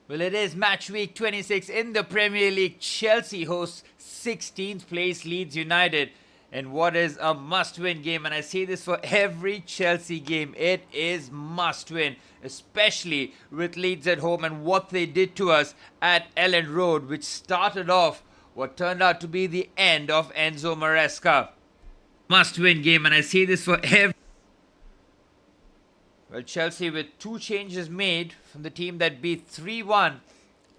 Well, it is match week 26 in the Premier League. Chelsea hosts 16th place Leeds United in what is a must-win game. And I say this for every Chelsea game. It is must-win, especially with Leeds at home and what they did to us at Ellen Road, which started off what turned out to be the end of Enzo Maresca. Must-win game, and I say this for every... Well, Chelsea with two changes made from the team that beat 3-1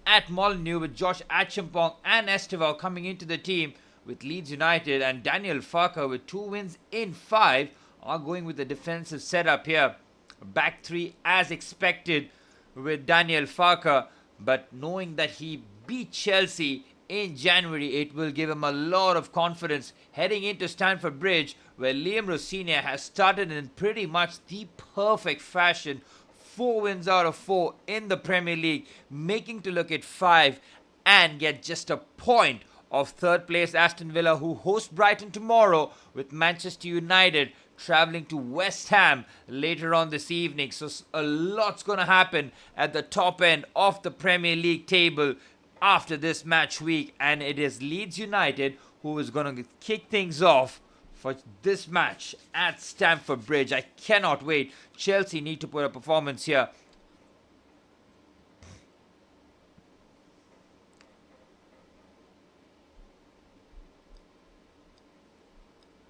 at Molineux, with Josh Achimpong and Estevao coming into the team with Leeds United, and Daniel Farke with 2 wins in 5 are going with the defensive setup here. Back 3 as expected with Daniel Farke, but knowing that he beat Chelsea in January, it will give him a lot of confidence heading into Stamford Bridge, where Liam Rossignol has started in pretty much the perfect fashion. 4 wins out of 4 in the Premier League, making to look at 5 and get just a point of third place Aston Villa, who host Brighton tomorrow, with Manchester United travelling to West Ham later on this evening. So a lot's going to happen at the top end of the Premier League table after this match week, and it is Leeds United who is going to kick things off for this match at Stamford Bridge. I cannot wait. Chelsea need to put a performance here.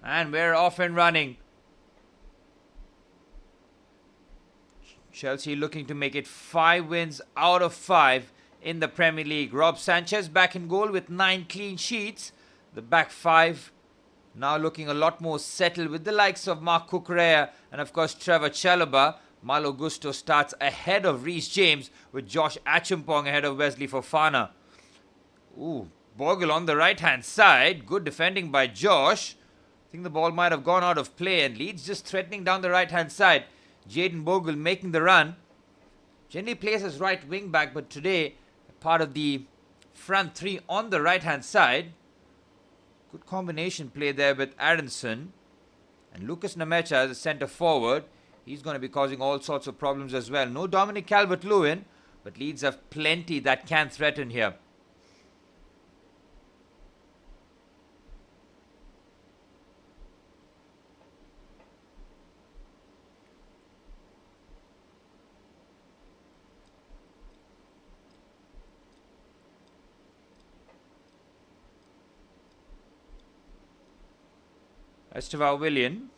And we're off and running. Chelsea looking to make it 5 wins out of 5 in the Premier League. Rob Sanchez back in goal with 9 clean sheets. The back 5 now looking a lot more settled with the likes of Marc Cucurella and of course Trevor Chalobah. Malo Gusto starts ahead of Reece James, with Josh Achimpong ahead of Wesley Fofana. Bogle on the right hand side. Good defending by Josh. I think the ball might have gone out of play, and Leeds just threatening down the right hand side. Jayden Bogle making the run. Generally plays as right wing back, but today part of the front 3 on the right hand side. Good combination play there with Aronson. And Lucas Nemecha as a centre forward. He's going to be causing all sorts of problems as well. No Dominic Calvert-Lewin, but Leeds have plenty that can threaten here. Estevao Willian.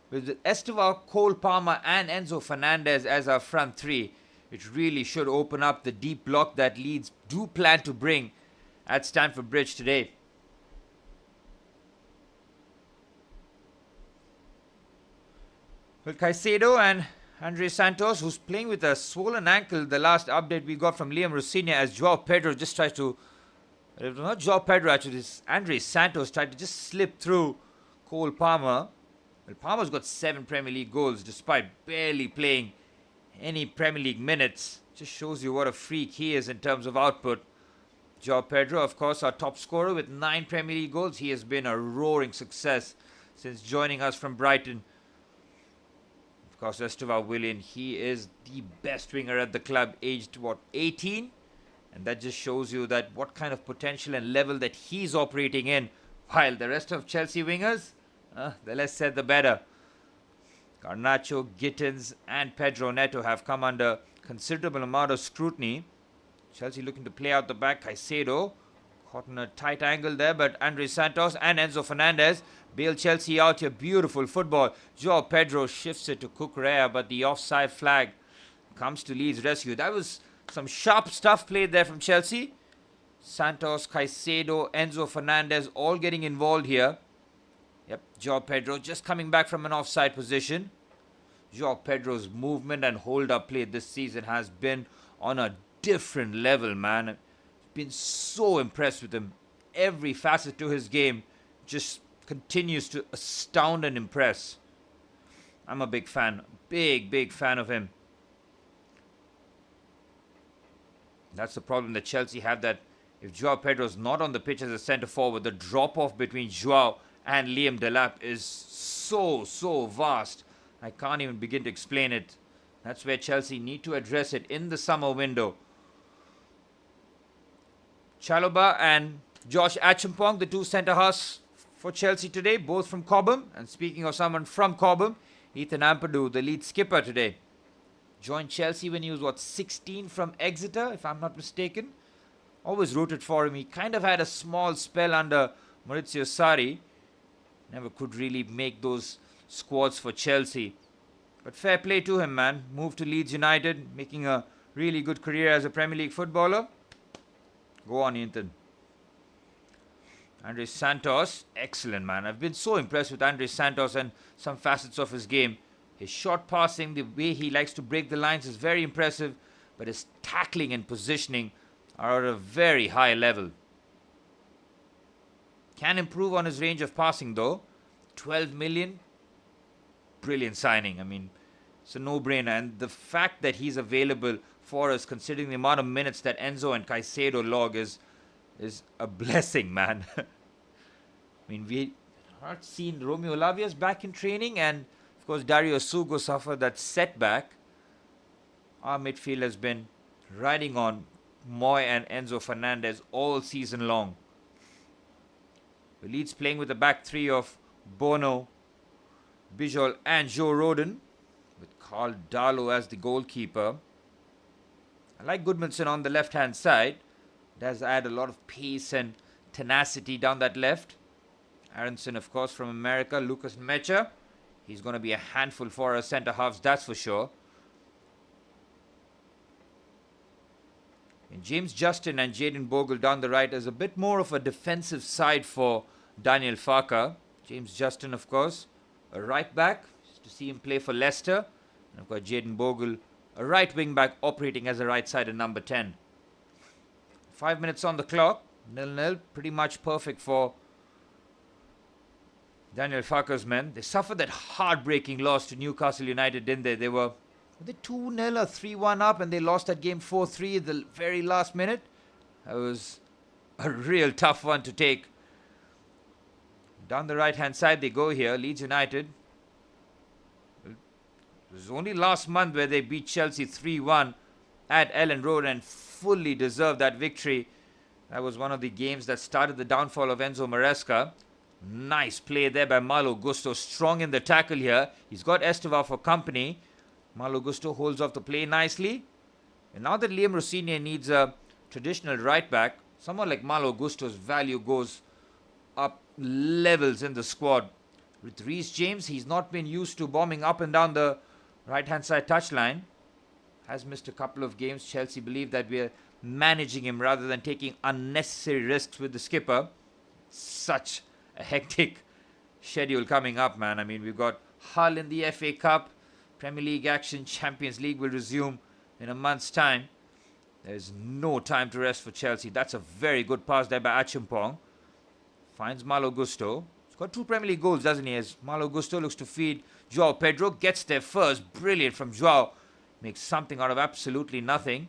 With Estevao, Cole Palmer and Enzo Fernandez as our front 3, it really should open up the deep block that Leeds do plan to bring at Stamford Bridge today. Well, Caicedo and Andre Santos, who's playing with a swollen ankle, the last update we got from Liam Rossignol, as Joao Pedro just tries to... It was not Joao Pedro actually, it's Andre Santos tried to just slip through Cole Palmer. Well, Palmer's got 7 Premier League goals despite barely playing any Premier League minutes. Just shows you what a freak he is in terms of output. Joao Pedro, of course, our top scorer with 9 Premier League goals. He has been a roaring success since joining us from Brighton. Of course, Estevao Willian, he is the best winger at the club, aged, 18? And that just shows you that what kind of potential and level that he's operating in. While the rest of Chelsea wingers, the less said the better. Garnacho, Gittins and Pedro Neto have come under considerable amount of scrutiny. Chelsea looking to play out the back. Caicedo caught in a tight angle there, but Andre Santos and Enzo Fernandez bail Chelsea out here. Beautiful football. Joao Pedro shifts it to Cucurella, but the offside flag comes to Leeds' rescue. That was some sharp stuff played there from Chelsea. Santos, Caicedo, Enzo Fernandez all getting involved here. Yep, Joao Pedro just coming back from an offside position. Joao Pedro's movement and hold-up play this season has been on a different level, man. I've been so impressed with him. Every facet to his game just continues to astound and impress. I'm a big fan. Big fan of him. That's the problem that Chelsea have, that if Joao Pedro's not on the pitch as a centre forward, the drop-off between Joao and Liam Delap is so vast. I can't even begin to explain it. That's where Chelsea need to address it in the summer window. Chalobah and Josh Acheampong, the two centre-halves for Chelsea today, both from Cobham. And speaking of someone from Cobham, Ethan Ampadu, the lead skipper today, joined Chelsea when he was, 16 from Exeter, if I'm not mistaken. Always rooted for him. He kind of had a small spell under Maurizio Sarri. Never could really make those squads for Chelsea. But fair play to him, man. Moved to Leeds United, making a really good career as a Premier League footballer. Go on, Ethan. Andres Santos, excellent, man. I've been so impressed with Andres Santos and some facets of his game. His short passing, the way he likes to break the lines is very impressive, but his tackling and positioning are at a very high level. Can improve on his range of passing though. 12 million, brilliant signing. I mean, it's a no-brainer. And the fact that he's available for us, considering the amount of minutes that Enzo and Caicedo log, is a blessing, man. I mean, we have seen Romeo Lavia's back in training, and of course Dario Sugo suffered that setback. Our midfield has been riding on Moy and Enzo Fernandez all season long. The Leeds playing with the back three of Bono, Bijol and Joe Rodon, with Carl Darlow as the goalkeeper. I like Goodmanson on the left-hand side. Does add a lot of pace and tenacity down that left. Aronson, of course, from America. Lucas Mecha. He's going to be a handful for our centre-halves, that's for sure. And James Justin and Jayden Bogle down the right is a bit more of a defensive side for Daniel Farke. James Justin, of course, a right back, just to see him play for Leicester. And I've got Jayden Bogle, a right wing back, operating as a right side in number 10. 5 minutes on the clock, 0-0, pretty much perfect for Daniel Farke's men. They suffered that heartbreaking loss to Newcastle United, didn't they? They were they 2-0 or 3-1 up, and they lost that game 4-3 at the very last minute. That was a real tough one to take. Down the right-hand side they go here, Leeds United. It was only last month where they beat Chelsea 3-1 at Ellen Road and fully deserved that victory. That was one of the games that started the downfall of Enzo Maresca. Nice play there by Malo Gusto. Strong in the tackle here. He's got Esteva for company. Malo Gusto holds off the play nicely. And now that Liam Rossini needs a traditional right back, someone like Malo Gusto's value goes up levels in the squad. With Reece James, he's not been used to bombing up and down the right-hand side touchline. Has missed a couple of games. Chelsea believe that we're managing him rather than taking unnecessary risks with the skipper. Such a hectic schedule coming up, man. I mean, we've got Hull in the FA Cup. Premier League action. Champions League will resume in a month's time. There's no time to rest for Chelsea. That's a very good pass there by Acheampong. Finds Malo Gusto. He's got 2 Premier League goals, doesn't he? As Malo Gusto looks to feed Joao Pedro. Gets there first. Brilliant from Joao. Makes something out of absolutely nothing.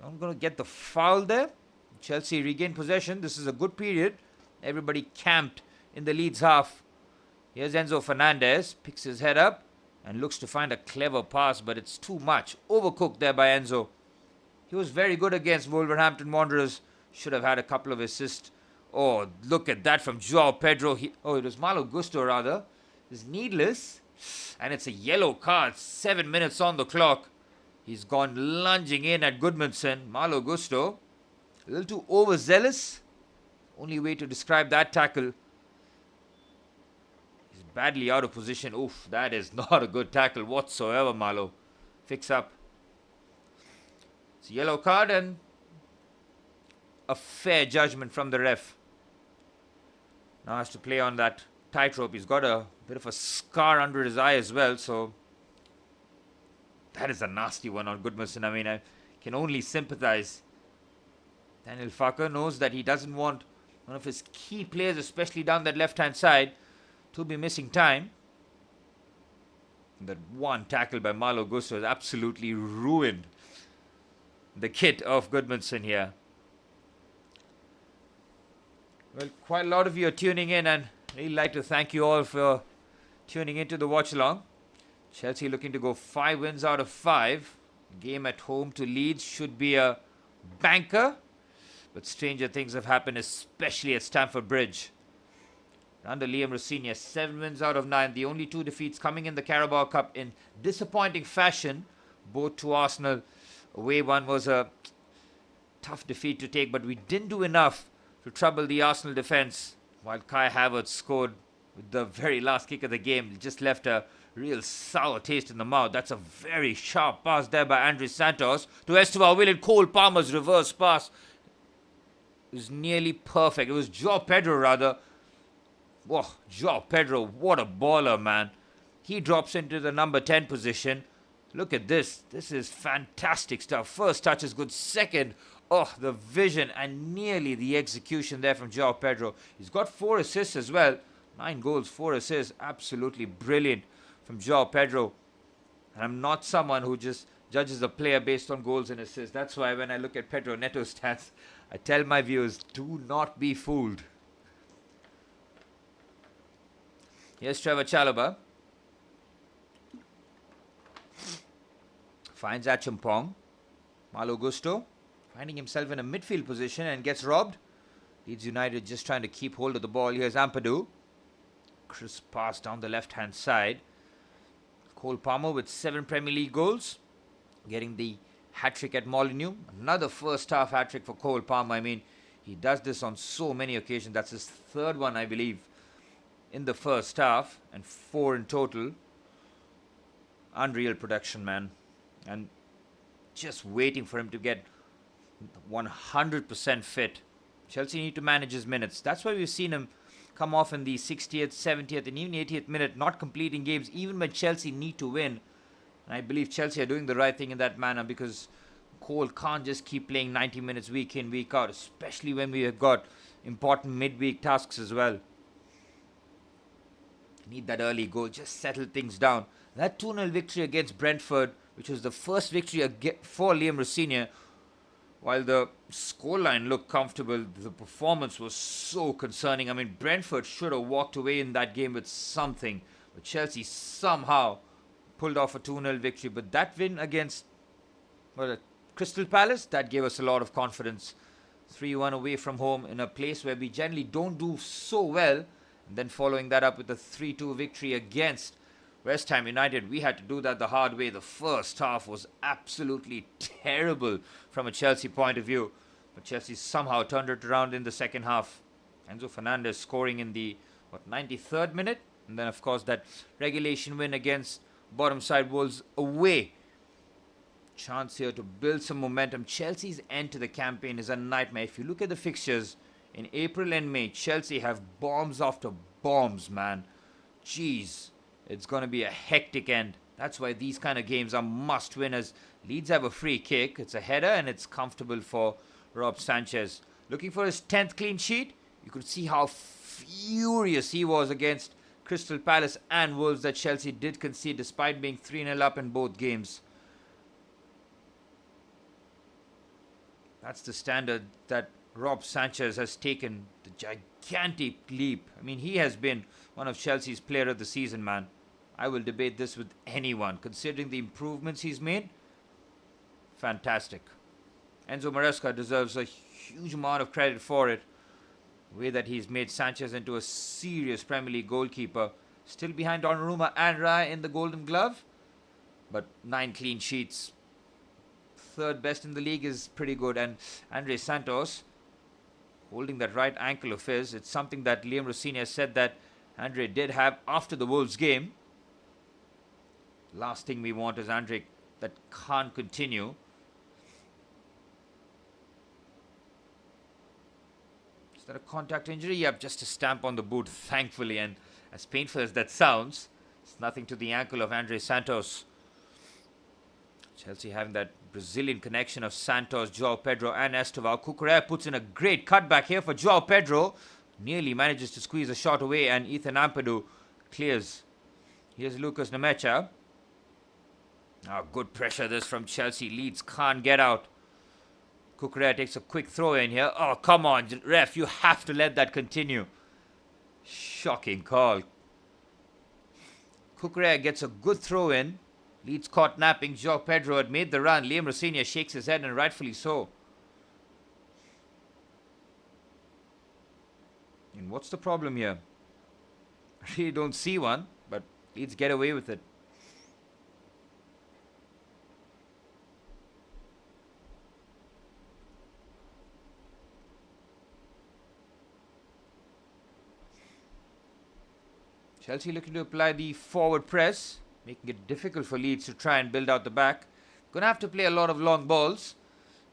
Not going to get the foul there. Chelsea regain possession. This is a good period. Everybody camped in the Leeds half. Here's Enzo Fernandez. Picks his head up and looks to find a clever pass, but it's too much. Overcooked there by Enzo. He was very good against Wolverhampton Wanderers. Should have had a couple of assists. Oh, look at that from Joao Pedro. It was Malo Gusto rather. It's needless. And it's a yellow card. 7 minutes on the clock. He's gone lunging in at Goodmanson. Malo Gusto. A little too overzealous. Only way to describe that tackle. He's badly out of position. Oof, that is not a good tackle whatsoever, Malo. Fix up. It's a yellow card and a fair judgment from the ref. Now has to play on that tightrope. He's got a bit of a scar under his eye as well, so that is a nasty one on Goodmanson. I mean, I can only sympathize. Daniel Farke knows that he doesn't want one of his key players, especially down that left-hand side, to be missing time. That one tackle by Malo Gusto has absolutely ruined the kit of Goodmanson here. Well, quite a lot of you are tuning in, and I'd really like to thank you all for tuning into the watch along. Chelsea looking to go 5 wins out of 5. Game at home to Leeds should be a banker. But stranger things have happened, especially at Stamford Bridge. Under Liam Rossini, 7 wins out of 9. The only 2 defeats coming in the Carabao Cup in disappointing fashion. Both to Arsenal. Away one was a tough defeat to take, but we didn't do enough to trouble the Arsenal defence. While Kai Havertz scored with the very last kick of the game. It just left a real sour taste in the mouth. That's a very sharp pass there by Andres Santos to Esteban Willian. Cole Palmer's reverse pass. It was nearly perfect. It was Joao Pedro rather. Whoa, Joao Pedro, what a baller, man. He drops into the number 10 position. Look at this. This is fantastic stuff. First touch is good. Second, oh, the vision and nearly the execution there from Joao Pedro. He's got 4 assists as well. 9 goals, 4 assists. Absolutely brilliant from Joao Pedro. And I'm not someone who just judges a player based on goals and assists. That's why when I look at Pedro Neto's stats, I tell my viewers, do not be fooled. Here's Trevor Chalobah. Finds Acheampong. Malo Gusto finding himself in a midfield position and gets robbed. Leeds United just trying to keep hold of the ball. Here's Ampadu. Crisp pass down the left-hand side. Cole Palmer with 7 Premier League goals. Getting the hat-trick at Molineux. Another first-half hat-trick for Cole Palmer. I mean, he does this on so many occasions. That's his 3rd one, I believe, in the first half. And 4 in total. Unreal production, man. And just waiting for him to get 100% fit. Chelsea need to manage his minutes. That's why we've seen him come off in the 60th, 70th and even 80th minute, not completing games even when Chelsea need to win. And I believe Chelsea are doing the right thing in that manner, because Cole can't just keep playing 90 minutes week in, week out, especially when we have got important midweek tasks as well. Need that early goal, just settle things down. That 2-0 victory against Brentford, which was the first victory for Liam Rossini, while the scoreline looked comfortable, the performance was so concerning. I mean, Brentford should have walked away in that game with something, but Chelsea somehow pulled off a 2-0 victory. But that win against Crystal Palace, that gave us a lot of confidence. 3-1 away from home in a place where we generally don't do so well. And then following that up with the 3-2 victory against West Ham United. We had to do that the hard way. The first half was absolutely terrible from a Chelsea point of view. But Chelsea somehow turned it around in the second half. Enzo Fernandez scoring in the 93rd minute. And then, of course, that regulation win against bottom side Wolves away. Chance here to build some momentum. Chelsea's end to the campaign is a nightmare. If you look at the fixtures, in April and May, Chelsea have bombs after bombs, man. Jeez, it's going to be a hectic end. That's why these kind of games are must win, as Leeds have a free kick. It's a header and it's comfortable for Rob Sanchez. Looking for his 10th clean sheet. You could see how furious he was against Crystal Palace and Wolves that Chelsea did concede despite being 3-0 up in both games. That's the standard that Rob Sanchez has taken, the gigantic leap. I mean, he has been one of Chelsea's player of the season, man. I will debate this with anyone. Considering the improvements he's made, fantastic. Enzo Maresca deserves a huge amount of credit for it. The way that he's made Sanchez into a serious Premier League goalkeeper. Still behind Donnarumma and Raya in the Golden Glove. But 9 clean sheets. 3rd best in the league is pretty good. And Andres Santos, holding that right ankle of his. It's something that Liam Rossini has said that Andre did have after the Wolves game. Last thing we want is Andre that can't continue. Is that a contact injury? Yep, just a stamp on the boot, thankfully. And as painful as that sounds, it's nothing to the ankle of Andre Santos. Chelsea having that Brazilian connection of Santos, Joao Pedro and Estovao. Cucurella puts in a great cutback here for Joao Pedro. Nearly manages to squeeze a shot away and Ethan Ampadu clears. Here's Lucas Nemecha. Good pressure this from Chelsea. Leeds can't get out. Cucurella takes a quick throw in here. Oh, come on, ref. You have to let that continue. Shocking call. Cucurella gets a good throw in. Leeds caught napping. Joao Pedro had made the run. Liam Rossini shakes his head, and rightfully so. And what's the problem here? I really don't see one, but Leeds get away with it. Chelsea looking to apply the forward press, making it difficult for Leeds to try and build out the back. Gonna have to play a lot of long balls.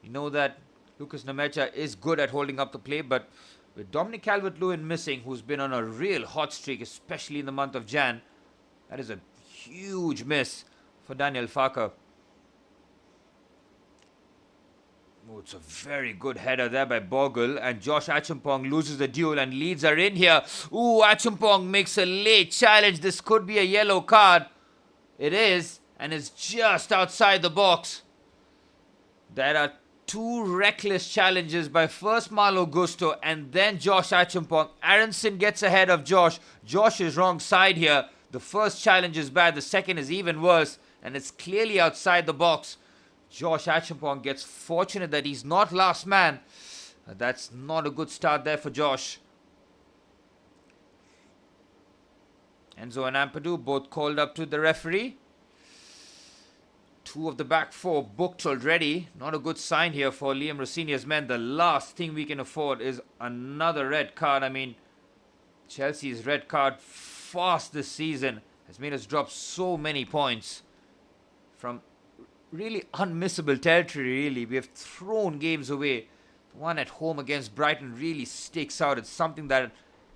You know that Lucas Nemecha is good at holding up the play, but with Dominic Calvert-Lewin missing, who's been on a real hot streak, especially in the month of Jan, that is a huge miss for Daniel Farke. Oh, it's a very good header there by Bogle, and Josh Acheampong loses the duel, and Leeds are in here. Ooh, Acheampong makes a late challenge. This could be a yellow card. It is, and it's just outside the box. There are two reckless challenges by first Malo Gusto and then Josh Acheampong. Aronson gets ahead of Josh. Josh is wrong side here. The first challenge is bad. The second is even worse, and it's clearly outside the box. Josh Acheampong gets fortunate that he's not last man. That's not a good start there for Josh. Enzo and Ampadu both called up to the referee. Two of the back four booked already. Not a good sign here for Liam Rossinia's men. The last thing we can afford is another red card. I mean, Chelsea's red card fast this season has made us drop so many points from really unmissable territory, really. We have thrown games away. The one at home against Brighton really sticks out. It's something that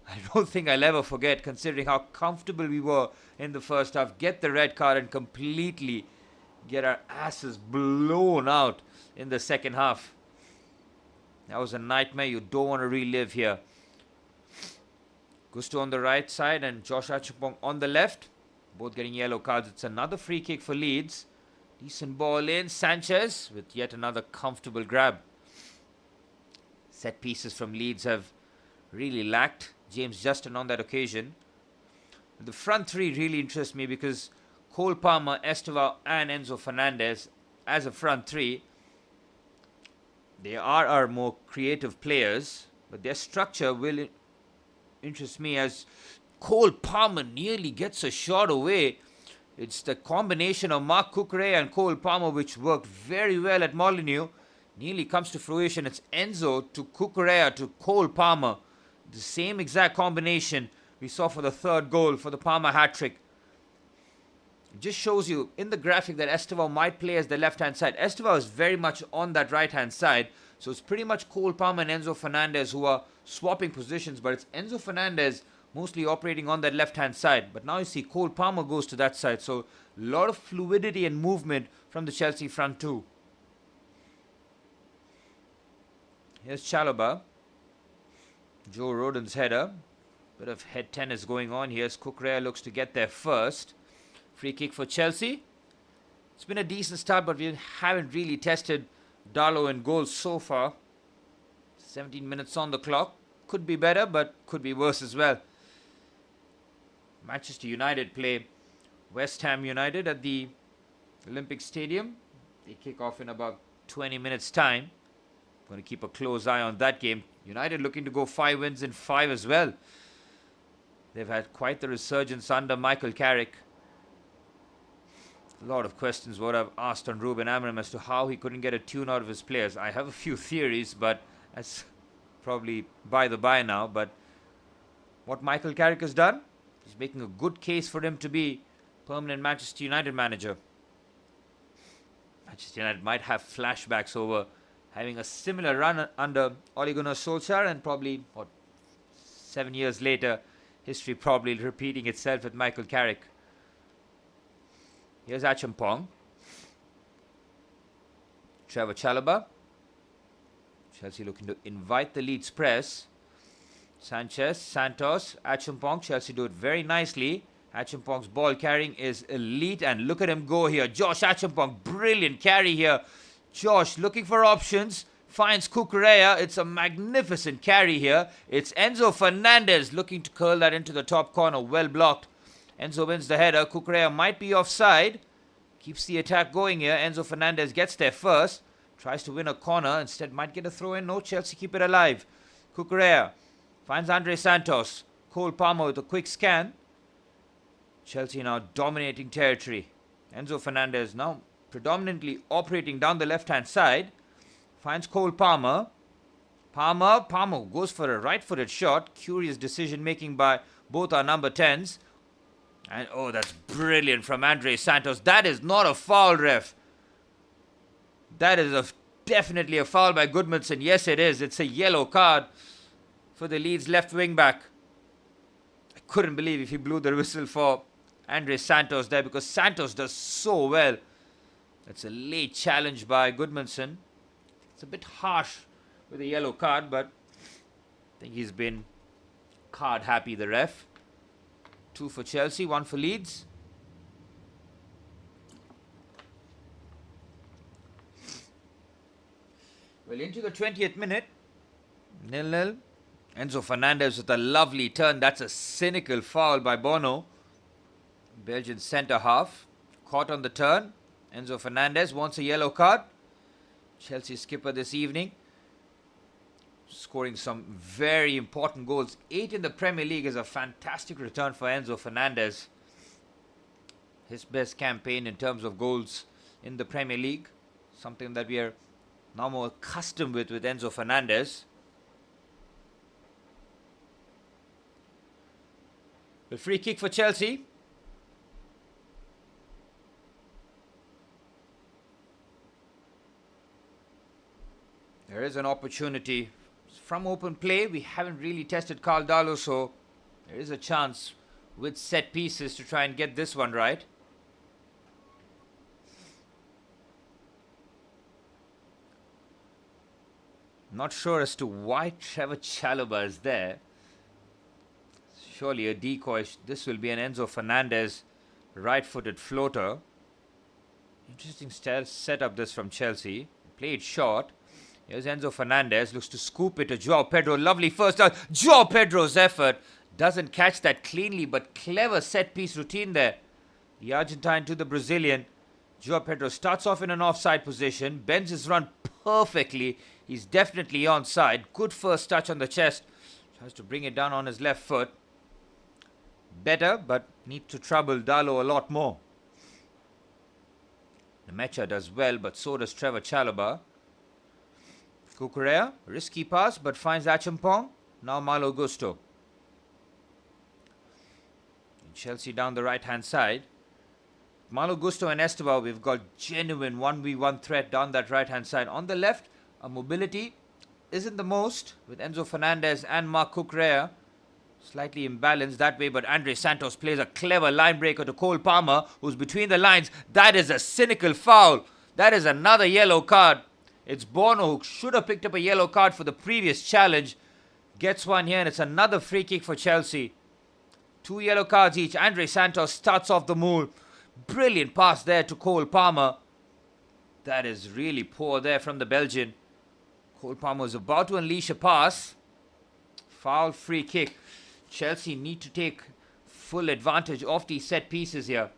I don't think I'll ever forget, considering how comfortable we were in the first half. Get the red card and completely get our asses blown out in the second half. That was a nightmare you don't want to relive here. Gusto on the right side and Josh Acheampong on the left. Both getting yellow cards. It's another free kick for Leeds. Decent ball in. Sanchez with yet another comfortable grab. Set pieces from Leeds have really lacked. James Justin on that occasion. The front three really interest me because Cole Palmer, Estevao and Enzo Fernandez as a front three, they are our more creative players, but their structure will interest me as Cole Palmer nearly gets a shot away. It's the combination of Mark Cucurella and Cole Palmer which worked very well at Molineux. Nearly comes to fruition. It's Enzo to Cucurella to Cole Palmer. The same exact combination we saw for the third goal for the Palmer hat-trick. It just shows you in the graphic that Estevao might play as the left-hand side. Estevao is very much on that right-hand side. So it's pretty much Cole Palmer and Enzo Fernandez who are swapping positions. But it's Enzo Fernandez mostly operating on that left-hand side. But now you see Cole Palmer goes to that side. So a lot of fluidity and movement from the Chelsea front two. Here's Chalobah. Joe Rodon's header. Bit of head tennis going on here. Cucurella looks to get there first. Free kick for Chelsea. It's been a decent start, but we haven't really tested Darlow in goals so far. 17 minutes on the clock. Could be better, but could be worse as well. Manchester United play West Ham United at the Olympic Stadium. They kick off in about 20 minutes' time. Going to keep a close eye on that game. United looking to go 5 wins in 5 as well. They've had quite the resurgence under Michael Carrick. A lot of questions what I've asked on Ruben Amorim as to how he couldn't get a tune out of his players. I have a few theories, but that's probably by the by now. But what Michael Carrick has done, he's making a good case for him to be permanent Manchester United manager. Manchester United might have flashbacks over having a similar run under Ole Gunnar Solskjaer, and probably, 7 years later, history probably repeating itself with Michael Carrick. Here's Acheampong. Trevor Chalobah. Chelsea looking to invite the Leeds press. Sanchez, Santos, Acheampong. Chelsea do it very nicely. Acheampong's ball carrying is elite, and look at him go here. Josh Acheampong, brilliant carry here. Josh looking for options. Finds Cucurella. It's a magnificent carry here. It's Enzo Fernandez looking to curl that into the top corner. Well blocked. Enzo wins the header. Cucurella might be offside. Keeps the attack going here. Enzo Fernandez gets there first. Tries to win a corner. Instead might get a throw in. No, Chelsea keep it alive. Cucurella Finds Andre Santos. Cole Palmer with a quick scan. Chelsea now dominating territory. Enzo Fernandez now predominantly operating down the left-hand side. Finds Cole Palmer. Palmer goes for a right-footed shot. Curious decision-making by both our number 10s. And oh, that's brilliant from Andre Santos. That is not a foul, ref. That is definitely a foul by Goodmanson. Yes, it is. It's a yellow card for the Leeds left wing back. I couldn't believe if he blew the whistle for Andre Santos there, because Santos does so well. That's a late challenge by Goodmanson. It's a bit harsh with a yellow card, but I think he's been card happy, the ref. 2 for Chelsea, 1 for Leeds. Well, into the 20th minute. 0-0. Enzo Fernandez with a lovely turn. That's a cynical foul by Bono. Belgian centre half. Caught on the turn. Enzo Fernandez wants a yellow card. Chelsea skipper this evening. Scoring some very important goals. 8 in the Premier League is a fantastic return for Enzo Fernandez. His best campaign in terms of goals in the Premier League. Something that we are now more accustomed with Enzo Fernandez. The free kick for Chelsea. There is an opportunity from open play. We haven't really tested Caldalo, so there is a chance with set pieces to try and get this one right. Not sure as to why Trevor Chalobah is there. Surely a decoy. This will be an Enzo Fernandez right-footed floater. Interesting setup this from Chelsea. Played short. Here's Enzo Fernandez. Looks to scoop it to Joao Pedro. Lovely first touch. Joao Pedro's effort. Doesn't catch that cleanly, but clever set-piece routine there. The Argentine to the Brazilian. Joao Pedro starts off in an offside position. Bends his run perfectly. He's definitely onside. Good first touch on the chest. Tries to bring it down on his left foot. Better, but need to trouble Dalo a lot more. Nemecha does well, but so does Trevor Chalobah. Cucurella, risky pass, but finds Achampong. Now Malo Gusto. And Chelsea down the right-hand side. Malo Gusto and Esteban, we've got genuine 1v1 threat down that right-hand side. On the left, our mobility isn't the most with Enzo Fernandez and Marc Cucurella. Slightly imbalanced that way, but Andre Santos plays a clever line breaker to Cole Palmer, who's between the lines. That is a cynical foul. That is another yellow card. It's Bono, who should have picked up a yellow card for the previous challenge. Gets one here, and it's another free kick for Chelsea. 2 yellow cards each. Andre Santos starts off the move. Brilliant pass there to Cole Palmer. That is really poor there from the Belgian. Cole Palmer is about to unleash a pass. Foul, free kick. Chelsea need to take full advantage of these set pieces here.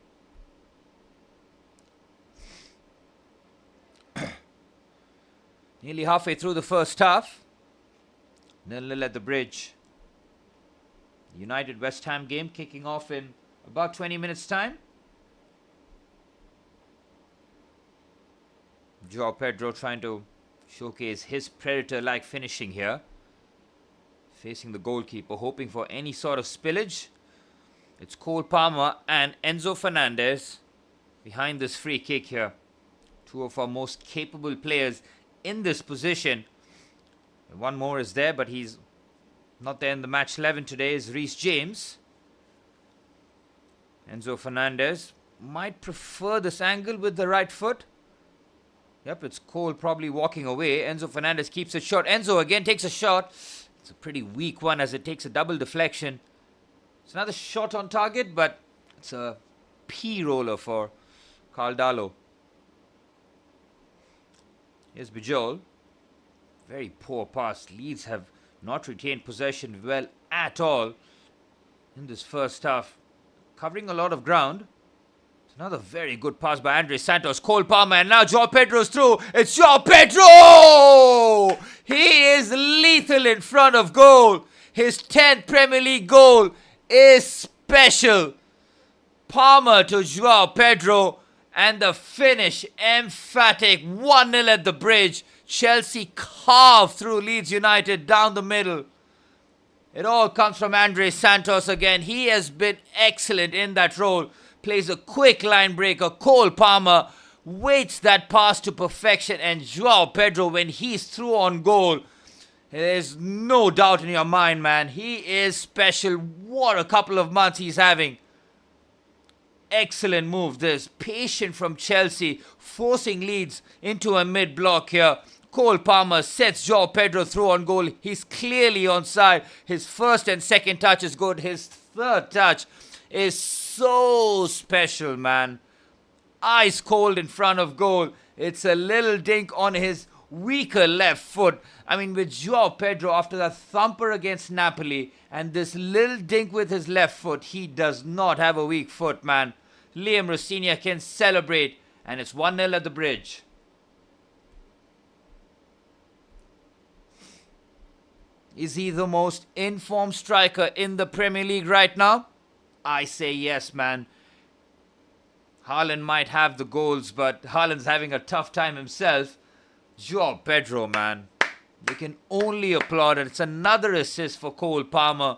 Nearly halfway through the first half. 0-0 at the Bridge. United West Ham game kicking off in about 20 minutes time. Joao Pedro trying to showcase his predator-like finishing here. Facing the goalkeeper, hoping for any sort of spillage. It's Cole Palmer and Enzo Fernandez behind this free kick here. 2 of our most capable players in this position. One more is there, but he's not there in the match 11 today, is Reece James. Enzo Fernandez might prefer this angle with the right foot. Yep, it's Cole probably walking away. Enzo Fernandez keeps it short. Enzo again takes a shot. It's a pretty weak one as it takes a double deflection. It's another shot on target, but it's a P-roller for Caldalo. Here's Bijol. Very poor pass. Leeds have not retained possession well at all in this first half. Covering a lot of ground. It's another very good pass by Andre Santos. Cole Palmer, and now Joao Pedro's through. It's Joao Pedro! He is lethal in front of goal. His 10th Premier League goal is special. Palmer to Joao Pedro, and the finish emphatic. 1-0 at the bridge. Chelsea carved through Leeds United down the middle. It all comes from Andre Santos again. He has been excellent in that role. Plays a quick line breaker. Cole Palmer waits that pass to perfection. And Joao Pedro, when he's through on goal, there's no doubt in your mind, man. He is special. What a couple of months he's having. Excellent move this. Patient from Chelsea, forcing Leeds into a mid-block here. Cole Palmer sets Joao Pedro through on goal. He's clearly onside. His first and second touch is good. His third touch is so special, man. Ice cold in front of goal. It's a little dink on his weaker left foot. I mean, with Joao Pedro, after that thumper against Napoli and this little dink with his left foot, he does not have a weak foot, man. Liam Rossignol can celebrate, and it's 1-0 at the bridge. Is he the most informed striker in the Premier League right now? I say yes, man. Haaland might have the goals, but Haaland's having a tough time himself. Joao Pedro, man. You can only applaud it. It's another assist for Cole Palmer.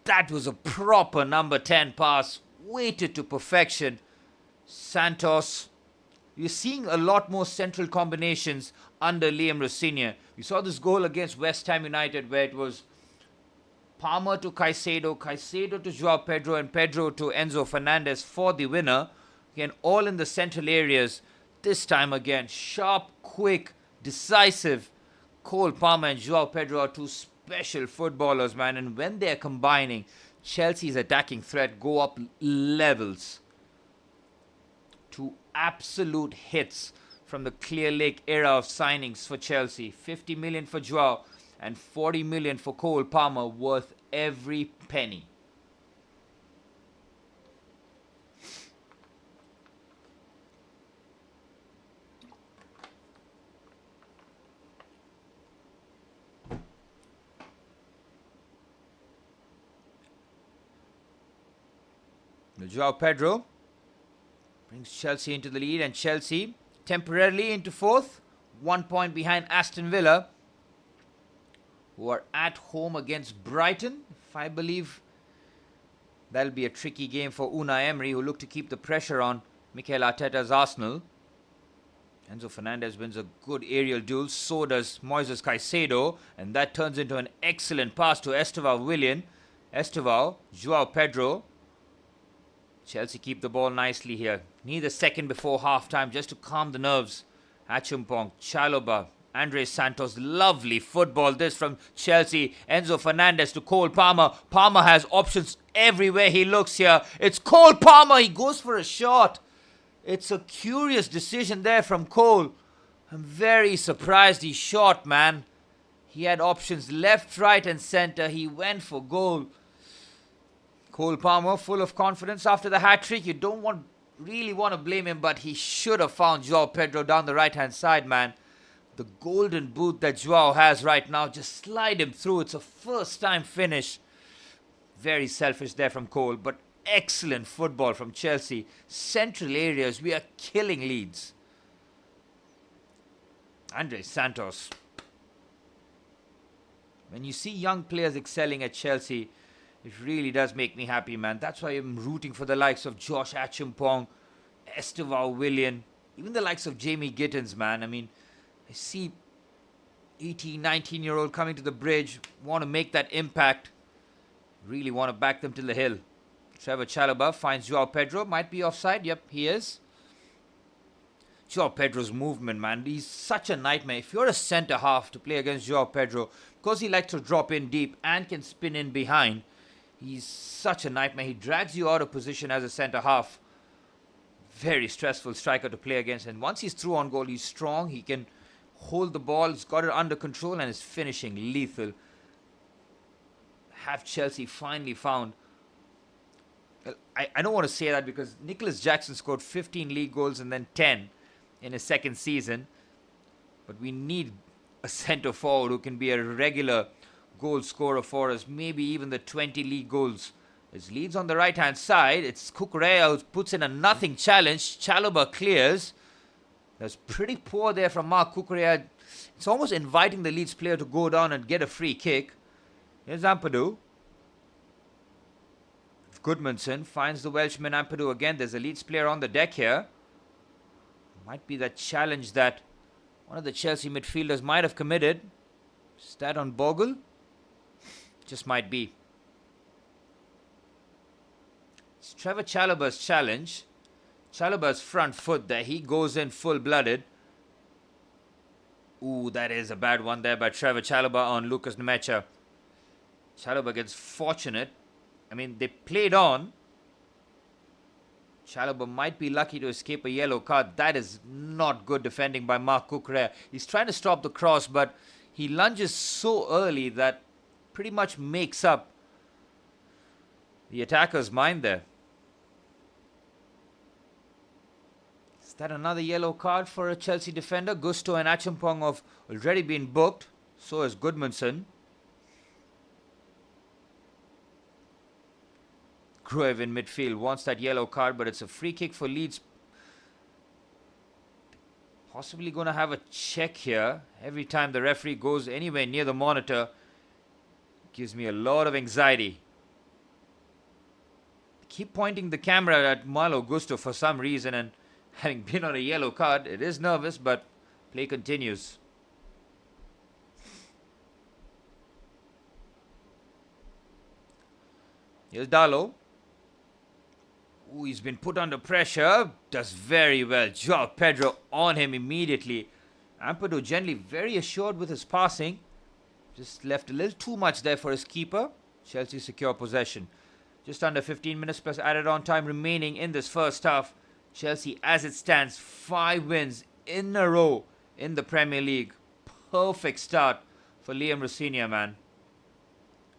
That was a proper number 10 pass. Weighted to perfection. Santos. You're seeing a lot more central combinations under Liam Rossignol. We saw this goal against West Ham United where it was Palmer to Caicedo, Caicedo to Joao Pedro, and Pedro to Enzo Fernandez for the winner. Again, all in the central areas. This time again, sharp, quick, decisive. Cole Palmer and Joao Pedro are two special footballers, man. And when they're combining, Chelsea's attacking threat go up levels. Two absolute hits from the Clear Lake era of signings for Chelsea. 50 million for Joao and 40 million for Cole Palmer, worth every penny. Joao Pedro brings Chelsea into the lead, and Chelsea temporarily into fourth, 1 point behind Aston Villa, who are at home against Brighton. If I believe that'll be a tricky game for Unai Emery, who look to keep the pressure on Mikel Arteta's Arsenal. Enzo Fernandez wins a good aerial duel, so does Moises Caicedo, and that turns into an excellent pass to Estevao Willian. Estevao, Joao Pedro. Chelsea keep the ball nicely here. Need a second before half-time just to calm the nerves. Achumpong, Chalobah, Andre Santos. Lovely football this from Chelsea. Enzo Fernandez to Cole Palmer. Palmer has options everywhere he looks here. It's Cole Palmer. He goes for a shot. It's a curious decision there from Cole. I'm very surprised he shot, man. He had options left, right and centre. He went for goal. Cole Palmer full of confidence after the hat-trick. You don't really want to blame him, but he should have found Joao Pedro down the right-hand side, man. The golden boot that Joao has right now, just slide him through. It's a first-time finish. Very selfish there from Cole, but excellent football from Chelsea. Central areas, we are killing Leeds. Andre Santos. When you see young players excelling at Chelsea, it really does make me happy, man. That's why I'm rooting for the likes of Josh Achumpong, Estevao Willian, even the likes of Jamie Gittins, man. I mean, I see 18, 19-year-old coming to the bridge, want to make that impact, really want to back them to the hill. Trevor Chalobah finds Joao Pedro, might be offside. Yep, he is. Joao Pedro's movement, man, he's such a nightmare. If you're a centre-half to play against Joao Pedro, because he likes to drop in deep and can spin in behind, he's such a nightmare. He drags you out of position as a centre-half. Very stressful striker to play against. And once he's through on goal, he's strong. He can hold the ball. He's got it under control and is finishing lethal. Have Chelsea finally found... Well, I don't want to say that because Nicholas Jackson scored 15 league goals and then 10 in his second season. But we need a centre-forward who can be a regular goal scorer for us, maybe even the 20 league goals. It's Leeds on the right-hand side. It's Cucurella who puts in a nothing challenge. Chalobah clears. That's pretty poor there from Mark Cucurella. It's almost inviting the Leeds player to go down and get a free kick. Here's Ampadu. Goodmanson finds the Welshman Ampadu again. There's a Leeds player on the deck here. Might be that challenge that one of the Chelsea midfielders might have committed. Is that on Bogle? Just might be. It's Trevor Chalobah's challenge. Chalobah's front foot there. He goes in full-blooded. Ooh, that is a bad one there by Trevor Chalobah on Lucas Nemecha. Chalobah gets fortunate. I mean, they played on. Chalobah might be lucky to escape a yellow card. That is not good defending by Mark Cucurella. He's trying to stop the cross, but he lunges so early that pretty much makes up the attacker's mind there. Is that another yellow card for a Chelsea defender? Gusto and Acheampong have already been booked. So has Goodmanson. Gruev in midfield wants that yellow card, but it's a free kick for Leeds. Possibly going to have a check here. Every time the referee goes anywhere near the monitor, it gives me a lot of anxiety. Keep pointing the camera at Malo Gusto for some reason, and having been on a yellow card, it is nervous, but play continues. Here's Darlow. Ooh, he's been put under pressure. Does very well. Joao Pedro on him immediately. Ampadu generally very assured with his passing. Just left a little too much there for his keeper. Chelsea secure possession. Just under 15 minutes plus added on time remaining in this first half. Chelsea, as it stands, 5 wins in a row in the Premier League. Perfect start for Liam Rosenior, man.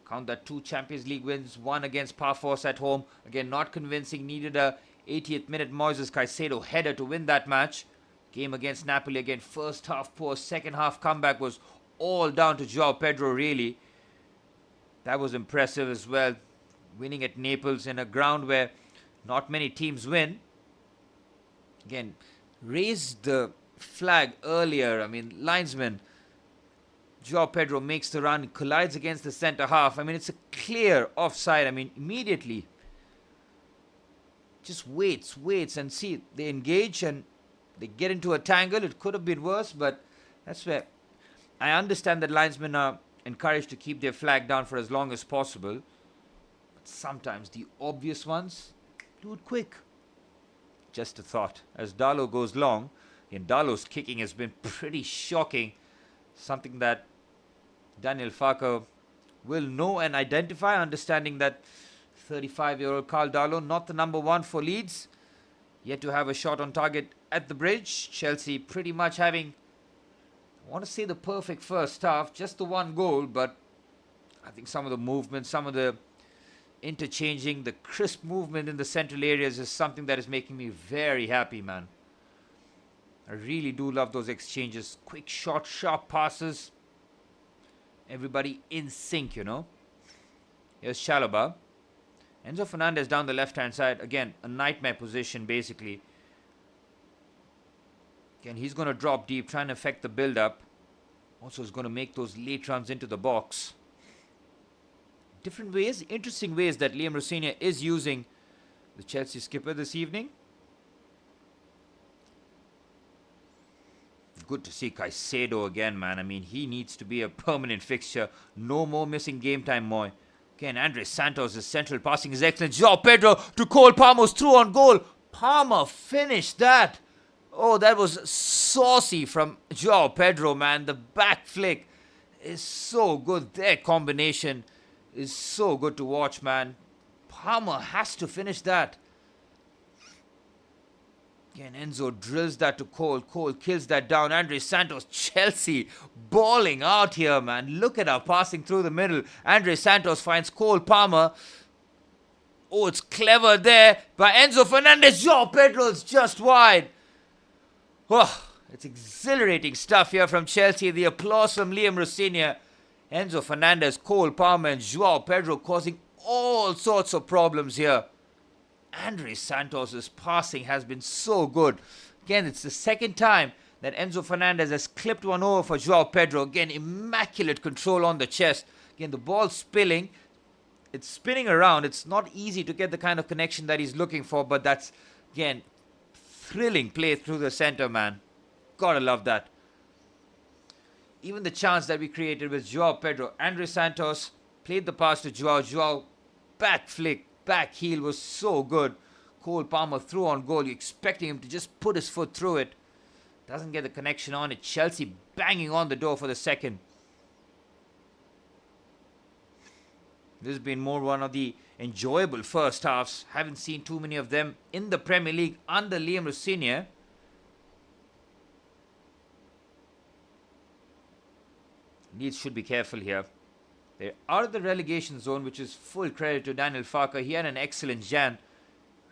Count that 2 Champions League wins, 1 against Parforce at home. Again, not convincing. Needed a 80th minute Moises Caicedo header to win that match. Game against Napoli, again, first half poor. Second half comeback was all down to Joao Pedro, really. That was impressive as well. Winning at Naples in a ground where not many teams win. Again, raised the flag earlier. I mean, linesman Joao Pedro makes the run, collides against the centre half. I mean, it's a clear offside. I mean, immediately just waits and see. They engage and they get into a tangle. It could have been worse, but that's where I understand that linesmen are encouraged to keep their flag down for as long as possible. But sometimes the obvious ones, do it quick. Just a thought. As Darlow goes long, and Darlow's kicking has been pretty shocking. Something that Daniel Farker will know and identify, understanding that 35-year-old Carl Darlow, not the number 1 for Leeds, yet to have a shot on target at the bridge. Chelsea pretty much having, I want to say, the perfect first half, just the 1 goal, but I think some of the movement, some of the interchanging, the crisp movement in the central areas is something that is making me very happy, man. I really do love those exchanges. Quick shot, sharp passes. Everybody in sync, you know. Here's Chalobah. Enzo Fernandez down the left-hand side. Again, a nightmare position, basically. Again, he's going to drop deep, trying to affect the build-up. Also, is going to make those late runs into the box. Different ways, interesting ways that Liam Rosenior is using the Chelsea skipper this evening. Good to see Caicedo again, man. I mean, he needs to be a permanent fixture. No more missing game time, Moy. Again, Andres Santos' central passing is excellent. Joao Pedro to Cole Palmer's through on goal. Palmer finished that. Oh, that was saucy from Joao Pedro, man. The back flick is so good. Their combination is so good to watch, man. Palmer has to finish that. Again, Enzo drills that to Cole. Cole kills that down. Andres Santos, Chelsea balling out here, man. Look at our passing through the middle. Andres Santos finds Cole Palmer. Oh, it's clever there by Enzo Fernandez. Joao Pedro's just wide. Oh, it's exhilarating stuff here from Chelsea. The applause from Liam Rosenior. Enzo Fernandez, Cole Palmer and Joao Pedro causing all sorts of problems here. Andres Santos' passing has been so good. Again, it's the second time that Enzo Fernandez has clipped one over for Joao Pedro. Again, immaculate control on the chest. Again, the ball spilling. It's spinning around. It's not easy to get the kind of connection that he's looking for, but that's, again, thrilling play through the center, man. Gotta love that. Even the chance that we created with Joao Pedro. Andres Santos played the pass to Joao. Joao back flick, back heel was so good. Cole Palmer through on goal. You're expecting him to just put his foot through it. Doesn't get the connection on it. Chelsea banging on the door for the second. This has been more one of the enjoyable first halves. Haven't seen too many of them in the Premier League under Liam Rossinier. Leeds should be careful here. They're out of the relegation zone, which is full credit to Daniel Farke. He had an excellent Jan.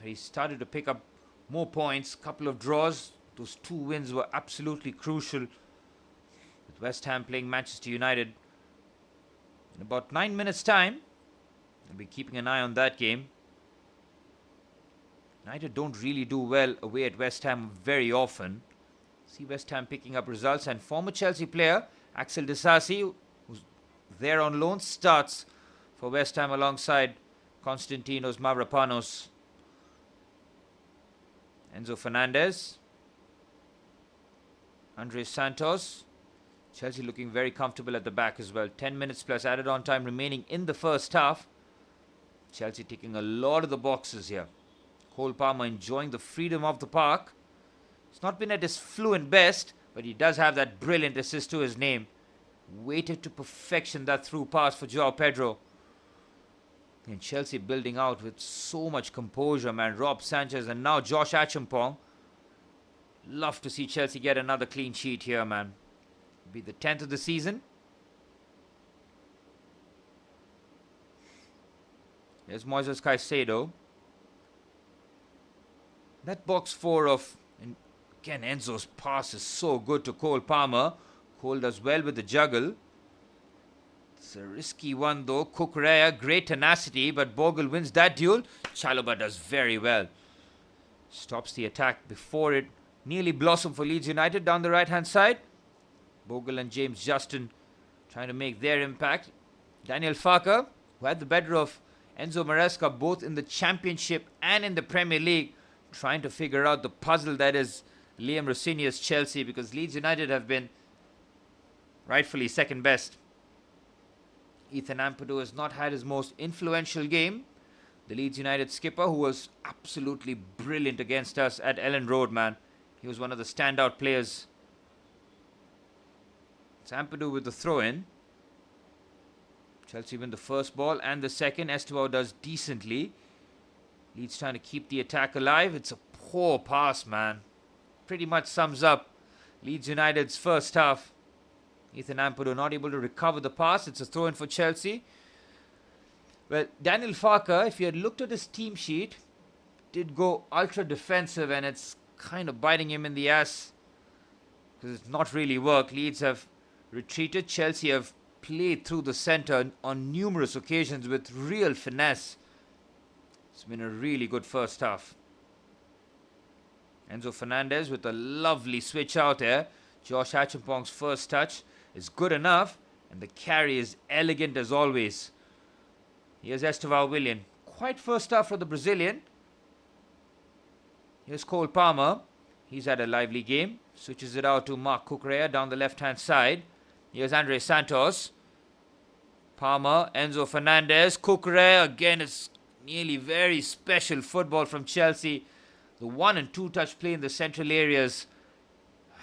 He started to pick up more points. Couple of draws. Those 2 wins were absolutely crucial. With West Ham playing Manchester United in about 9 minutes' time. I'll be keeping an eye on that game. United don't really do well away at West Ham very often. See West Ham picking up results, and former Chelsea player Axel Disasi, who's there on loan, starts for West Ham alongside Konstantinos Mavropanos. Enzo Fernandez, Andres Santos. Chelsea looking very comfortable at the back as well. 10 minutes plus added on time remaining in the first half. Chelsea ticking a lot of the boxes here. Cole Palmer enjoying the freedom of the park. He's not been at his fluent best, but he does have that brilliant assist to his name. Weighted to perfection that through pass for Joao Pedro. And Chelsea building out with so much composure, man. Rob Sanchez and now Josh Acheampong. Love to see Chelsea get another clean sheet here, man. Be the 10th of the season. There's Moises Caicedo. That box 4 of, and again, Enzo's pass is so good to Cole Palmer. Cole does well with the juggle. It's a risky one though. Kukurea, great tenacity, but Bogle wins that duel. Chalobah does very well. Stops the attack before it nearly blossomed for Leeds United down the right-hand side. Bogle and James Justin trying to make their impact. Daniel Farke, who had the better of Enzo Maresca both in the Championship and in the Premier League, trying to figure out the puzzle that is Liam Rossinier's Chelsea, because Leeds United have been rightfully second best. Ethan Ampadu has not had his most influential game. The Leeds United skipper, who was absolutely brilliant against us at Ellen Road, man. He was one of the standout players. It's Ampadu with the throw-in. Chelsea win the first ball and the second. Estevao does decently. Leeds trying to keep the attack alive. It's a poor pass, man. Pretty much sums up Leeds United's first half. Ethan Ampadu not able to recover the pass. It's a throw-in for Chelsea. Well, Daniel Farke, if you had looked at his team sheet, did go ultra defensive, and it's kind of biting him in the ass because it's not really worked. Leeds have retreated. Chelsea have played through the centre on numerous occasions with real finesse. It's been a really good first half. Enzo Fernandez with a lovely switch out there. Josh Acheampong's first touch is good enough, and the carry is elegant as always. Here's Estevao Willian. Quite first half for the Brazilian. Here's Cole Palmer. He's had a lively game. Switches it out to Mark Kukurea down the left-hand side. Here's Andres Santos. Palmer, Enzo Fernandez. Kukurea, again, it's nearly very special football from Chelsea. The 1 and 2 touch play in the central areas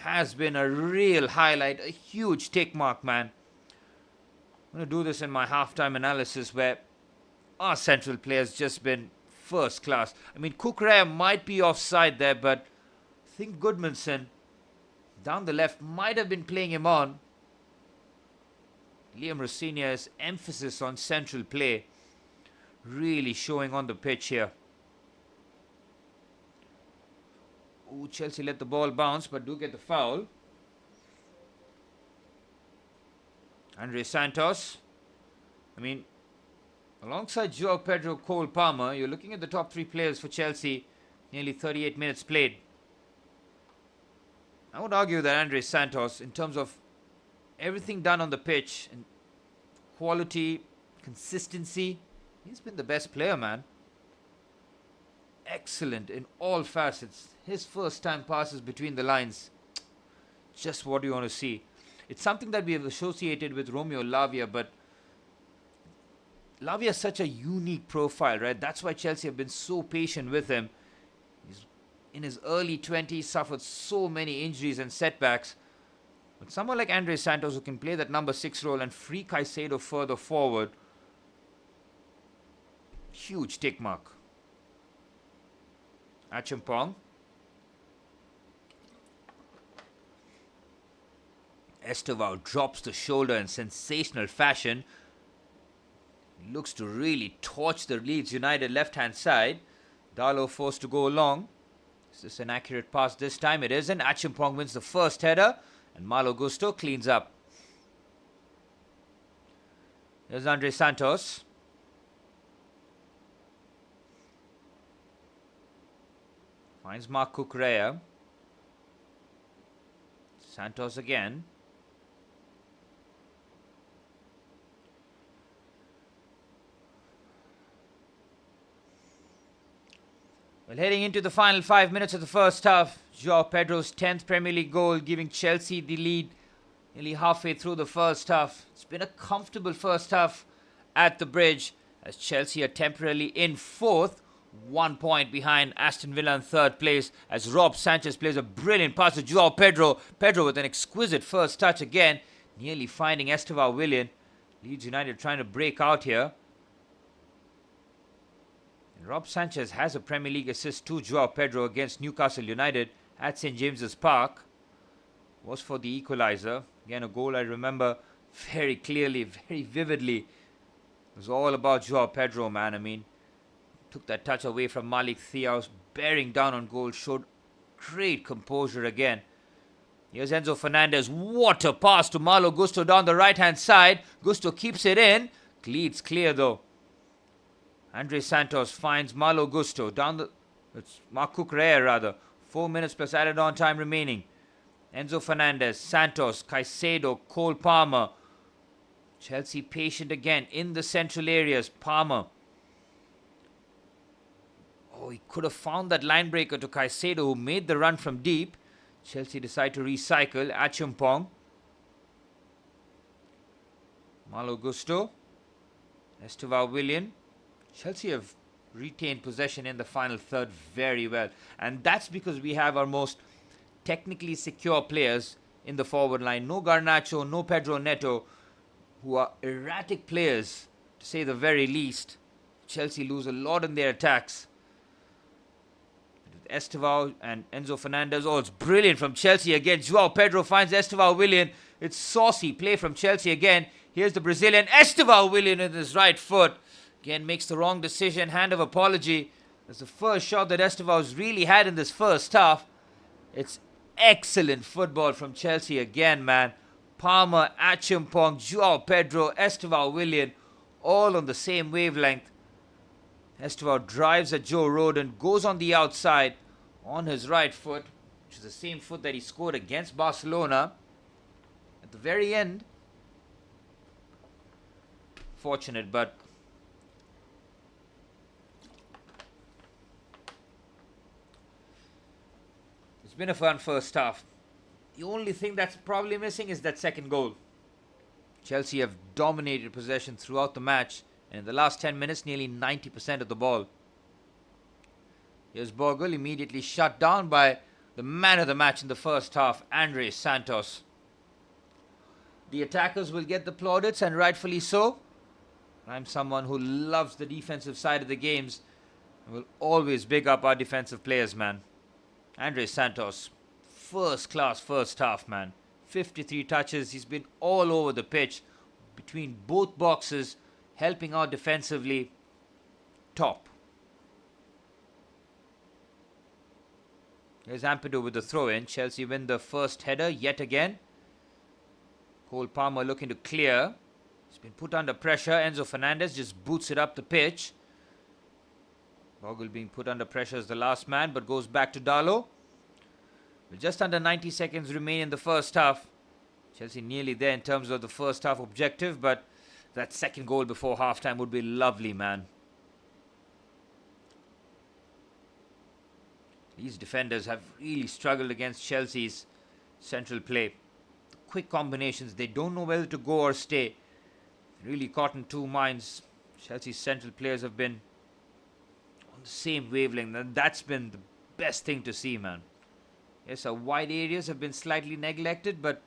has been a real highlight. A huge tick mark, man. I'm going to do this in my halftime analysis where our central play has just been first class. I mean, Kukurea might be offside there, but I think Goodmanson down the left might have been playing him on. Liam Rossinier's emphasis on central play really showing on the pitch here. Ooh, Chelsea let the ball bounce, but do get the foul. Andre Santos. I mean, alongside Joao Pedro, Cole Palmer, you're looking at the top 3 players for Chelsea. Nearly 38 minutes played. I would argue that Andre Santos, in terms of everything done on the pitch, and quality, consistency, he's been the best player, man. Excellent in all facets. His first time passes between the lines, just what you want to see. It's something that we have associated with Romeo Lavia, but Lavia is such a unique profile, right? That's why Chelsea have been so patient with him. He's in his early 20s, suffered so many injuries and setbacks. But someone like Andre Santos, who can play that number 6 role and free Caicedo further forward, huge tick mark. Achimpong. Estevao drops the shoulder in sensational fashion. Looks to really torch the Leeds United left-hand side. Darlow forced to go long. Is this an accurate pass this time? It isn't. Achimpong wins the first header. And Malo Gusto cleans up. There's Andre Santos. Finds Mark Cucurella. Santos again. Well, heading into the final 5 minutes of the first half, Joao Pedro's 10th Premier League goal, giving Chelsea the lead nearly halfway through the first half. It's been a comfortable first half at the Bridge, as Chelsea are temporarily in 4th, 1 point behind Aston Villa in 3rd place, as Rob Sanchez plays a brilliant pass to Joao Pedro. Pedro with an exquisite first touch again, nearly finding Estevao Willian. Leeds United trying to break out here. And Rob Sanchez has a Premier League assist to Joao Pedro against Newcastle United at St James's Park. Was for the equaliser. Again, a goal I remember very clearly, very vividly. It was all about Joao Pedro, man. I mean, took that touch away from Malik Thiaw, bearing down on goal, showed great composure again. Here's Enzo Fernandez. What a pass to Malo Gusto down the right-hand side. Gusto keeps it in. Leeds clear though. Andre Santos finds Malo Gusto down the... It's Marc Cucurella rather. 4 minutes plus added on time remaining. Enzo Fernandez, Santos, Caicedo, Cole Palmer. Chelsea patient again in the central areas. Palmer. Oh, he could have found that line breaker to Caicedo, who made the run from deep. Chelsea decide to recycle. Achimpong. Malo Gusto. Estevao Willian. Chelsea have retained possession in the final third very well. And that's because we have our most technically secure players in the forward line. No Garnacho, no Pedro Neto, who are erratic players, to say the very least. Chelsea lose a lot in their attacks. With Estevao and Enzo Fernandez, oh, it's brilliant from Chelsea again. Joao Pedro finds Estevao Willian. It's saucy play from Chelsea again. Here's the Brazilian Estevao Willian with his right foot. Again, makes the wrong decision. Hand of apology. That's the first shot that Estevao's really had in this first half. It's excellent football from Chelsea again, man. Palmer, Achimpong, Joao Pedro, Estevao Willian, all on the same wavelength. Estevao drives at Joe Rodon, goes on the outside on his right foot, which is the same foot that he scored against Barcelona at the very end. Fortunate, but it's been a fun first half. The only thing that's probably missing is that second goal. Chelsea have dominated possession throughout the match, and in the last 10 minutes, nearly 90% of the ball. Here's Bogle, immediately shut down by the man of the match in the first half, Andre Santos. The attackers will get the plaudits, and rightfully so. I'm someone who loves the defensive side of the games and will always big up our defensive players, man. Andre Santos, first class first half, man. 53 touches. He's been all over the pitch, between both boxes, helping out defensively. Top. Here's Ampadu with the throw-in. Chelsea win the first header yet again. 2 minutes plus added on time remaining. Enzo Fernandez. Santos. Finds Malo Gusto. Gusto keeps it in. Leeds clear though. Here's Andre Santos. First class first half, man. 53 touches. He's been all over the pitch, between both boxes, helping out defensively. Top. Here's Ampadu with the throw-in. Chelsea win the first header yet again. Cole Palmer looking to clear. He's been put under pressure. Enzo Fernandez just boots it up the pitch. Bogle being put under pressure as the last man, but goes back to Darlow. With just under 90 seconds remain in the first half. Chelsea nearly there in terms of the first half objective, but that second goal before halftime would be lovely, man. These defenders have really struggled against Chelsea's central play. The quick combinations, they don't know whether to go or stay. Really caught in two minds. Chelsea's central players have been on the same wavelength, and that's been the best thing to see, man. Yes, our wide areas have been slightly neglected, but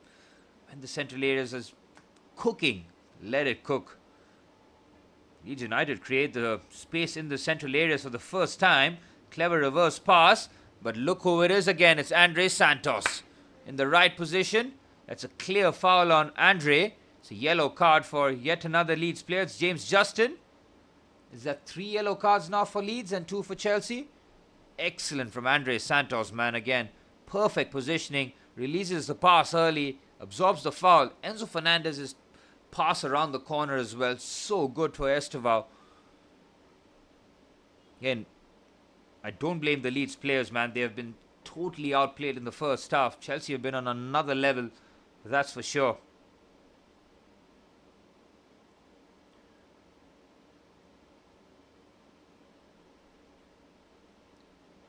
when the central areas is cooking, let it cook. Leeds United create the space in the central areas for the first time. Clever reverse pass, but look who it is again. It's Andre Santos in the right position. That's a clear foul on Andre. It's a yellow card for yet another Leeds player. It's James Justin. Is that 3 yellow cards now for Leeds and 2 for Chelsea? Excellent from Andre Santos, man. Again, perfect positioning. Releases the pass early. Absorbs the foul. Enzo Fernandez's pass around the corner as well. So good for Estevao. Again, I don't blame the Leeds players, man. They have been totally outplayed in the first half. Chelsea have been on another level, that's for sure.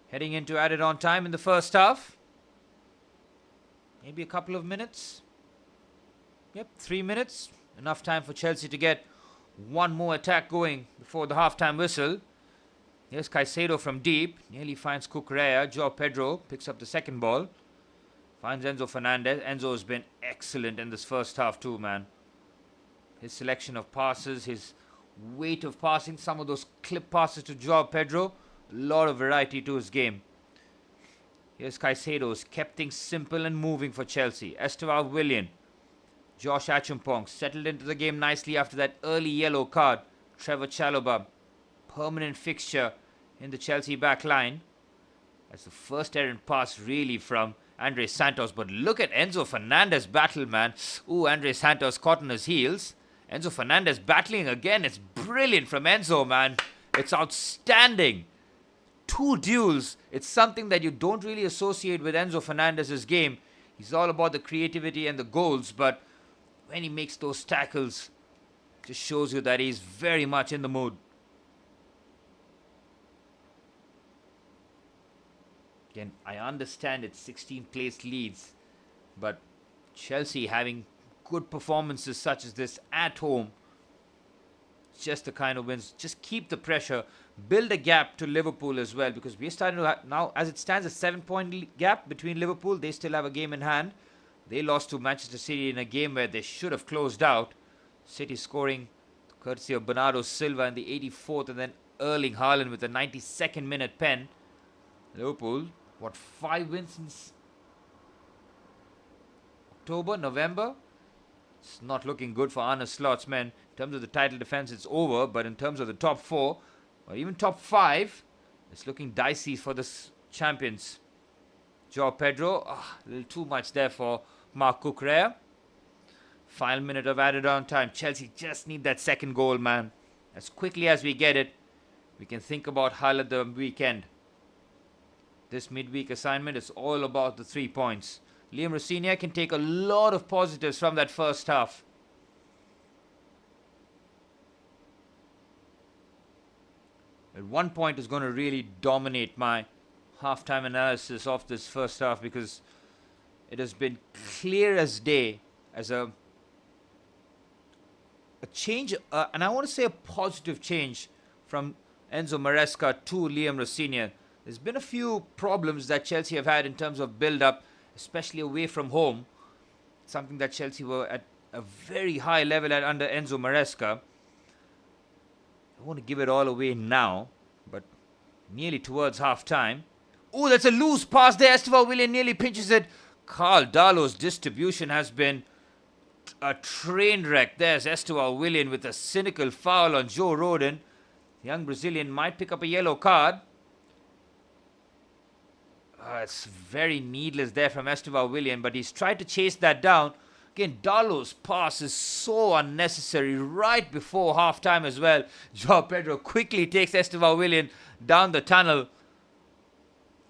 Heading into added on time in the first half. Maybe a couple of minutes. Yep, 3 minutes. Enough time for Chelsea to get one more attack going before the halftime whistle. Here's Caicedo from deep. Nearly finds Cucurella. Joao Pedro picks up the second ball. Finds Enzo Fernandez. Enzo has been excellent in this first half too, man. His selection of passes, his weight of passing, some of those clip passes to Joao Pedro. A lot of variety to his game. Here's Caicedo's kept things simple and moving for Chelsea. Estevao Willian. Josh Achumpong settled into the game nicely after that early yellow card. Trevor Chalobah, permanent fixture in the Chelsea back line. That's the first errant pass really from Andre Santos. But look at Enzo Fernandez battle, man. Ooh, Andre Santos caught on his heels. Enzo Fernandez battling again. It's brilliant from Enzo, man. It's outstanding. 2 duels. It's something that you don't really associate with Enzo Fernandez's game. He's all about the creativity and the goals, but when he makes those tackles, it just shows you that he's very much in the mood. Again, I understand it's 16th place Leeds, but Chelsea having good performances such as this at home, it's just the kind of wins. Just keep the pressure. Build a gap to Liverpool as well, because we're starting to now, as it stands, a 7-point gap between Liverpool. They still have a game in hand. They lost to Manchester City in a game where they should have closed out. City scoring courtesy of Bernardo Silva in the 84th, and then Erling Haaland with a 92nd minute pen. Liverpool, what, 5 wins since October, November? It's not looking good for Arne Slot's men. In terms of the title defense, it's over, but in terms of the top 4, or even top 5, it's looking dicey for the champions. Joao Pedro, a little too much there for Marc Cucurella. Final minute of added on time. Chelsea just need that second goal, man. As quickly as we get it, we can think about Hull at the weekend. This midweek assignment is all about the 3 points. Liam Rosenior can take a lot of positives from that first half. At one point is going to really dominate my halftime analysis of this first half, because it has been clear as day as a change, and I want to say a positive change from Enzo Maresca to Liam Rosenior. There's been a few problems that Chelsea have had in terms of build-up, especially away from home. Something that Chelsea were at a very high level at under Enzo Maresca. I want to give it all away now, but nearly towards half-time. Oh, that's a loose pass there. Estevao Willian nearly pinches it. Carl Darlow's distribution has been a train wreck. There's Estevao Willian with a cynical foul on Joe Rodon. The young Brazilian might pick up a yellow card. It's very needless there from Estevao Willian, but he's tried to chase that down. Again, Darlow's pass is so unnecessary right before half-time as well. Joao Pedro quickly takes Esteban Willian down the tunnel.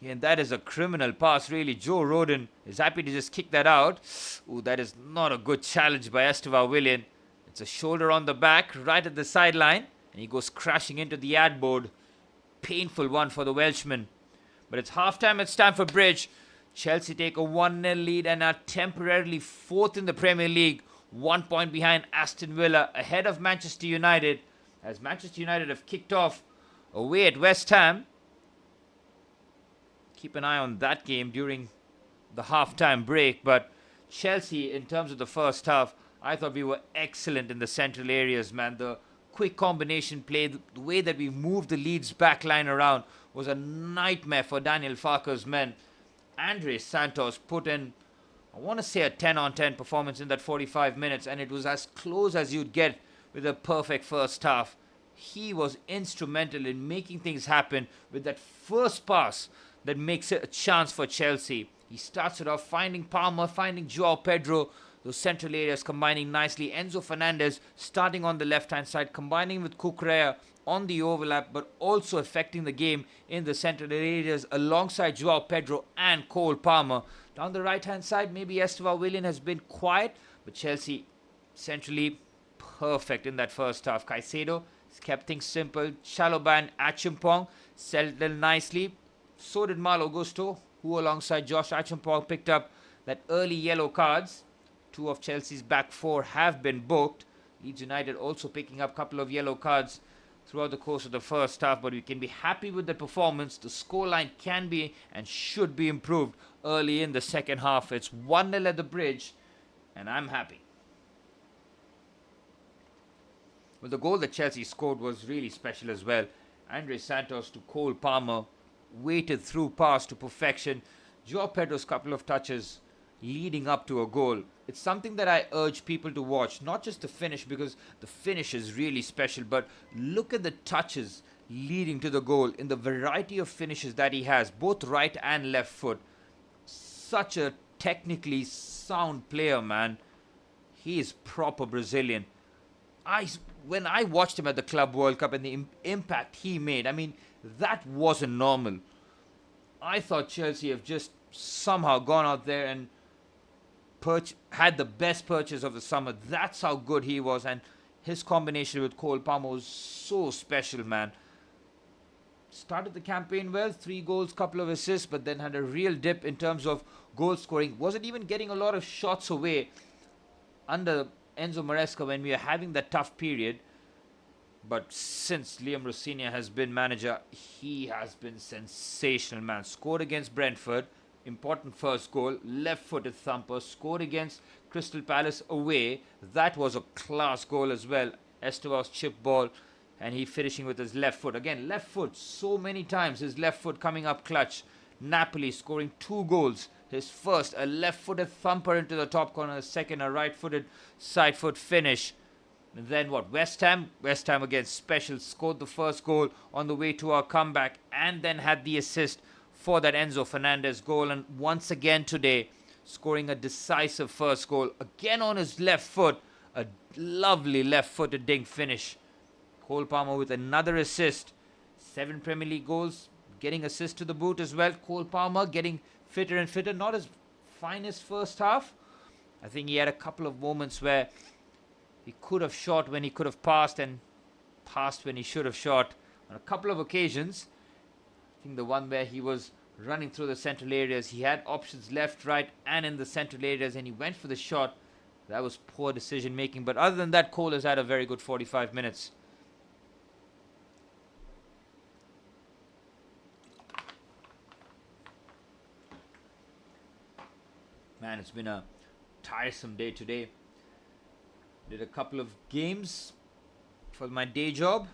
And that is a criminal pass, really. Joe Rodon is happy to just kick that out. Ooh, that is not a good challenge by Esteban Willian. It's a shoulder on the back, right at the sideline. And he goes crashing into the ad board. Painful one for the Welshman. But it's half-time at Stamford Bridge. Chelsea take a 1-0 lead and are temporarily fourth in the Premier League. 1 point behind Aston Villa, ahead of Manchester United. As Manchester United have kicked off away at West Ham. Keep an eye on that game during the half-time break. But Chelsea, in terms of the first half, I thought we were excellent in the central areas, man. The quick combination play, the way that we moved the Leeds back line around was a nightmare for Daniel Farke's men. Andre Santos put in, I want to say, a 10-on-10 performance in that 45 minutes, and it was as close as you'd get with a perfect first half. He was instrumental in making things happen with that first pass that makes it a chance for Chelsea. He starts it off finding Palmer, finding Joao Pedro, those central areas combining nicely. Enzo Fernandez starting on the left-hand side, combining with Cucurella on the overlap, but also affecting the game in the central areas alongside Joao Pedro and Cole Palmer. Down the right-hand side, maybe Esteban Willian has been quiet, but Chelsea centrally perfect in that first half. Caicedo has kept things simple. Chalobah and Achimpong settled nicely. So did Malo Gusto, who alongside Josh Achimpong picked up that early yellow cards. 2 of Chelsea's back 4 have been booked. Leeds United also picking up a couple of yellow cards throughout the course of the first half, but we can be happy with the performance. The scoreline can be and should be improved early in the second half. It's 1-0 at the Bridge, and I'm happy. Well, the goal that Chelsea scored was really special as well. Andre Santos to Cole Palmer, weighted through pass to perfection. Joao Pedro's couple of touches leading up to a goal. It's something that I urge people to watch, not just the finish, because the finish is really special, but look at the touches leading to the goal in the variety of finishes that he has, both right and left foot. Such a technically sound player, man. He is proper Brazilian. When I watched him at the Club World Cup and the impact he made, I mean, that wasn't normal. I thought Chelsea have just somehow gone out there and had the best purchase of the summer. That's how good he was, and his combination with Cole Palmer was so special, man. Started the campaign well, 3 goals, couple of assists, but then had a real dip in terms of goal scoring. Wasn't even getting a lot of shots away under Enzo Maresca when we were having that tough period. But since Liam Rossignol has been manager, he has been sensational, man. Scored against Brentford, important first goal, left-footed thumper. Scored against Crystal Palace away. That was a class goal as well. Esteban's chip ball, and he finishing with his left foot. Again, left foot so many times. His left foot coming up clutch. Napoli scoring 2 goals. His first, a left-footed thumper into the top corner. His second, a right-footed side foot finish. And then what? West Ham again, special. Scored the first goal on the way to our comeback, and then had the assist for that Enzo Fernandez goal. And once again today, scoring a decisive first goal. Again on his left foot. A lovely left-footed dink finish. Cole Palmer with another assist. 7 Premier League goals. Getting assist to the boot as well. Cole Palmer getting fitter and fitter. Not his finest first half. I think he had a couple of moments where he could have shot when he could have passed, and passed when he should have shot on a couple of occasions. I think the one where he was running through the central areas, he had options left, right, and in the central areas, and he went for the shot. That was poor decision making. But other than that, Cole has had a very good 45 minutes. Man, it's been a tiresome day today. Did a couple of games for my day job.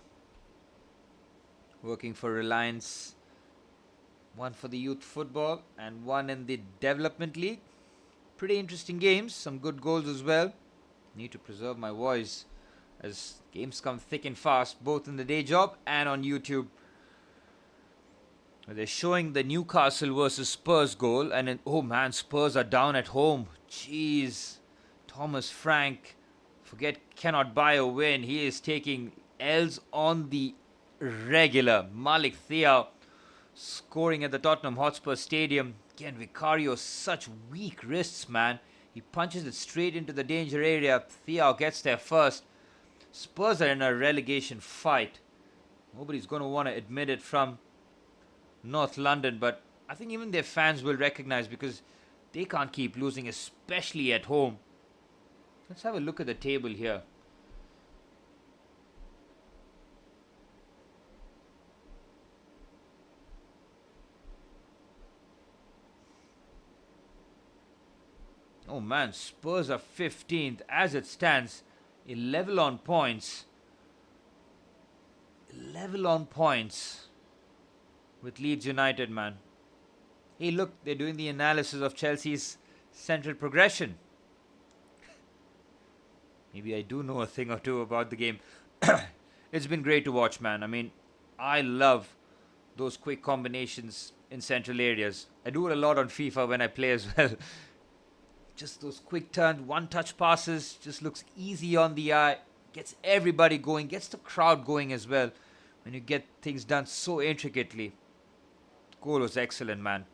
Working for Reliance. One for the youth football and one in the development league. Pretty interesting games. Some good goals as well. Need to preserve my voice as games come thick and fast, both in the day job and on YouTube. They're showing the Newcastle versus Spurs goal, and then, oh man, Spurs are down at home. Jeez. Thomas Frank, cannot buy a win. He is taking L's on the regular. Malik Thiaw scoring at the Tottenham Hotspur Stadium. Again, Vicario, such weak wrists, man. He punches it straight into the danger area. Thiaw gets there first. Spurs are in a relegation fight. Nobody's going to want to admit it from North London, but I think even their fans will recognize, because they can't keep losing, especially at home. Let's have a look at the table here. Oh man, Spurs are 15th as it stands. 11 on points. 11 on points with Leeds United, man. Hey, look, they're doing the analysis of Chelsea's central progression. Maybe I do know a thing or two about the game. It's been great to watch, man. I mean, I love those quick combinations in central areas. I do it a lot on FIFA when I play as well. Just those quick turn, one-touch passes, just looks easy on the eye. Gets everybody going, gets the crowd going as well. When you get things done so intricately. Goal was excellent, man.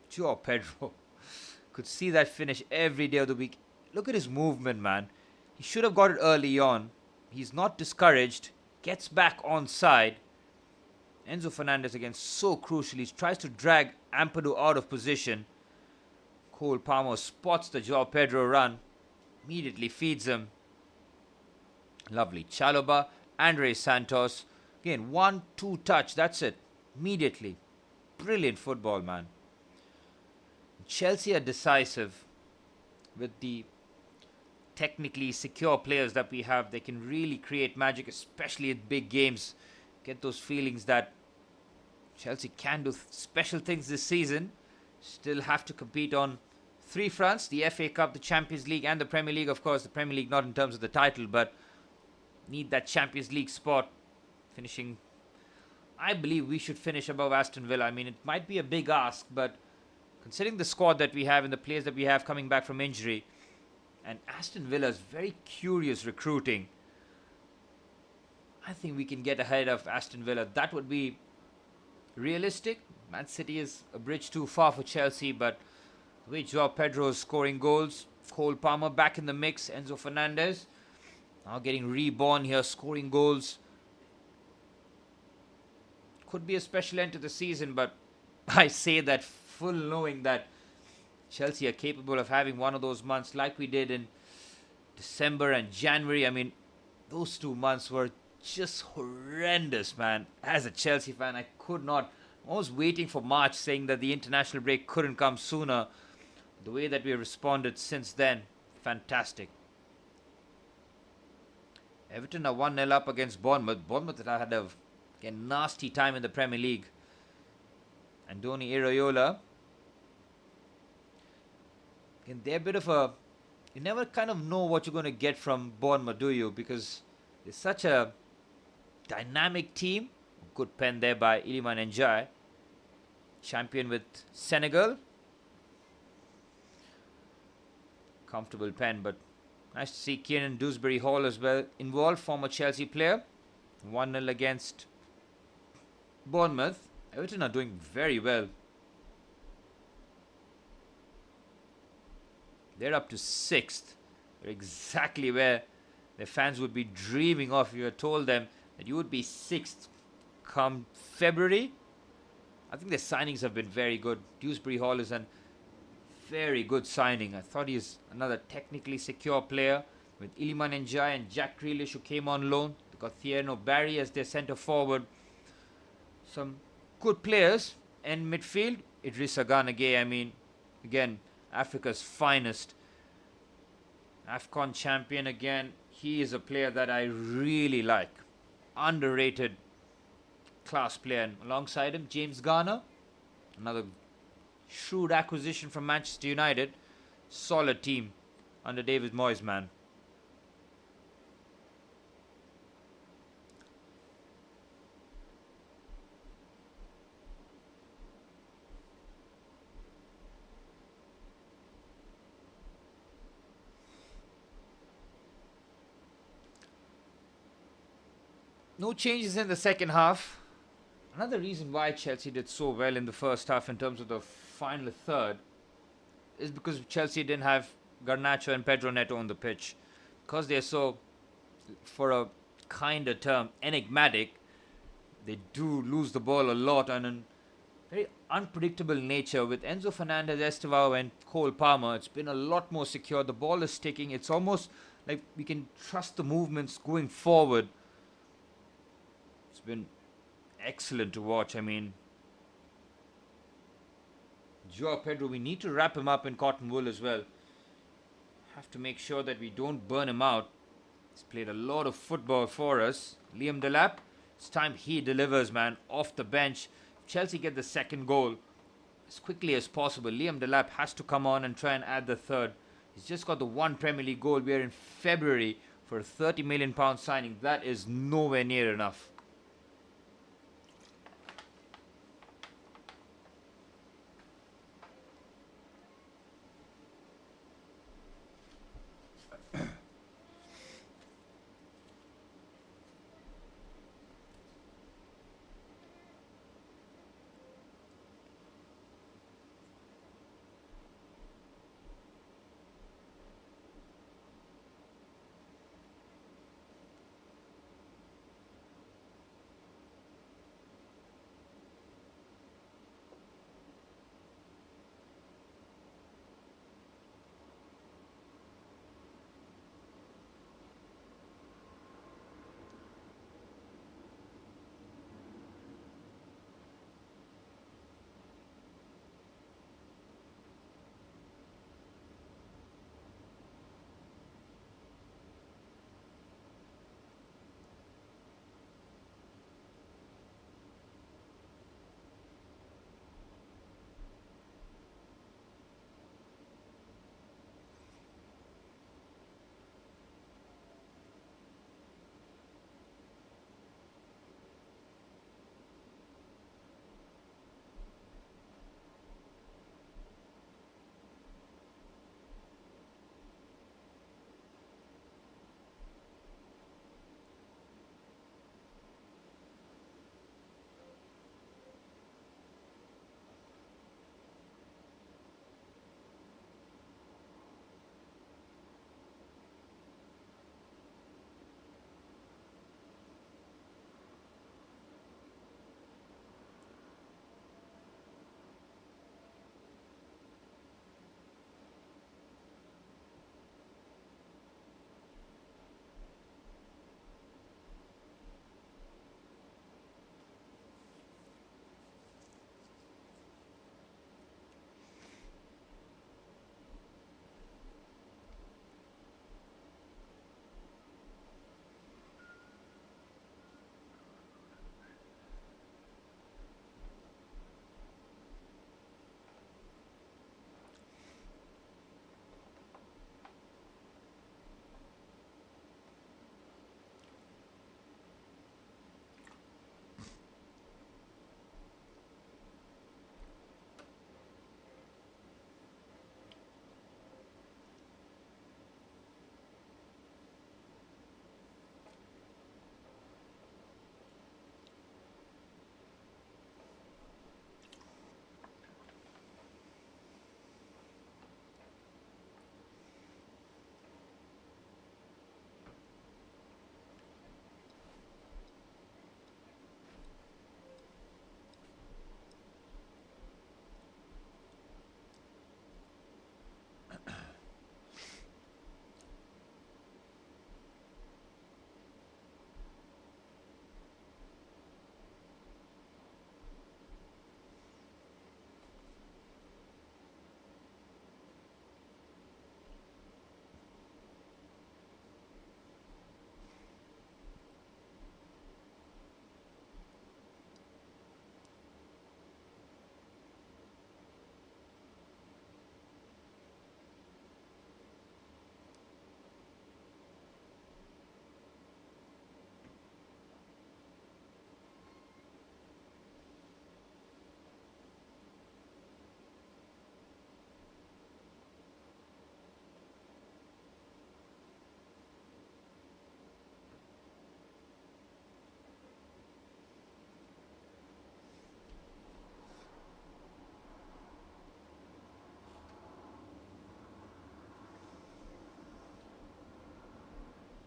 Joao Pedro. Could see that finish every day of the week. Look at his movement, man. He should have got it early on. He's not discouraged. Gets back onside. Enzo Fernandez again so crucial. He tries to drag Ampadu out of position. Cole Palmer spots the Joao Pedro run. Immediately feeds him. Lovely. Chalobah. Andre Santos. Again, 1-2 touch. That's it. Immediately. Brilliant football, man. Chelsea are decisive. With the technically secure players that we have, they can really create magic, especially in big games. Get those feelings that Chelsea can do special things this season. Still have to compete on 3 fronts: the FA Cup, the Champions League, and the Premier League. Of course, the Premier League not in terms of the title, but need that Champions League spot. Finishing, I believe we should finish above Aston Villa. I mean, it might be a big ask, but considering the squad that we have and the players that we have coming back from injury, and Aston Villa's very curious recruiting, I think we can get ahead of Aston Villa. That would be realistic. Man City is a bridge too far for Chelsea, but the way Joao Pedro is scoring goals, Cole Palmer back in the mix, Enzo Fernandez now getting reborn here, scoring goals. Could be a special end to the season, but I say that full knowing that Chelsea are capable of having one of those months like we did in December and January. I mean, those 2 months were just horrendous, man. As a Chelsea fan, I could not. I was waiting for March, saying that the international break couldn't come sooner. The way that we responded since then, fantastic. Everton are 1-0 up against Bournemouth. Bournemouth had a nasty time in the Premier League. Andoni Iraola. Again, they're a bit of a... You never kind of know what you're going to get from Bournemouth, do you? Because they're such a dynamic team. Good pen there by Iliman Ndiaye. Champion with Senegal. Comfortable pen, but nice to see Kieran Dewsbury Hall as well involved, former Chelsea player. 1-0 against Bournemouth. Everton are doing very well. They're up to 6th. They're exactly where their fans would be dreaming of. If you had told them that you would be 6th come February. I think their signings have been very good. Dewsbury Hall is a very good signing. I thought he's another technically secure player with Iliman Ndiaye and Jack Grealish, who came on loan. They got Thierry Barry as their centre forward. Some good players in midfield. Idrissa Gana Gueye, I mean, again, Africa's finest. AFCON champion again. He is a player that I really like. Underrated class player. And alongside him, James Garner. Another shrewd acquisition from Manchester United. Solid team under David Moyes, man. No changes in the second half. Another reason why Chelsea did so well in the first half in terms of the final third is because Chelsea didn't have Garnacho and Pedro Neto on the pitch. Because they're so, for a kinder term, enigmatic, they do lose the ball a lot on a very unpredictable nature. With Enzo Fernandez, Estevao, and Cole Palmer, it's been a lot more secure. The ball is sticking. It's almost like we can trust the movements going forward. It's been excellent to watch. I mean, Joao Pedro, we need to wrap him up in cotton wool as well. Have to make sure that we don't burn him out. He's played a lot of football for us. Liam Delap, it's time he delivers, man, off the bench. If Chelsea get the second goal as quickly as possible, Liam Delap has to come on and try and add the third. He's just got the one Premier League goal. We are in February for a £30 million signing. That is nowhere near enough.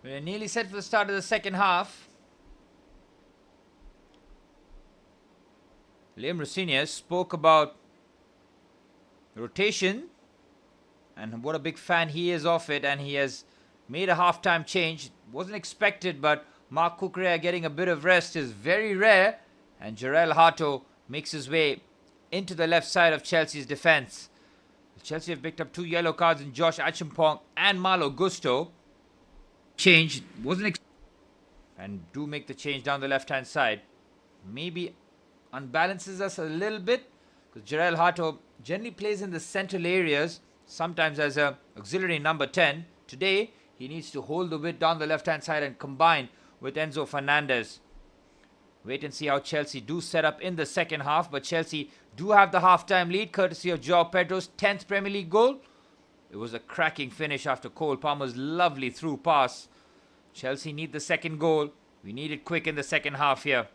We're nearly set for the start of the second half. Liam Rossinier spoke about rotation and what a big fan he is of it, and he has made a halftime change. Wasn't expected, but Mark Cucurella getting a bit of rest is very rare, and Jarell Hato makes his way into the left side of Chelsea's defence. Chelsea have picked up 2 yellow cards in Josh Achimpong and Malo Gusto. Change wasn't and do make the change down the left hand side. Maybe unbalances us a little bit, because Jarell Hato generally plays in the central areas, sometimes as a auxiliary number 10. Today he needs to hold the width down the left hand side and combine with Enzo Fernandez. Wait and see how Chelsea do set up in the second half, but Chelsea do have the half-time lead courtesy of Joao Pedro's 10th Premier League goal. It was a cracking finish after Cole Palmer's lovely through pass. Chelsea need the second goal. We need it quick in the second half here.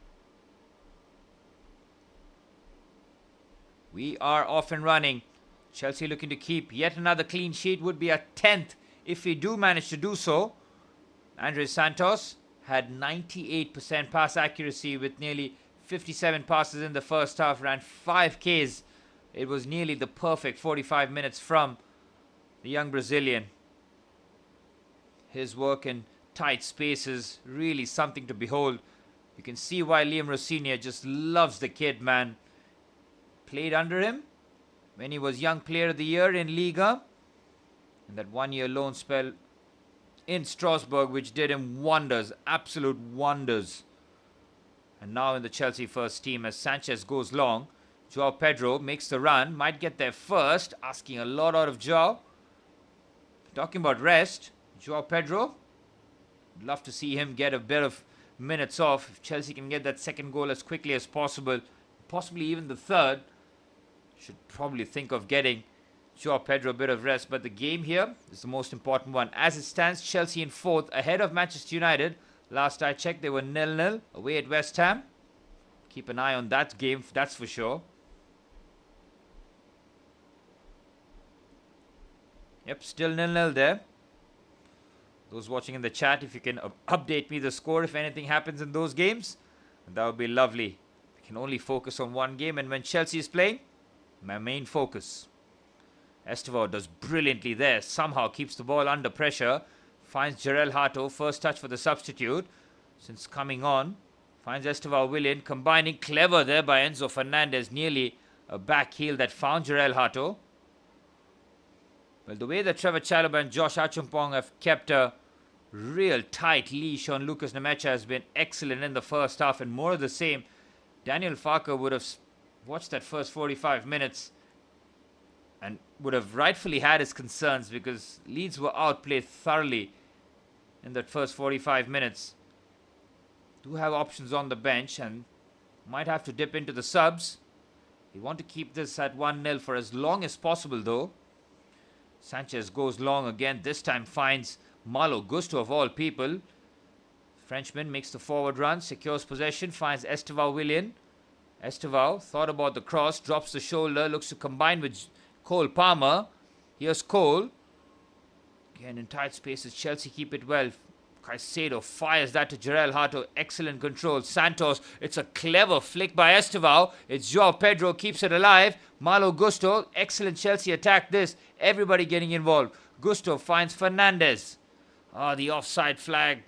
We are off and running. Chelsea looking to keep yet another clean sheet. Would be a 10th if we do manage to do so. Andres Santos had 98% pass accuracy with nearly 57 passes in the first half, ran 5 Ks. It was nearly the perfect 45 minutes from the young Brazilian. His work in tight spaces, really something to behold. You can see why Liam Rossinier just loves the kid, man. Played under him when he was Young Player of the Year in Liga, and that 1-year loan spell in Strasbourg, which did him wonders, absolute wonders. And now in the Chelsea first team as Sanchez goes long. Joao Pedro makes the run, might get there first, asking a lot out of Joao. Talking about rest, Joao Pedro, love to see him get a bit of minutes off. If Chelsea can get that second goal as quickly as possible, possibly even the third, should probably think of getting Joao Pedro a bit of rest. But the game here is the most important one. As it stands, Chelsea in 4th, ahead of Manchester United. Last I checked, they were 0-0 away at West Ham. Keep an eye on that game, that's for sure. Yep, still 0-0 there. Those watching in the chat, if you can update me the score if anything happens in those games, that would be lovely. I can only focus on one game, and when Chelsea is playing, my main focus. Estevao does brilliantly there, somehow keeps the ball under pressure, finds Jarell Hato, first touch for the substitute since coming on, finds Estevao Willian, combining, clever there by Enzo Fernandez, nearly a back heel that found Jarell Hato. Well, the way that Trevor Chalobah and Josh Achimpong have kept a real tight leash on Lucas Nemecha has been excellent in the first half, and more of the same. Daniel Farke would have watched that first 45 minutes and would have rightfully had his concerns, because Leeds were outplayed thoroughly in that first 45 minutes. Do have options on the bench and might have to dip into the subs. They want to keep this at 1-0 for as long as possible though. Sanchez goes long again, this time finds Malo Gusto of all people. Frenchman makes the forward run, secures possession, finds Estevao Willian. Estevao thought about the cross, drops the shoulder, looks to combine with Cole Palmer. Here's Cole. Again in tight spaces, Chelsea keep it well. Caicedo fires that to Jarell Hato, excellent control. Santos, it's a clever flick by Estevao. It's Joao Pedro, keeps it alive. Malo Gusto, excellent Chelsea attack this. Everybody getting involved. Gusto finds Fernandez. The offside flag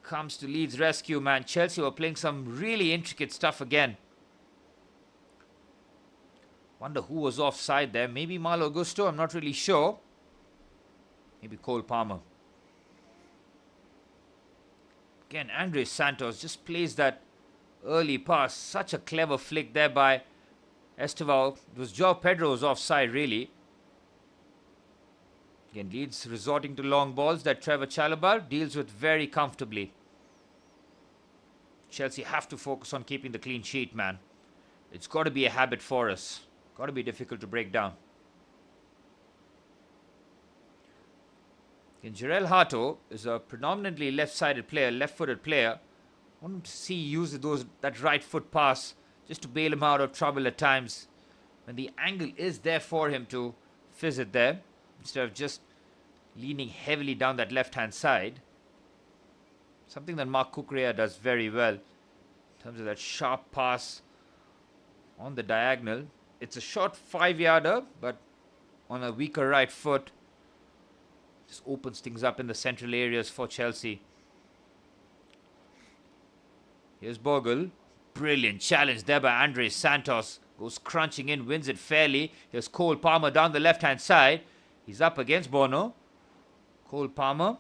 comes to Leeds' rescue, man. Chelsea were playing some really intricate stuff again. Wonder who was offside there. Maybe Malo Gusto, I'm not really sure. Maybe Cole Palmer. Again, Andres Santos just plays that early pass. Such a clever flick there by Estevao. It was Joao Pedro's offside, really. Again, Leeds resorting to long balls that Trevor Chalobah deals with very comfortably. Chelsea have to focus on keeping the clean sheet, man. It's got to be a habit for us. Got to be difficult to break down. And Jarell Hato is a predominantly left-sided player, left-footed player. I want him to see use that right foot pass just to bail him out of trouble at times when the angle is there for him to fizz it there, instead of just leaning heavily down that left-hand side. Something that Mark Cucurella does very well in terms of that sharp pass on the diagonal. It's a short 5-yarder, but on a weaker right foot. Just opens things up in the central areas for Chelsea. Here's Bogle. Brilliant challenge there by Andres Santos. Goes crunching in, wins it fairly. Here's Cole Palmer down the left-hand side. He's up against Bono. Cole Palmer,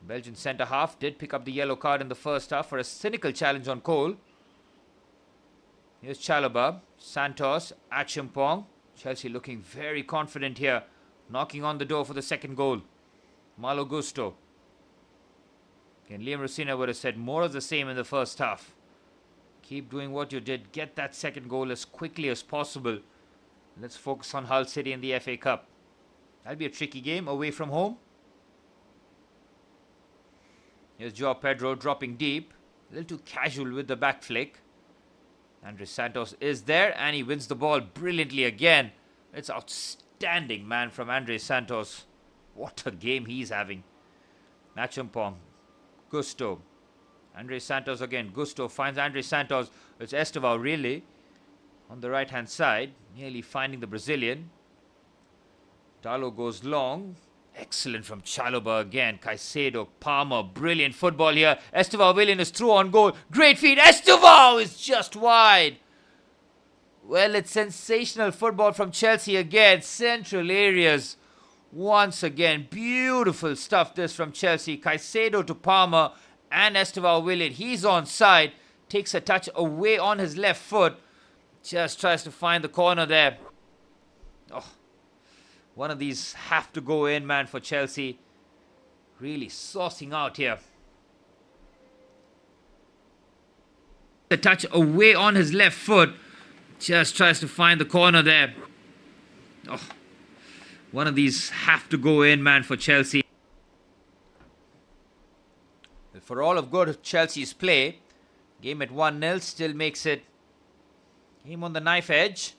Belgian centre-half, did pick up the yellow card in the first half for a cynical challenge on Cole. Here's Chalobah. Santos, Achimpong. Chelsea looking very confident here. Knocking on the door for the second goal. Malo Gusto. And Liam Rosina would have said more of the same in the first half. Keep doing what you did. Get that second goal as quickly as possible. Let's focus on Hull City in the FA Cup. That'll be a tricky game away from home. Here's Joao Pedro dropping deep. A little too casual with the back flick. Andres Santos is there and he wins the ball brilliantly again. It's outstanding, man, from Andres Santos. What a game he's having. Nachampong. Gusto. Andres Santos again. Gusto finds Andres Santos. It's Estevao really on the right hand side. Nearly finding the Brazilian. Dalo goes long. Excellent from Chalobah again. Caicedo, Palmer, brilliant football here. Estevao Willian is through on goal. Great feed. Estevao is just wide. Well, it's sensational football from Chelsea again. Central areas. Once again, beautiful stuff this from Chelsea. Caicedo to Palmer and Estevao Willian. He's onside. Takes a touch away on his left foot. Just tries to find the corner there. Oh. One of these have to go in, man, for Chelsea. Really saucing out here. A touch away on his left foot. Just tries to find the corner there. Oh, one of these have to go in, man, for Chelsea. For all of good Chelsea's play, game at 1-0 still makes it game on the knife edge.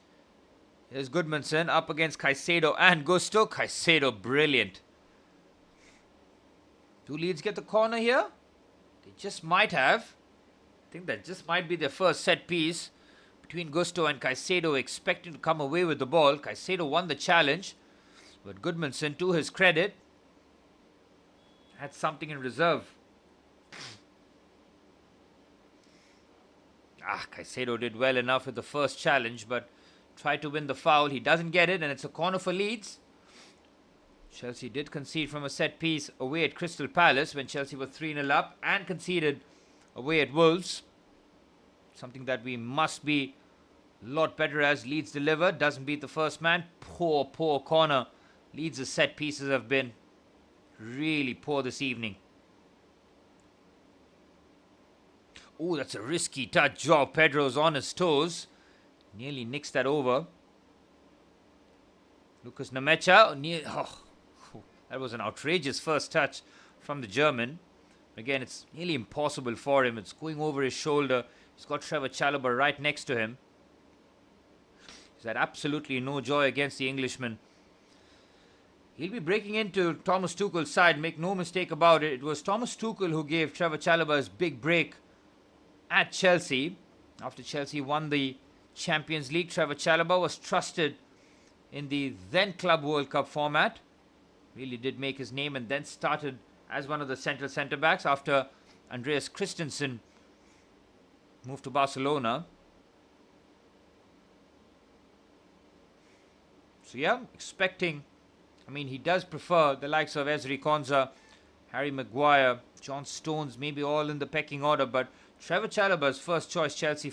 Here's Goodmanson up against Caicedo and Gusto. Caicedo, brilliant. Do Leeds get the corner here? They just might have. I think that just might be their first set piece between Gusto and Caicedo, expecting to come away with the ball. Caicedo won the challenge, but Goodmanson, to his credit, had something in reserve. Caicedo did well enough with the first challenge, but tried to win the foul. He doesn't get it, and it's a corner for Leeds. Chelsea did concede from a set piece away at Crystal Palace when Chelsea were 3-0 up, and conceded away at Wolves. Something that we must be a lot better as. Leeds delivered, doesn't beat the first man. Poor corner. Leeds' set pieces have been really poor this evening. Oh, that's a risky touch. Joao Pedro's on his toes. Nearly nicks that over. Lucas Nemecha. That was an outrageous first touch from the German. Again, it's nearly impossible for him. It's going over his shoulder. He's got Trevor Chalobah right next to him. He's had absolutely no joy against the Englishman. He'll be breaking into Thomas Tuchel's side. Make no mistake about it. It was Thomas Tuchel who gave Trevor Chalobah his big break at Chelsea. After Chelsea won the Champions League, Trevor Chalobah was trusted in the then Club World Cup format. Really did make his name, and then started as one of the central centre-backs after Andreas Christensen moved to Barcelona. So yeah, expecting, he does prefer the likes of Ezri Konsa, Harry Maguire, John Stones, maybe all in the pecking order, but Trevor Chalobah's first choice Chelsea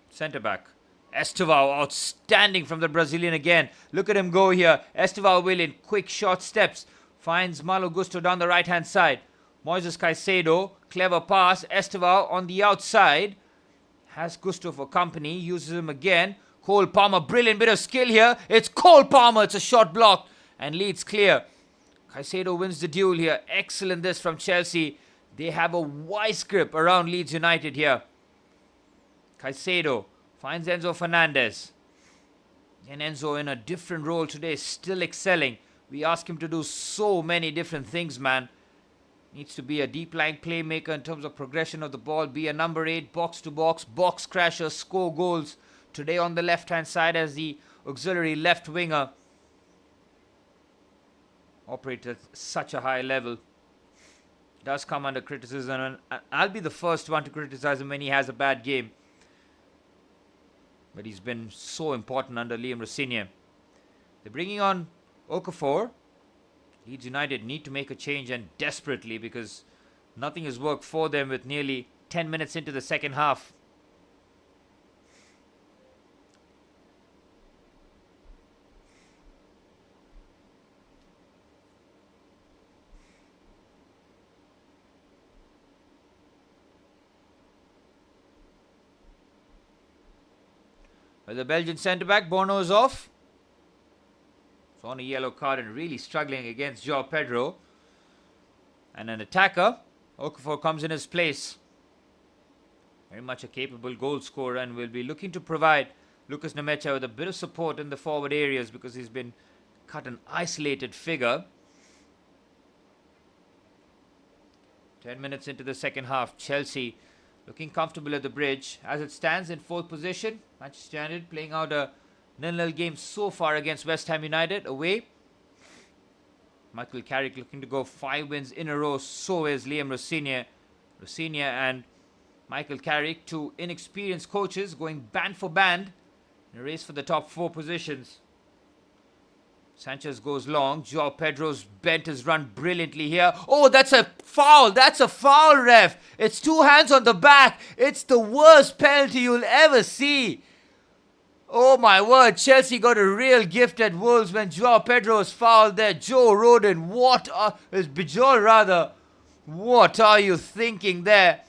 centre-back. Estevao, outstanding from the Brazilian again. Look at him go here. Estevao Willian, quick short steps. Finds Malo Gusto down the right-hand side. Moises Caicedo, clever pass. Estevao on the outside. Has Gusto for company. Uses him again. Cole Palmer, brilliant bit of skill here. It's Cole Palmer. It's a shot blocked. And Leeds clear. Caicedo wins the duel here. Excellent this from Chelsea. They have a wise grip around Leeds United here. Caicedo finds Enzo Fernandez. And Enzo in a different role today, still excelling. We ask him to do so many different things, man. Needs to be a deep line playmaker in terms of progression of the ball, be a number 8, box to box, box crasher, score goals. Today on the left hand side as the auxiliary left winger. Operate at such a high level. Does come under criticism, and I'll be the first one to criticize him when he has a bad game. But he's been so important under Liam Rossinier. They're bringing on Okafor. Leeds United need to make a change, and desperately, because nothing has worked for them with nearly 10 minutes into the second half. Well, the Belgian centre-back, Bono, is off. So on a yellow card and really struggling against João Pedro. And an attacker, Okafor, comes in his place. Very much a capable goal scorer, and will be looking to provide Lucas Nemecha with a bit of support in the forward areas because he's been cut an isolated figure. 10 minutes into the second half, Chelsea looking comfortable at the bridge. As it stands in 4th position, Manchester United playing out a 0-0 game so far against West Ham United away. Michael Carrick looking to go 5 wins in a row. So is Liam Rossinier. Rossinier and Michael Carrick, 2 inexperienced coaches, going band for band in a race for the top 4 positions. Sanchez goes long. João Pedro's bent his run brilliantly here. Oh, that's a foul. That's a foul, ref. It's 2 hands on the back. It's the worst penalty you'll ever see. Oh my word, Chelsea got a real gift at Wolves when João Pedro was fouled there. Joe Rodon, Bijol rather. What are you thinking there?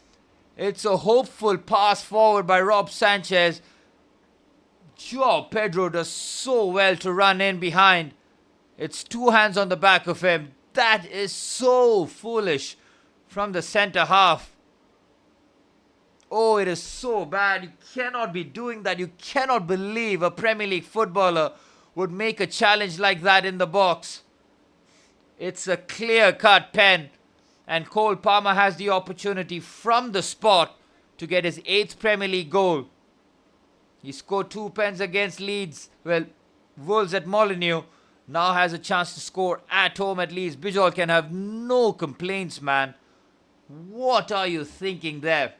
It's a hopeful pass forward by Rob Sanchez. João Pedro does so well to run in behind. It's 2 hands on the back of him. That is so foolish from the centre half. Oh, it is so bad. You cannot be doing that. You cannot believe a Premier League footballer would make a challenge like that in the box. It's a clear-cut pen. And Cole Palmer has the opportunity from the spot to get his 8th Premier League goal. He scored 2 pens against Leeds. Well, Wolves at Molineux. Now has a chance to score at home at Leeds. Bijol can have no complaints, man. What are you thinking there?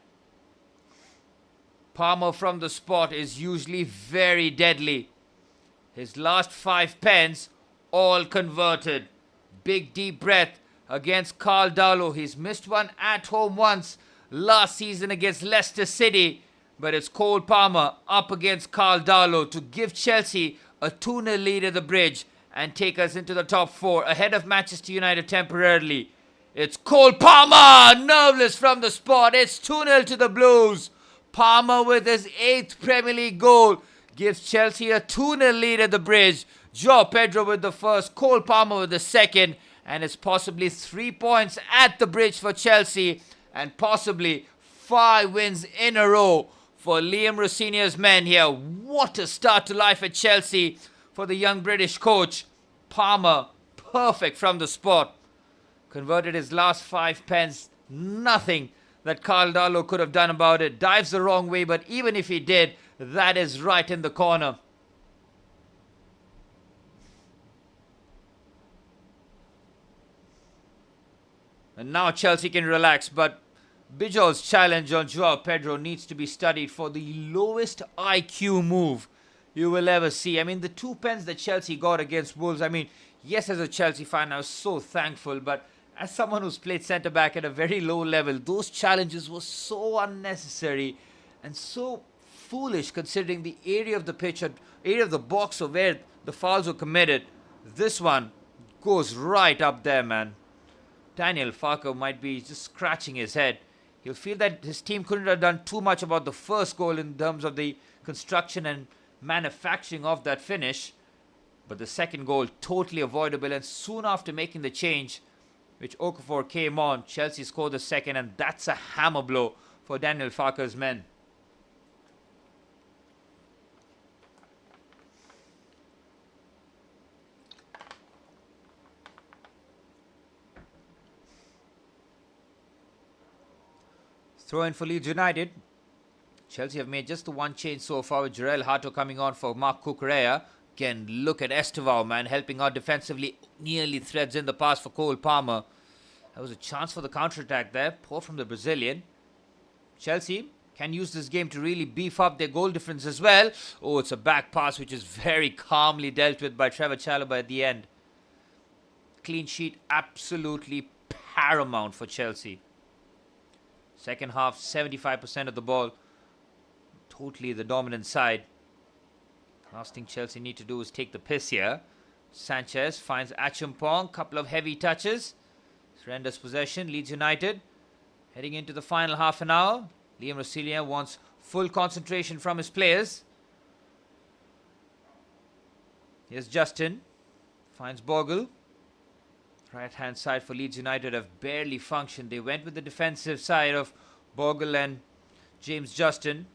Palmer from the spot is usually very deadly. His last 5 pens, all converted. Big deep breath against Carl Darlow. He's missed one at home once last season against Leicester City. But it's Cole Palmer up against Carl Darlow to give Chelsea a 2-0 lead at the bridge and take us into the top 4 ahead of Manchester United temporarily. It's Cole Palmer, nerveless from the spot. It's 2-0 to the Blues. Palmer with his 8th Premier League goal gives Chelsea a 2-0 lead at the bridge. João Pedro with the first, Cole Palmer with the second, and it's possibly 3 points at the bridge for Chelsea and possibly 5 wins in a row for Liam Rossinier's men here. What a start to life at Chelsea for the young British coach. Palmer, perfect from the spot. Converted his last 5 pens. Nothing that Carl Darlow could have done about it. Dives the wrong way, but even if he did, that is right in the corner. And now Chelsea can relax, but Bijol's challenge on João Pedro needs to be studied for the lowest IQ move you will ever see. I mean, the 2 pens that Chelsea got against Wolves, I mean, yes, as a Chelsea fan, I was so thankful, but as someone who's played centre-back at a very low level, those challenges were so unnecessary and so foolish considering the area of the pitch, or area of the box or where the fouls were committed. This one goes right up there, man. Daniel Farke might be just scratching his head. He'll feel that his team couldn't have done too much about the first goal in terms of the construction and manufacturing of that finish. But the second goal, totally avoidable. And soon after making the change, which Okafor came on, Chelsea scored the second, and that's a hammer blow for Daniel Farke's men. Throw in for Leeds United. Chelsea have made just the one change so far with Jarell Hato coming on for Mark Cucurella. Again, look at Estevao, man, helping out defensively. Nearly threads in the pass for Cole Palmer. That was a chance for the counter-attack there. Poor from the Brazilian. Chelsea can use this game to really beef up their goal difference as well. Oh, it's a back pass which is very calmly dealt with by Trevor Chalobah at the end. Clean sheet absolutely paramount for Chelsea. Second half, 75% of the ball. Totally the dominant side. Last thing Chelsea need to do is take the piss here. Sanchez finds Acheampong. Couple of heavy touches. Surrenders possession. Leeds United heading into the final half an hour. Liam Rosillier wants full concentration from his players. Here's Justin. Finds Bogle. Right hand side for Leeds United have barely functioned. They went with the defensive side of Bogle and James Justin.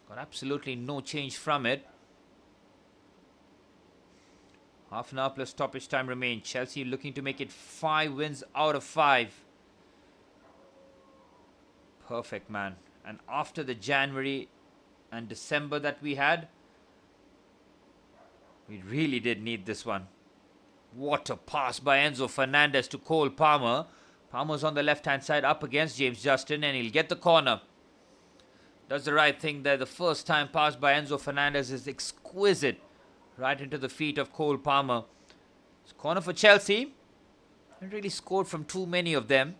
Got absolutely no change from it. Half an hour plus stoppage time remains. Chelsea looking to make it 5 wins out of 5. Perfect, man. And after the January and December that we had, we really did need this one. What a pass by Enzo Fernandez to Cole Palmer. Palmer's on the left-hand side up against James Justin and he'll get the corner. Does the right thing there. The first time pass by Enzo Fernandez is exquisite. Right into the feet of Cole Palmer. It's corner for Chelsea. Haven't really scored from too many of them.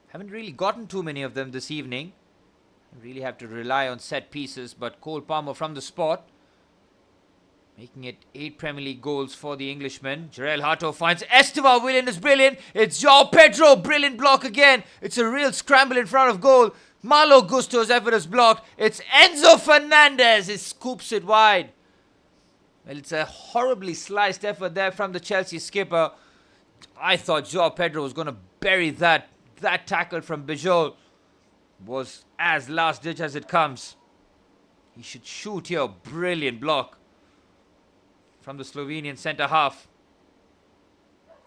Haven't really gotten too many of them this evening. Really have to rely on set pieces. But Cole Palmer from the spot. Making it 8 Premier League goals for the Englishman. Jarell Hato finds Estevao. Willian is brilliant. It's João Pedro. Brilliant block again. It's a real scramble in front of goal. Malo Gusto's effort is blocked. It's Enzo Fernandez. He scoops it wide. Well, it's a horribly sliced effort there from the Chelsea skipper. I thought João Pedro was going to bury that. That tackle from Bijol was as last ditch as it comes. He should shoot here. Brilliant block from the Slovenian centre half.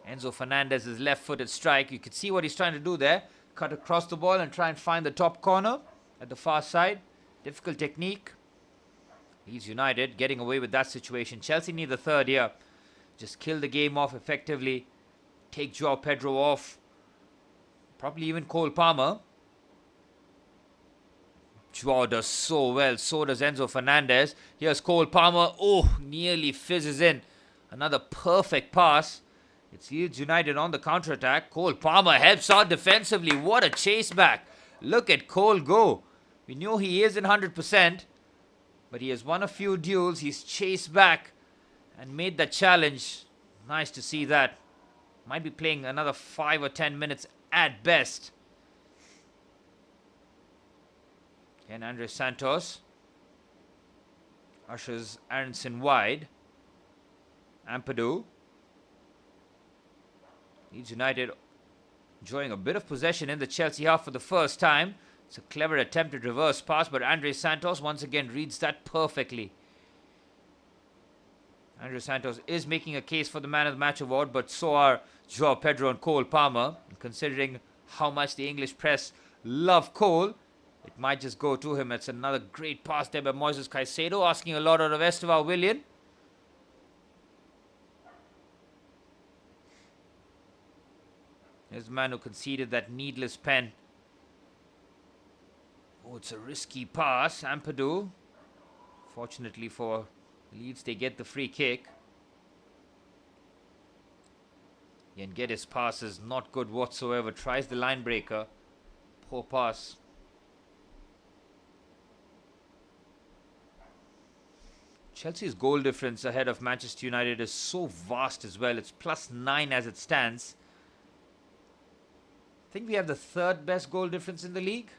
Enzo Fernandez's left-footed strike. You could see what he's trying to do there. Cut across the ball and try and find the top corner at the far side. Difficult technique. Leeds United getting away with that situation. Chelsea need the third here. Just kill the game off effectively. Take João Pedro off. Probably even Cole Palmer. João does so well. So does Enzo Fernandez. Here's Cole Palmer. Oh, nearly fizzes in. Another perfect pass. It's Leeds United on the counter-attack. Cole Palmer helps out defensively. What a chase back. Look at Cole go. We knew he isn't 100%. But he has won a few duels. He's chased back and made that challenge. Nice to see that. Might be playing another 5 or 10 minutes at best. Again, Andre Santos. Ushers Aronson wide. Ampadu. Leeds United enjoying a bit of possession in the Chelsea half for the first time. It's a clever attempted reverse pass, but Andre Santos once again reads that perfectly. Andre Santos is making a case for the Man of the Match award, but so are João Pedro and Cole Palmer. And considering how much the English press love Cole, it might just go to him. It's another great pass there by Moises Caicedo, asking a lot out of Estevao Willian. There's the man who conceded that needless pen. Oh, it's a risky pass. Ampadu. Fortunately for Leeds, they get the free kick. And Geddes' pass is not good whatsoever. Tries the line breaker. Poor pass. Chelsea's goal difference ahead of Manchester United is so vast as well. It's +9 as it stands. I think we have the 3rd best goal difference in the league.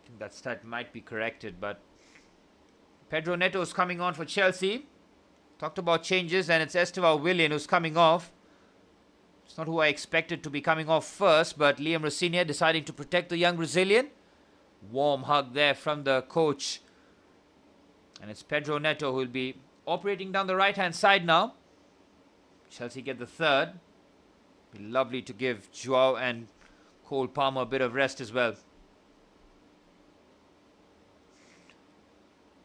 I think that stat might be corrected, but Pedro Neto is coming on for Chelsea. Talked about changes, and it's Estevao Willian who's coming off. It's not who I expected to be coming off first, but Liam Rosillier deciding to protect the young Brazilian. Warm hug there from the coach. And it's Pedro Neto who will be operating down the right-hand side now. Chelsea get the 3rd. Be lovely to give João and Cole Palmer a bit of rest as well.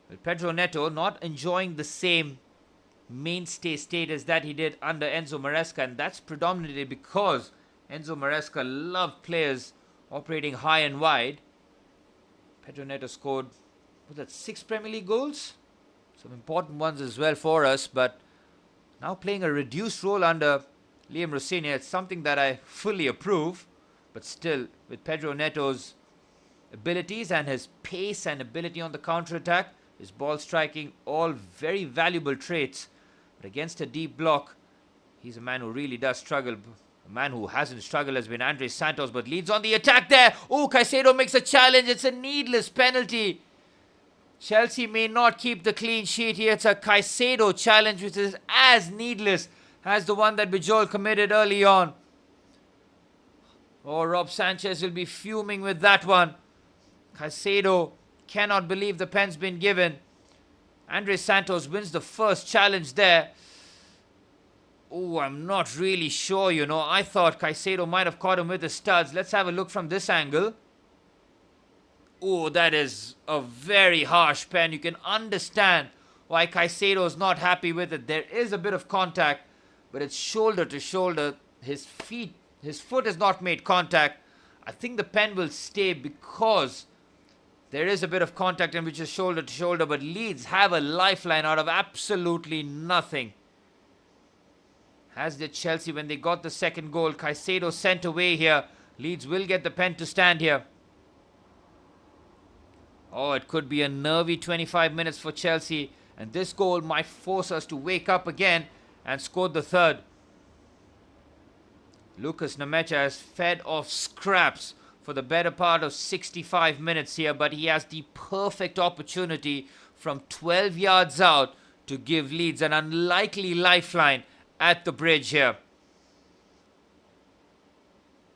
With Pedro Neto not enjoying the same mainstay status that he did under Enzo Maresca, and that's predominantly because Enzo Maresca loved players operating high and wide. Pedro Neto scored, was that 6 Premier League goals? Some important ones as well for us, but now playing a reduced role under Liam Rossini, it's something that I fully approve. But still, with Pedro Neto's abilities and his pace and ability on the counter-attack, his ball striking, all very valuable traits. But against a deep block, he's a man who really does struggle. A man who hasn't struggled has been Andres Santos, but Leeds on the attack there. Oh, Caicedo makes a challenge. It's a needless penalty. Chelsea may not keep the clean sheet here. It's a Caicedo challenge, which is as needless as the one that Bijol committed early on. Oh, Rob Sanchez will be fuming with that one. Caicedo cannot believe the pen's been given. Andres Santos wins the first challenge there. Oh, I'm not really sure, you know. I thought Caicedo might have caught him with the studs. Let's have a look from this angle. Oh, that is a very harsh pen. You can understand why Caicedo is not happy with it. There is a bit of contact, but it's shoulder to shoulder. His foot has not made contact. I think the pen will stay because there is a bit of contact in which is shoulder to shoulder, but Leeds have a lifeline out of absolutely nothing. As did Chelsea when they got the second goal. Caicedo sent away here. Leeds will get the pen to stand here. Oh, it could be a nervy 25 minutes for Chelsea, and this goal might force us to wake up again and score the third. Lucas Nemecha has fed off scraps for the better part of 65 minutes here, but he has the perfect opportunity from 12 yards out to give Leeds an unlikely lifeline at the bridge here.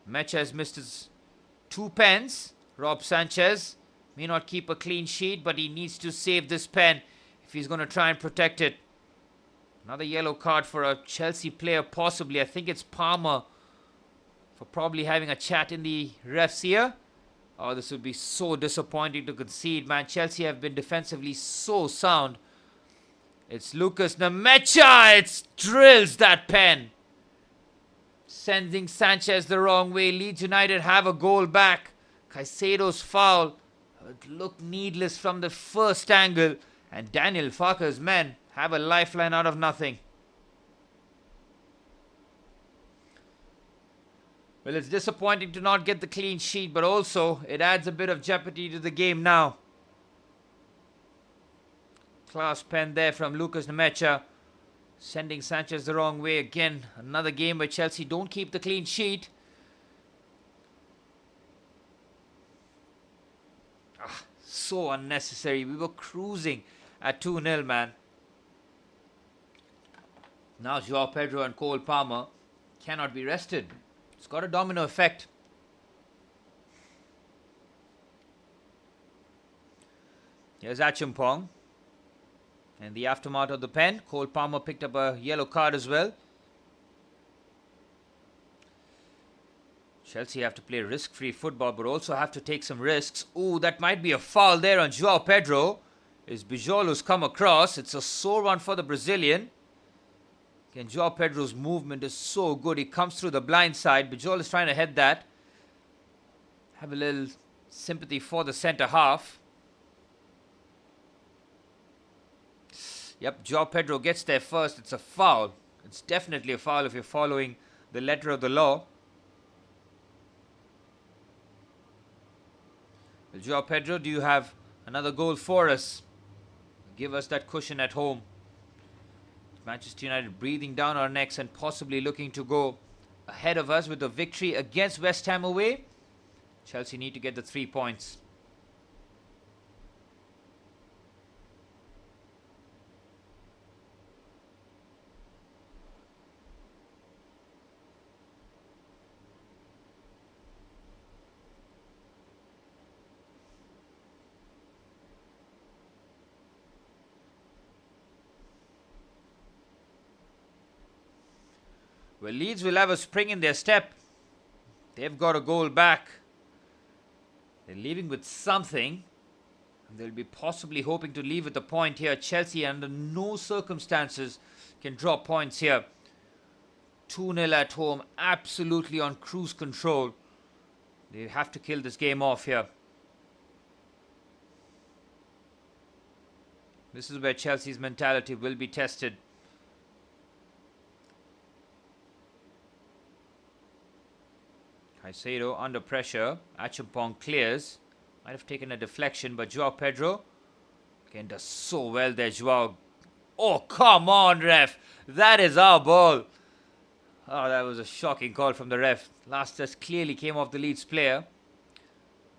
Nemecha has missed his 2 pens. Rob Sanchez may not keep a clean sheet, but he needs to save this pen if he's going to try and protect it. Another yellow card for a Chelsea player, possibly. I think it's Palmer for probably having a chat in the refs here. Oh, this would be so disappointing to concede, man. Chelsea have been defensively so sound. It's Lucas Nemecha. It drills that pen, sending Sanchez the wrong way. Leeds United have a goal back. Caicedo's foul. It looked needless from the first angle, and Daniel Farke's men have a lifeline out of nothing. Well, it's disappointing to not get the clean sheet, but also it adds a bit of jeopardy to the game now. Class pen there from Lucas Nemecha, sending Sanchez the wrong way. Again, another game where Chelsea don't keep the clean sheet. So unnecessary. We were cruising at 2-0, man. Now João Pedro and Cole Palmer cannot be rested. It's got a domino effect. Here's Achimpong. And the aftermath of the pen, Cole Palmer picked up a yellow card as well. Chelsea have to play risk-free football, but also have to take some risks. Ooh, that might be a foul there on João Pedro. It's Bijol who's come across. It's a sore one for the Brazilian. Again, João Pedro's movement is so good. He comes through the blind side. Bijol is trying to head that. Have a little sympathy for the centre half. Yep, João Pedro gets there first. It's a foul. It's definitely a foul if you're following the letter of the law. Well, João Pedro, do you have another goal for us? Give us that cushion at home. Manchester United breathing down our necks and possibly looking to go ahead of us with a victory against West Ham away. Chelsea need to get the 3 points. Well, Leeds will have a spring in their step. They've got a goal back. They're leaving with something. They'll be possibly hoping to leave with a point here. Chelsea under no circumstances can drop points here. 2-0 at home, absolutely on cruise control. They have to kill this game off here. This is where Chelsea's mentality will be tested. Caicedo under pressure. Acheampong clears. Might have taken a deflection, but Joao Pedro again does so well there. Joao. Oh, come on, ref. That is our ball. Oh, that was a shocking call from the ref. Last touch clearly came off the Leeds player.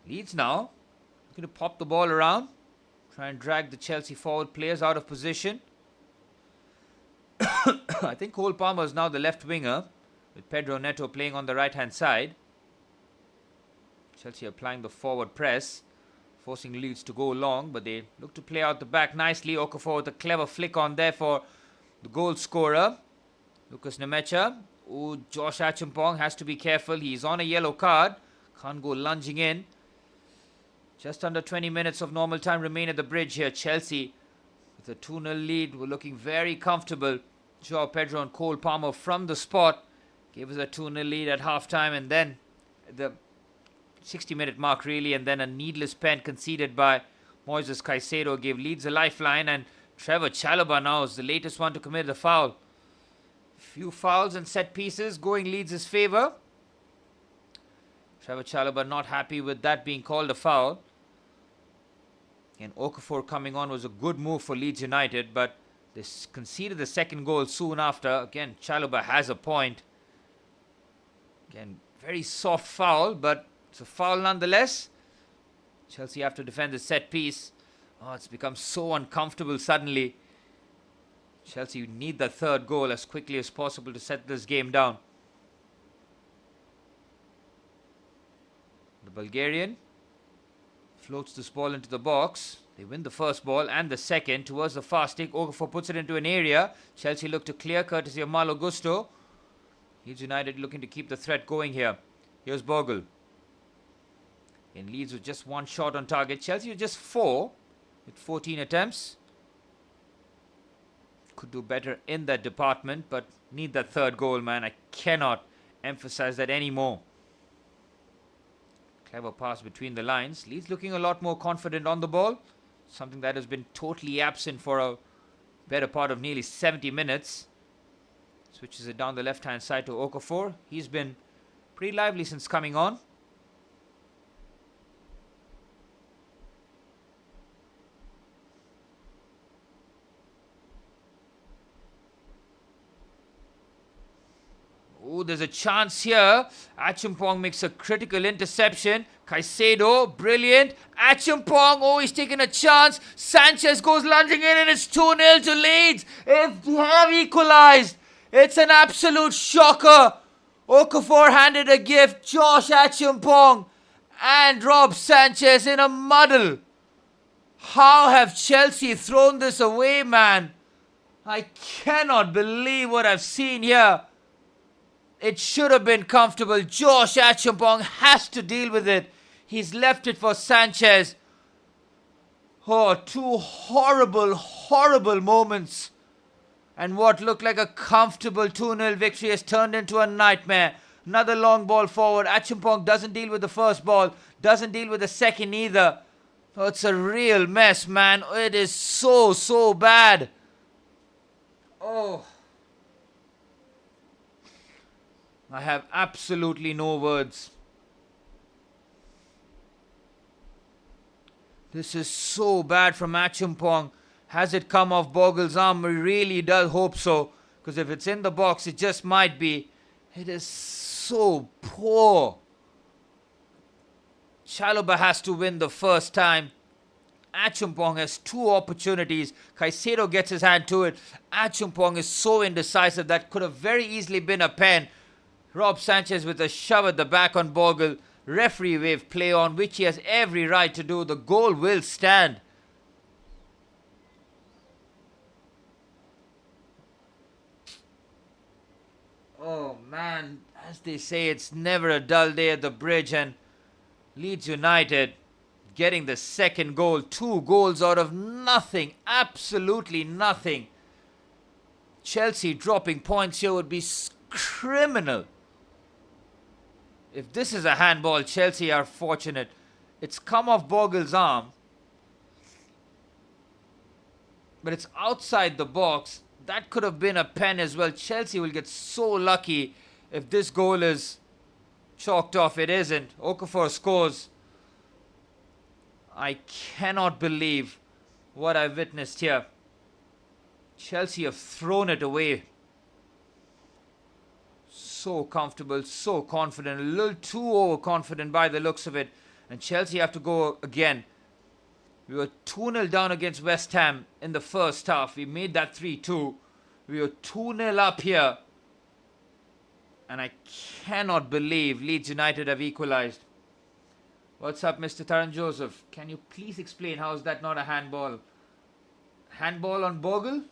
Leeds now looking to pop the ball around. Try and drag the Chelsea forward players out of position. I think Cole Palmer is now the left winger, with Pedro Neto playing on the right-hand side. Chelsea applying the forward press, forcing Leeds to go long, but they look to play out the back nicely. Okafor with a clever flick on there for the goal scorer, Lucas Nemecha. Oh, Josh Acheampong has to be careful. He's on a yellow card. Can't go lunging in. Just under 20 minutes of normal time remain at the bridge here. Chelsea with a 2-0 lead. We're looking very comfortable. Joao Pedro and Cole Palmer from the spot gave us a 2-0 lead at half-time, and then the 60-minute mark really, and then a needless pen conceded by Moises Caicedo gave Leeds a lifeline, and Trevor Chalobah now is the latest one to commit the foul. Few fouls and set pieces going Leeds' favour. Trevor Chalobah not happy with that being called a foul. And Okafor coming on was a good move for Leeds United, but they conceded the second goal soon after. Again, Chalobah has a point. Again, very soft foul, but it's a foul nonetheless. Chelsea have to defend the set piece. Oh, it's become so uncomfortable suddenly. Chelsea need the third goal as quickly as possible to set this game down. The Bulgarian floats this ball into the box. They win the first ball and the second towards the far stick. Okafor puts it into an area. Chelsea look to clear courtesy of Malo Gusto. Leeds United looking to keep the threat going here. Here's Bogle. In Leeds with just one shot on target. Chelsea with just 4 with 14 attempts. Could do better in that department, but need that third goal, man. I cannot emphasize that anymore. Clever pass between the lines. Leeds looking a lot more confident on the ball. Something that has been totally absent for a better part of nearly 70 minutes. Switches it down the left-hand side to Okafor. He's been pretty lively since coming on. Oh, there's a chance here. Acheampong makes a critical interception. Caicedo, brilliant. Acheampong, oh, he's taking a chance. Sanchez goes lunging in, and it's 2-0 to Leeds. If they have equalized, it's an absolute shocker. Okafor handed a gift. Josh Acheampong and Rob Sanchez in a muddle. How have Chelsea thrown this away, man? I cannot believe what I've seen here. It should have been comfortable. Josh Acheampong has to deal with it. He's left it for Sanchez. Oh, 2 horrible, horrible moments. And what looked like a comfortable 2-0 victory has turned into a nightmare. Another long ball forward. Acheampong doesn't deal with the first ball. Doesn't deal with the second either. Oh, it's a real mess, man. It is so, so bad. Oh. I have absolutely no words. This is so bad from Acheampong. Has it come off Bogle's arm? We really does hope so. Because if it's in the box, it just might be. It is so poor. Chalobah has to win the first time. Acheampong has 2 opportunities. Caicedo gets his hand to it. Acheampong is so indecisive that could have very easily been a pen. Rob Sanchez with a shove at the back on Bogle. Referee wave play on, which he has every right to do. The goal will stand. Oh man, as they say, it's never a dull day at the bridge, and Leeds United getting the second goal. 2 goals out of nothing. Absolutely nothing. Chelsea dropping points here would be criminal. If this is a handball, Chelsea are fortunate. It's come off Bogle's arm, but it's outside the box. That could have been a pen as well. Chelsea will get so lucky if this goal is chalked off. It isn't. Okafor scores. I cannot believe what I've witnessed here. Chelsea have thrown it away. So comfortable, so confident, a little too overconfident by the looks of it. And Chelsea have to go again. We were 2-0 down against West Ham in the first half. We made that 3-2. We were 2-0 up here. And I cannot believe Leeds United have equalised. What's up, Mr. Taran Joseph? Can you please explain how is that not a handball? Handball on Bogle?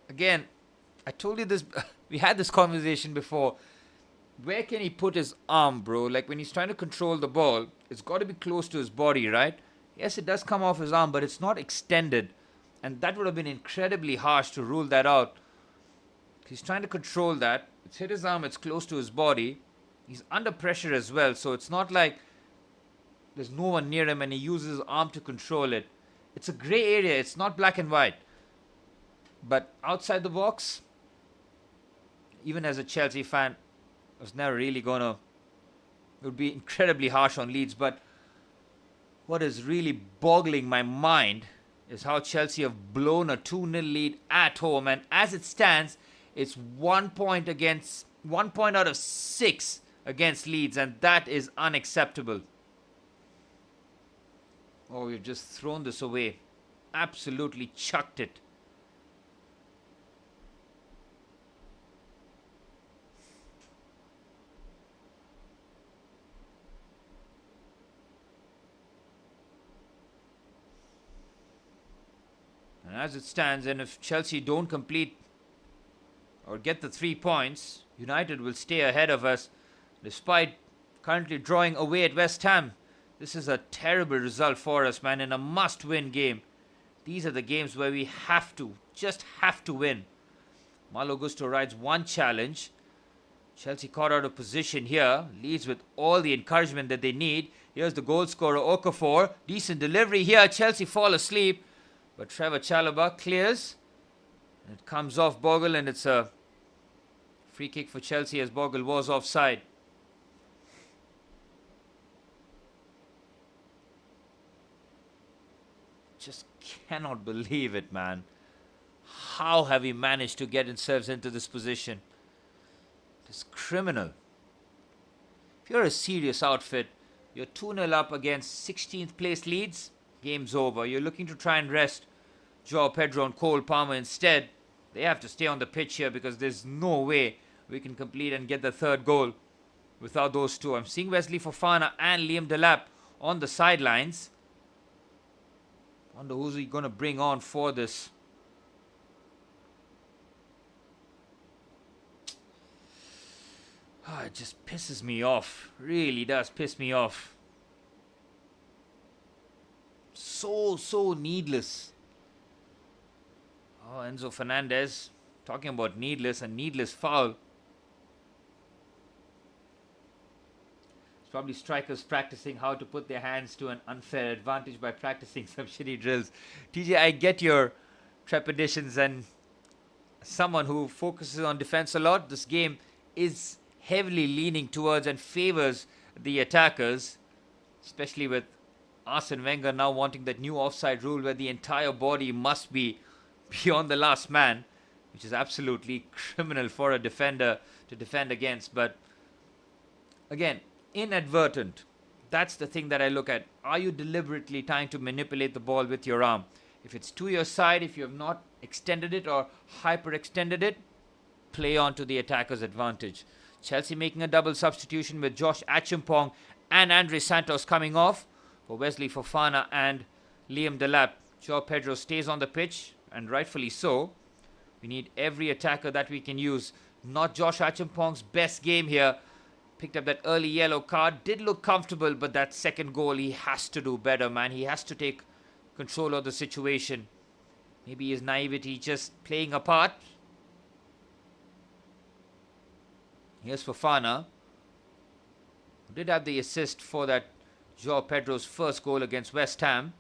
Again, I told you this. We had this conversation before. Where can he put his arm, bro? Like when he's trying to control the ball, it's got to be close to his body, right? Yes, it does come off his arm, but it's not extended. And that would have been incredibly harsh to rule that out. He's trying to control that. It's hit his arm, it's close to his body. He's under pressure as well, so it's not like there's no one near him and he uses his arm to control it. It's a grey area, it's not black and white. But outside the box, even as a Chelsea fan, I was never really gonna. It would be incredibly harsh on Leeds, but what is really boggling my mind is how Chelsea have blown a 2-0 lead at home, and as it stands, it's 1 point out of 6 against Leeds, and that is unacceptable. Oh, we've just thrown this away. Absolutely chucked it. And as it stands, and if Chelsea don't complete or get the 3 points, United will stay ahead of us despite currently drawing away at West Ham. This is a terrible result for us, man, in a must-win game. These are the games where we just have to win. Malo Gusto rides one challenge. Chelsea caught out of position here. Leeds with all the encouragement that they need. Here's the goal scorer, Okafor. Decent delivery here. Chelsea fall asleep. But Trevor Chalobah clears. And it comes off Bogle, and it's a free kick for Chelsea as Bogle was offside. Just cannot believe it, man. How have we managed to get ourselves into this position? It's criminal. If you're a serious outfit, you're 2-0 up against 16th place Leeds, game's over. You're looking to try and rest Joao Pedro and Cole Palmer instead. They have to stay on the pitch here because there's no way we can complete and get the third goal without those two. I'm seeing Wesley Fofana and Liam Delap on the sidelines. Wonder who's he going to bring on for this. It just pisses me off. Really does piss me off. So needless. Oh, Enzo Fernandez. Talking about needless, a needless foul. It's probably strikers practicing how to put their hands to an unfair advantage by practicing some shitty drills. TJ, I get your trepidations, and someone who focuses on defense a lot, this game is heavily leaning towards and favors the attackers, especially with Arsene Wenger now wanting that new offside rule where the entire body must be beyond the last man, which is absolutely criminal for a defender to defend against. But again, inadvertent. That's the thing that I look at. Are you deliberately trying to manipulate the ball with your arm? If it's to your side, if you have not extended it or hyperextended it, play on to the attacker's advantage. Chelsea making a double substitution with Josh Achimpong and Andre Santos coming off for Wesley Fofana and Liam Delap. Joao Pedro stays on the pitch, and rightfully so. We need every attacker that we can use. Not Josh Achimpong's best game here. Picked up that early yellow card. Did look comfortable, but that second goal, he has to do better, man. He has to take control of the situation. Maybe his naivety just playing a part. Here's Fofana. Did have the assist for that Joao Pedro's first goal against West Ham.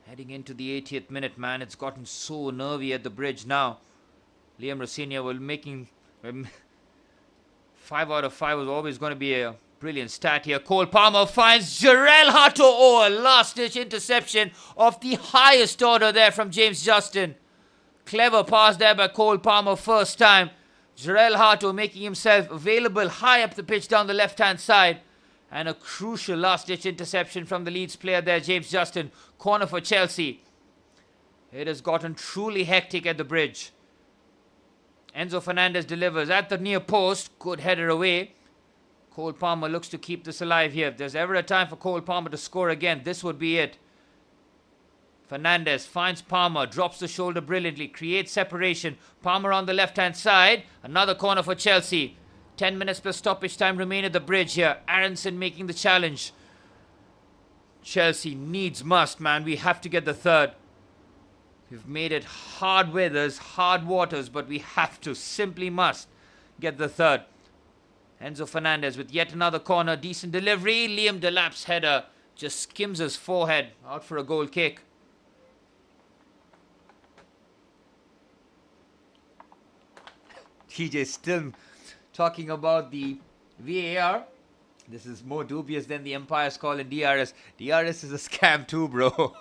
Heading into the 80th minute, man. It's gotten so nervy at the bridge now. Liam Rosenior will making 5 out of 5 was always going to be a brilliant stat here. Cole Palmer finds Jarell Hato. Oh, a last-ditch interception of the highest order there from James Justin. Clever pass there by Cole Palmer first time. Jarell Hato making himself available high up the pitch down the left-hand side. And a crucial last-ditch interception from the Leeds player there, James Justin. Corner for Chelsea. It has gotten truly hectic at the bridge. Enzo Fernandez delivers at the near post. Good header away. Cole Palmer looks to keep this alive here. If there's ever a time for Cole Palmer to score again, this would be it. Fernandez finds Palmer, drops the shoulder brilliantly, creates separation. Palmer on the left-hand side. Another corner for Chelsea. 10 minutes plus stoppage time remain at the bridge here. Aronson making the challenge. Chelsea needs must, man. We have to get the third. We've made it hard weathers, hard waters, but we have to, simply must, get the third. Enzo Fernandez with yet another corner. Decent delivery. Liam Delap's header just skims his forehead. Out for a goal kick. TJ still talking about the VAR. This is more dubious than the umpire's call in DRS. DRS is a scam too, bro.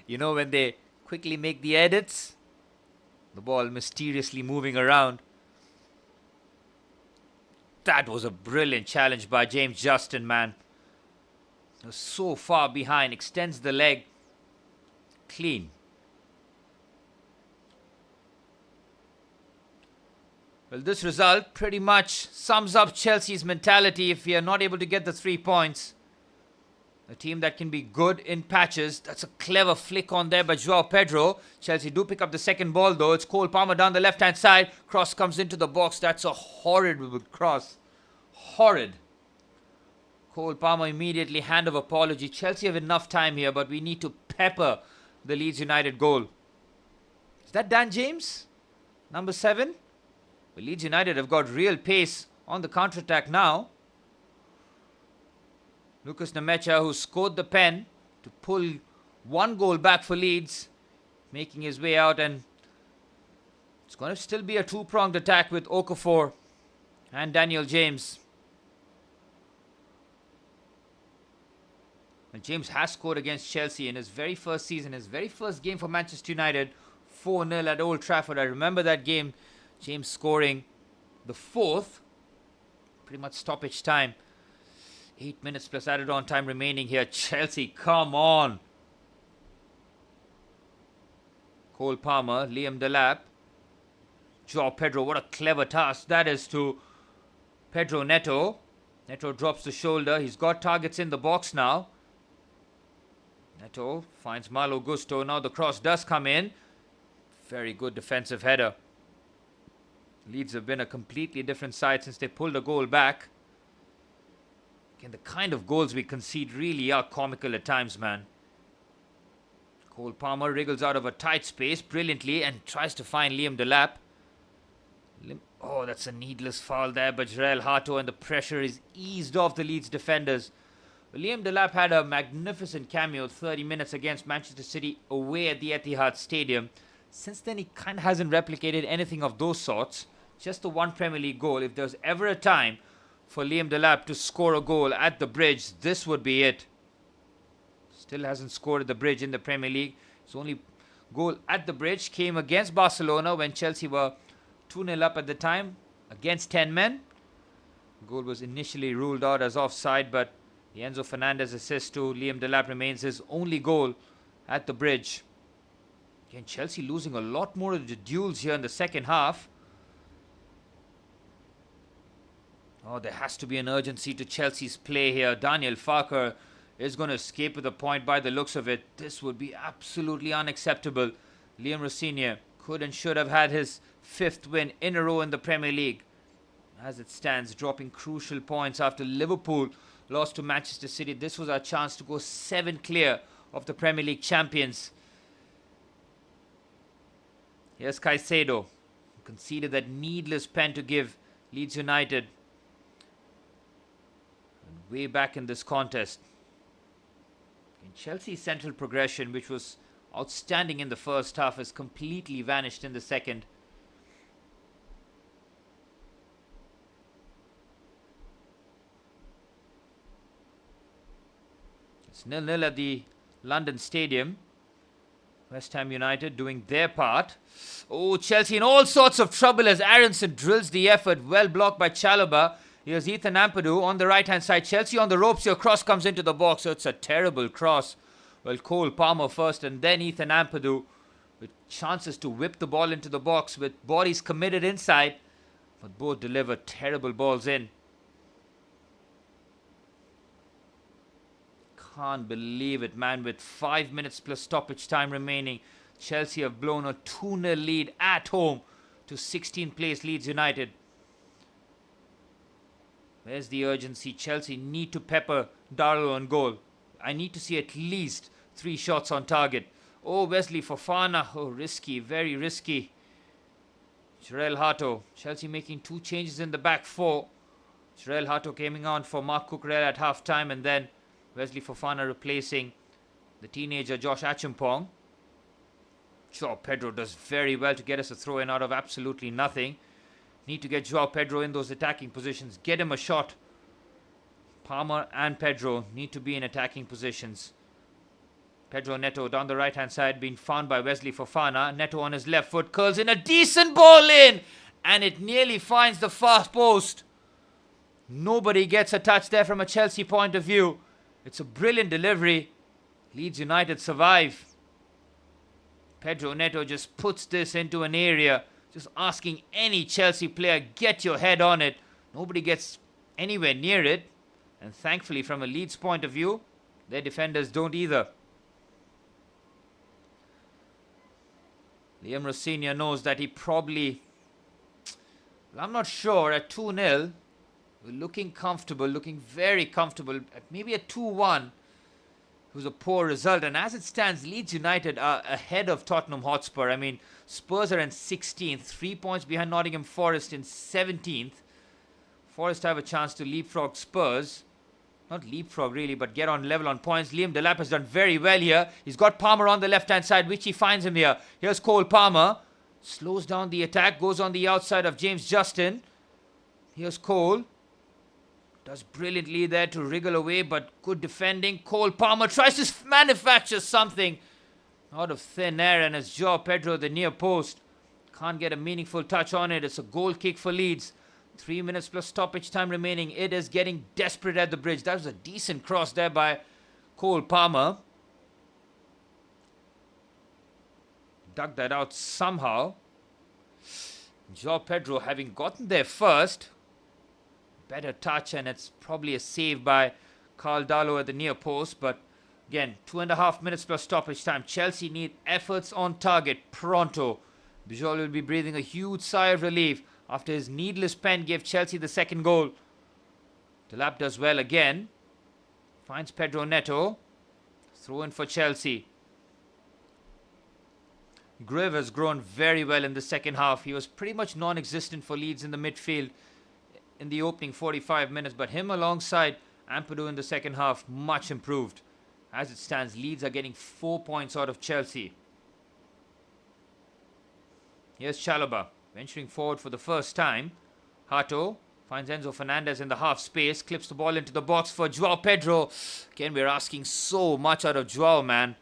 You know, when they quickly make the edits, the ball mysteriously moving around. That was a brilliant challenge by James Justin, man. He was so far behind, extends the leg. Clean. Well, this result pretty much sums up Chelsea's mentality if we are not able to get the 3 points. A team that can be good in patches. That's a clever flick on there by Joao Pedro. Chelsea do pick up the second ball though. It's Cole Palmer down the left-hand side. Cross comes into the box. That's a horrid cross. Horrid. Cole Palmer immediately hand of apology. Chelsea have enough time here, but we need to pepper the Leeds United goal. Is that Dan James? Number 7? Well, Leeds United have got real pace on the counter-attack now. Lucas Nemecha, who scored the pen to pull 1 goal back for Leeds, making his way out, and it's going to still be a 2-pronged attack with Okafor and Daniel James. And James has scored against Chelsea in his very first season, his very first game for Manchester United, 4-0 at Old Trafford. I remember that game, James scoring the 4th, pretty much stoppage time. 8 minutes plus added on time remaining here. Chelsea, come on. Cole Palmer, Liam Delap, Joao Pedro. What a clever task that is to Pedro Neto. Neto drops the shoulder. He's got targets in the box now. Neto finds Malo Gusto. Now the cross does come in. Very good defensive header. Leeds have been a completely different side since they pulled a goal back. Again, the kind of goals we concede really are comical at times, man. Cole Palmer wriggles out of a tight space brilliantly and tries to find Liam Delap. Oh, that's a needless foul there by Jarell Hato, and the pressure is eased off the Leeds defenders. Liam Delap had a magnificent cameo 30 minutes against Manchester City away at the Etihad Stadium. Since then, he kind of hasn't replicated anything of those sorts. Just the 1 Premier League goal. If there's ever a time for Liam Delap to score a goal at the bridge, this would be it. Still hasn't scored at the bridge in the Premier League. His only goal at the bridge came against Barcelona when Chelsea were 2-0 up at the time against 10 men. The goal was initially ruled out as offside, but the Enzo Fernandez assist to Liam Delap remains his only goal at the bridge. Again, Chelsea losing a lot more of the duels here in the second half. Oh, there has to be an urgency to Chelsea's play here. Daniel Farker is going to escape with a point by the looks of it. This would be absolutely unacceptable. Liam Rosenior could and should have had his 5th win in a row in the Premier League. As it stands, dropping crucial points after Liverpool lost to Manchester City. This was our chance to go 7 clear of the Premier League champions. Here's Caicedo, who conceded that needless pen to give Leeds United. And way back in this contest. In Chelsea's central progression, which was outstanding in the first half, has completely vanished in the second. It's 0-0 at the London Stadium. West Ham United doing their part. Oh, Chelsea in all sorts of trouble as Aronson drills the effort. Well blocked by Chalobah. Here's Ethan Ampadu on the right-hand side. Chelsea on the ropes. Your cross comes into the box. So it's a terrible cross. Well, Cole Palmer first and then Ethan Ampadu with chances to whip the ball into the box with bodies committed inside. But both deliver terrible balls in. Can't believe it, man. With 5 minutes plus stoppage time remaining, Chelsea have blown a 2-0 lead at home to 16th place Leeds United. Where's the urgency? Chelsea need to pepper Darlow on goal. I need to see at least 3 shots on target. Oh, Wesley Fofana. Oh, risky, very risky. Jarell Hato. Chelsea making 2 changes in the back 4. Jarell Hato coming on for Mark Cucurella at half time, and then Wesley Fofana replacing the teenager Josh Achimpong. Joao Pedro does very well to get us a throw in out of absolutely nothing. Need to get Joao Pedro in those attacking positions. Get him a shot. Palmer and Pedro need to be in attacking positions. Pedro Neto down the right hand side being found by Wesley Fofana. Neto on his left foot curls in a decent ball in. And it nearly finds the far post. Nobody gets a touch there from a Chelsea point of view. It's a brilliant delivery. Leeds United survive. Pedro Neto just puts this into an area. Just asking any Chelsea player, get your head on it. Nobody gets anywhere near it. And thankfully, from a Leeds point of view, their defenders don't either. Liam Rossini knows that he probably... Well, I'm not sure. At 2-0... We're looking comfortable, looking very comfortable. Maybe a 2-1. It was a poor result. And as it stands, Leeds United are ahead of Tottenham Hotspur. I mean, Spurs are in 16th. 3 points behind Nottingham Forest in 17th. Forest have a chance to leapfrog Spurs. Not leapfrog really, but get on level on points. Liam Delap has done very well here. He's got Palmer on the left-hand side, which he finds him here. Here's Cole Palmer. Slows down the attack. Goes on the outside of James Justin. Here's Cole. Does brilliantly there to wriggle away, but good defending. Cole Palmer tries to manufacture something out of thin air, and it's Joao Pedro, the near post. Can't get a meaningful touch on it. It's a goal kick for Leeds. 3 minutes plus stoppage time remaining. It is getting desperate at the bridge. That was a decent cross there by Cole Palmer. Dug that out somehow. Joao Pedro having gotten there first. Better touch, and it's probably a save by Carl Darlow at the near post. But again, 2.5 minutes plus stoppage time. Chelsea need efforts on target pronto. Bijol will be breathing a huge sigh of relief after his needless pen gave Chelsea the second goal. Delap does well again. Finds Pedro Neto. Throw in for Chelsea. Grieve has grown very well in the second half. He was pretty much non-existent for Leeds in the midfield in the opening 45 minutes, but him alongside Ampadu in the second half, much improved. As it stands, Leeds are getting 4 points out of Chelsea. Here's Chalobah, venturing forward for the first time. Hato finds Enzo Fernandez in the half space, clips the ball into the box for Joao Pedro. Again, we're asking so much out of Joao, man.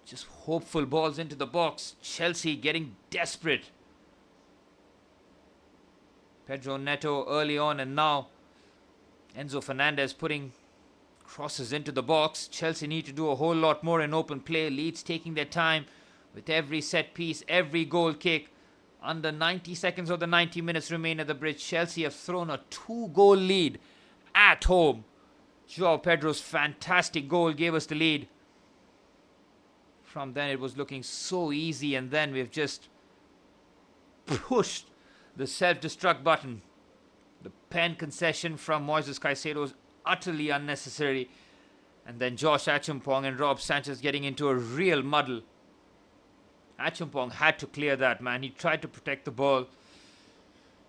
Just hopeful balls into the box. Chelsea getting desperate. Pedro Neto early on, and now Enzo Fernandez putting crosses into the box. Chelsea need to do a whole lot more in open play. Leeds taking their time with every set piece, every goal kick. Under 90 seconds of the 90 minutes remain at the bridge. Chelsea have thrown a 2-goal lead at home. Joao Pedro's fantastic goal gave us the lead. From then it was looking so easy, and then we've just pushed the self-destruct button. The pen concession from Moises Caicedo was utterly unnecessary. And then Josh Achumpong and Rob Sanchez getting into a real muddle. Achumpong had to clear that, man. He tried to protect the ball.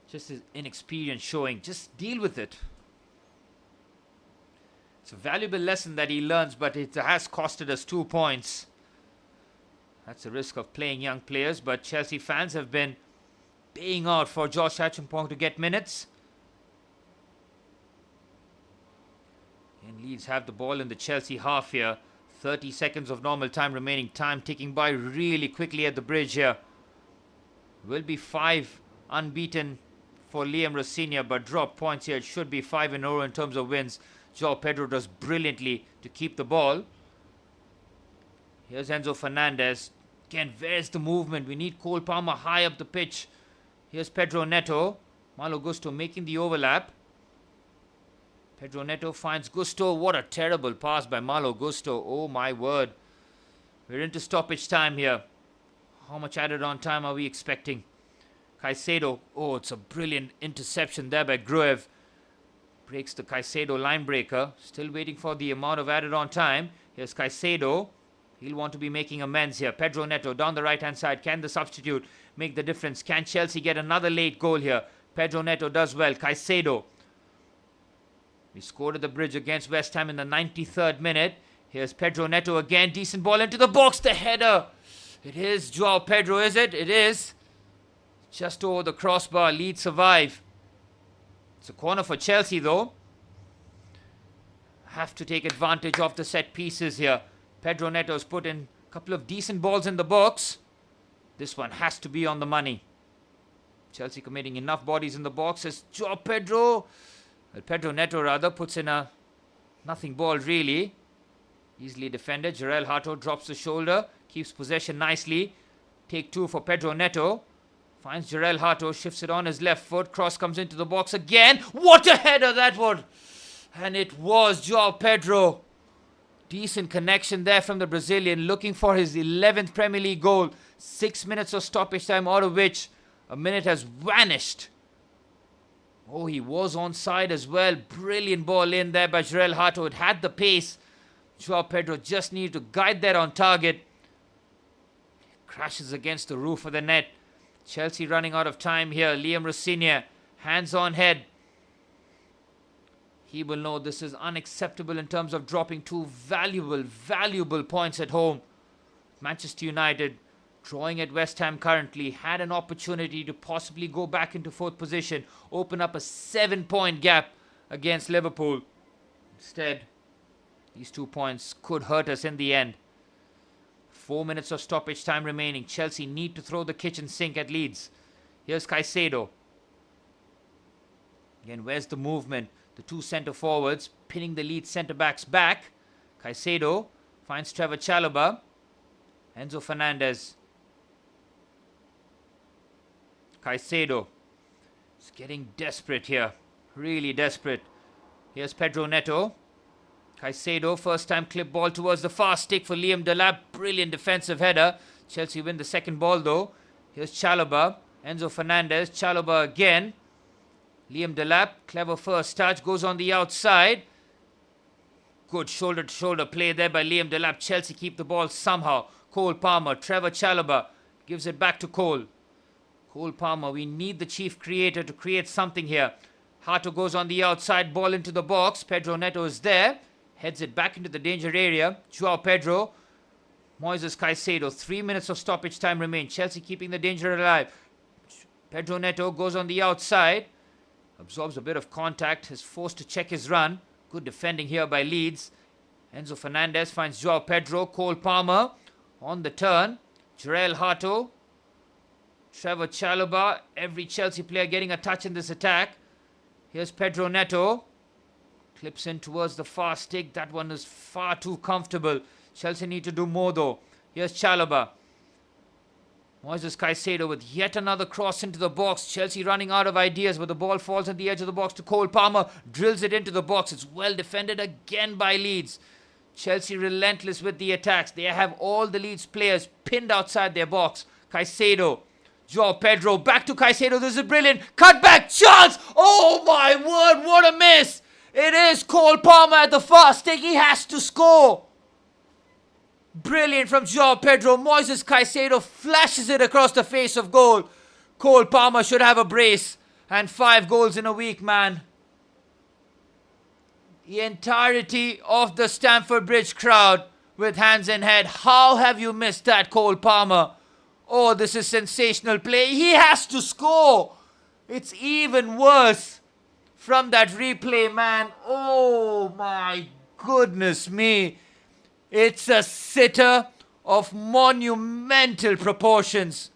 Just his inexperience showing. Just deal with it. It's a valuable lesson that he learns, but it has costed us 2 points. That's the risk of playing young players, but Chelsea fans have been paying out for Josh Achumpong to get minutes. And Leeds have the ball in the Chelsea half here. 30 seconds of normal time remaining. Time ticking by really quickly at the bridge here. Will be 5 unbeaten for Liam Rosenior, but drop points here. It should be 5 in a row in terms of wins. Joao Pedro does brilliantly to keep the ball. Here's Enzo Fernandez. Again, where's the movement? We need Cole Palmer high up the pitch. Here's Pedro Neto. Malo Gusto making the overlap. Pedro Neto finds Gusto. What a terrible pass by Malo Gusto. Oh my word. We're into stoppage time here. How much added on time are we expecting? Caicedo. Oh, it's a brilliant interception there by Gruev. Breaks the Caicedo line breaker. Still waiting for the amount of added on time. Here's Caicedo. He'll want to be making amends here. Pedro Neto down the right hand side. Can the substitute make the difference? Can Chelsea get another late goal here? Pedro Neto does well. Caicedo. We scored at the bridge against West Ham in the 93rd minute. Here's Pedro Neto again. Decent ball into the box. The header. It is Joao Pedro, is it? It is. Just over the crossbar. Leeds survive. It's a corner for Chelsea though. Have to take advantage of the set pieces here. Pedro Neto's put in a couple of decent balls in the box. This one has to be on the money. Chelsea committing enough bodies in the box as Joao Pedro. Well, Pedro Neto rather puts in a nothing ball really. Easily defended. Jarell Hato drops the shoulder. Keeps possession nicely. Take 2 for Pedro Neto. Finds Jarell Hato. Shifts it on his left foot. Cross comes into the box again. What a header that was. And it was Joao Pedro. Decent connection there from the Brazilian. Looking for his 11th Premier League goal. 6 minutes of stoppage time, out of which a minute has vanished. Oh, he was onside as well. Brilliant ball in there by Jarell Hato. It had the pace. Joao Pedro just needed to guide that on target. Crashes against the roof of the net. Chelsea running out of time here. Liam Rosenior, hands on head. He will know this is unacceptable in terms of dropping 2 valuable points at home. Manchester United drawing at West Ham currently. Had an opportunity to possibly go back into 4th position. Open up a 7-point gap against Liverpool. Instead, these 2 points could hurt us in the end. 4 minutes of stoppage time remaining. Chelsea need to throw the kitchen sink at Leeds. Here's Caicedo. Again, where's the movement? The 2 centre forwards pinning the Leeds centre backs back. Caicedo finds Trevor Chalobah. Enzo Fernandez. Caicedo is getting desperate here. Really desperate. Here's Pedro Neto. Caicedo, first time clip ball towards the far stick for Liam Delap. Brilliant defensive header. Chelsea win the second ball though. Here's Chalobah. Enzo Fernandez. Chalobah again. Liam Delap. Clever first touch. Goes on the outside. Good shoulder to shoulder play there by Liam Delap. Chelsea keep the ball somehow. Cole Palmer. Trevor Chalobah gives it back to Cole. Cole Palmer. We need the chief creator to create something here. Hato goes on the outside. Ball into the box. Pedro Neto is there. Heads it back into the danger area. Joao Pedro. Moises Caicedo. 3 minutes of stoppage time remain. Chelsea keeping the danger alive. Pedro Neto goes on the outside. Absorbs a bit of contact. Is forced to check his run. Good defending here by Leeds. Enzo Fernandez finds Joao Pedro. Cole Palmer on the turn. Jarell Hato. Trevor Chalobah. Every Chelsea player getting a touch in this attack. Here's Pedro Neto. Clips in towards the far stick. That one is far too comfortable. Chelsea need to do more though. Here's Chalobah. Moises Caicedo with yet another cross into the box. Chelsea running out of ideas, but the ball falls at the edge of the box to Cole Palmer. Drills it into the box. It's well defended again by Leeds. Chelsea relentless with the attacks. They have all the Leeds players pinned outside their box. Caicedo Joao Pedro back to Caicedo. This is brilliant. Cut back chance. Oh my word, what a miss. It is Cole Palmer at the far stick. He has to score. Brilliant from Joao Pedro. Moises Caicedo flashes it across the face of goal. Cole Palmer should have a brace. And 5 goals in a week, man. The entirety of the Stamford Bridge crowd with hands in head. How have you missed that, Cole Palmer? Oh, this is sensational play. He has to score. It's even worse from that replay, man. Oh, my goodness me. It's a sitter of monumental proportions.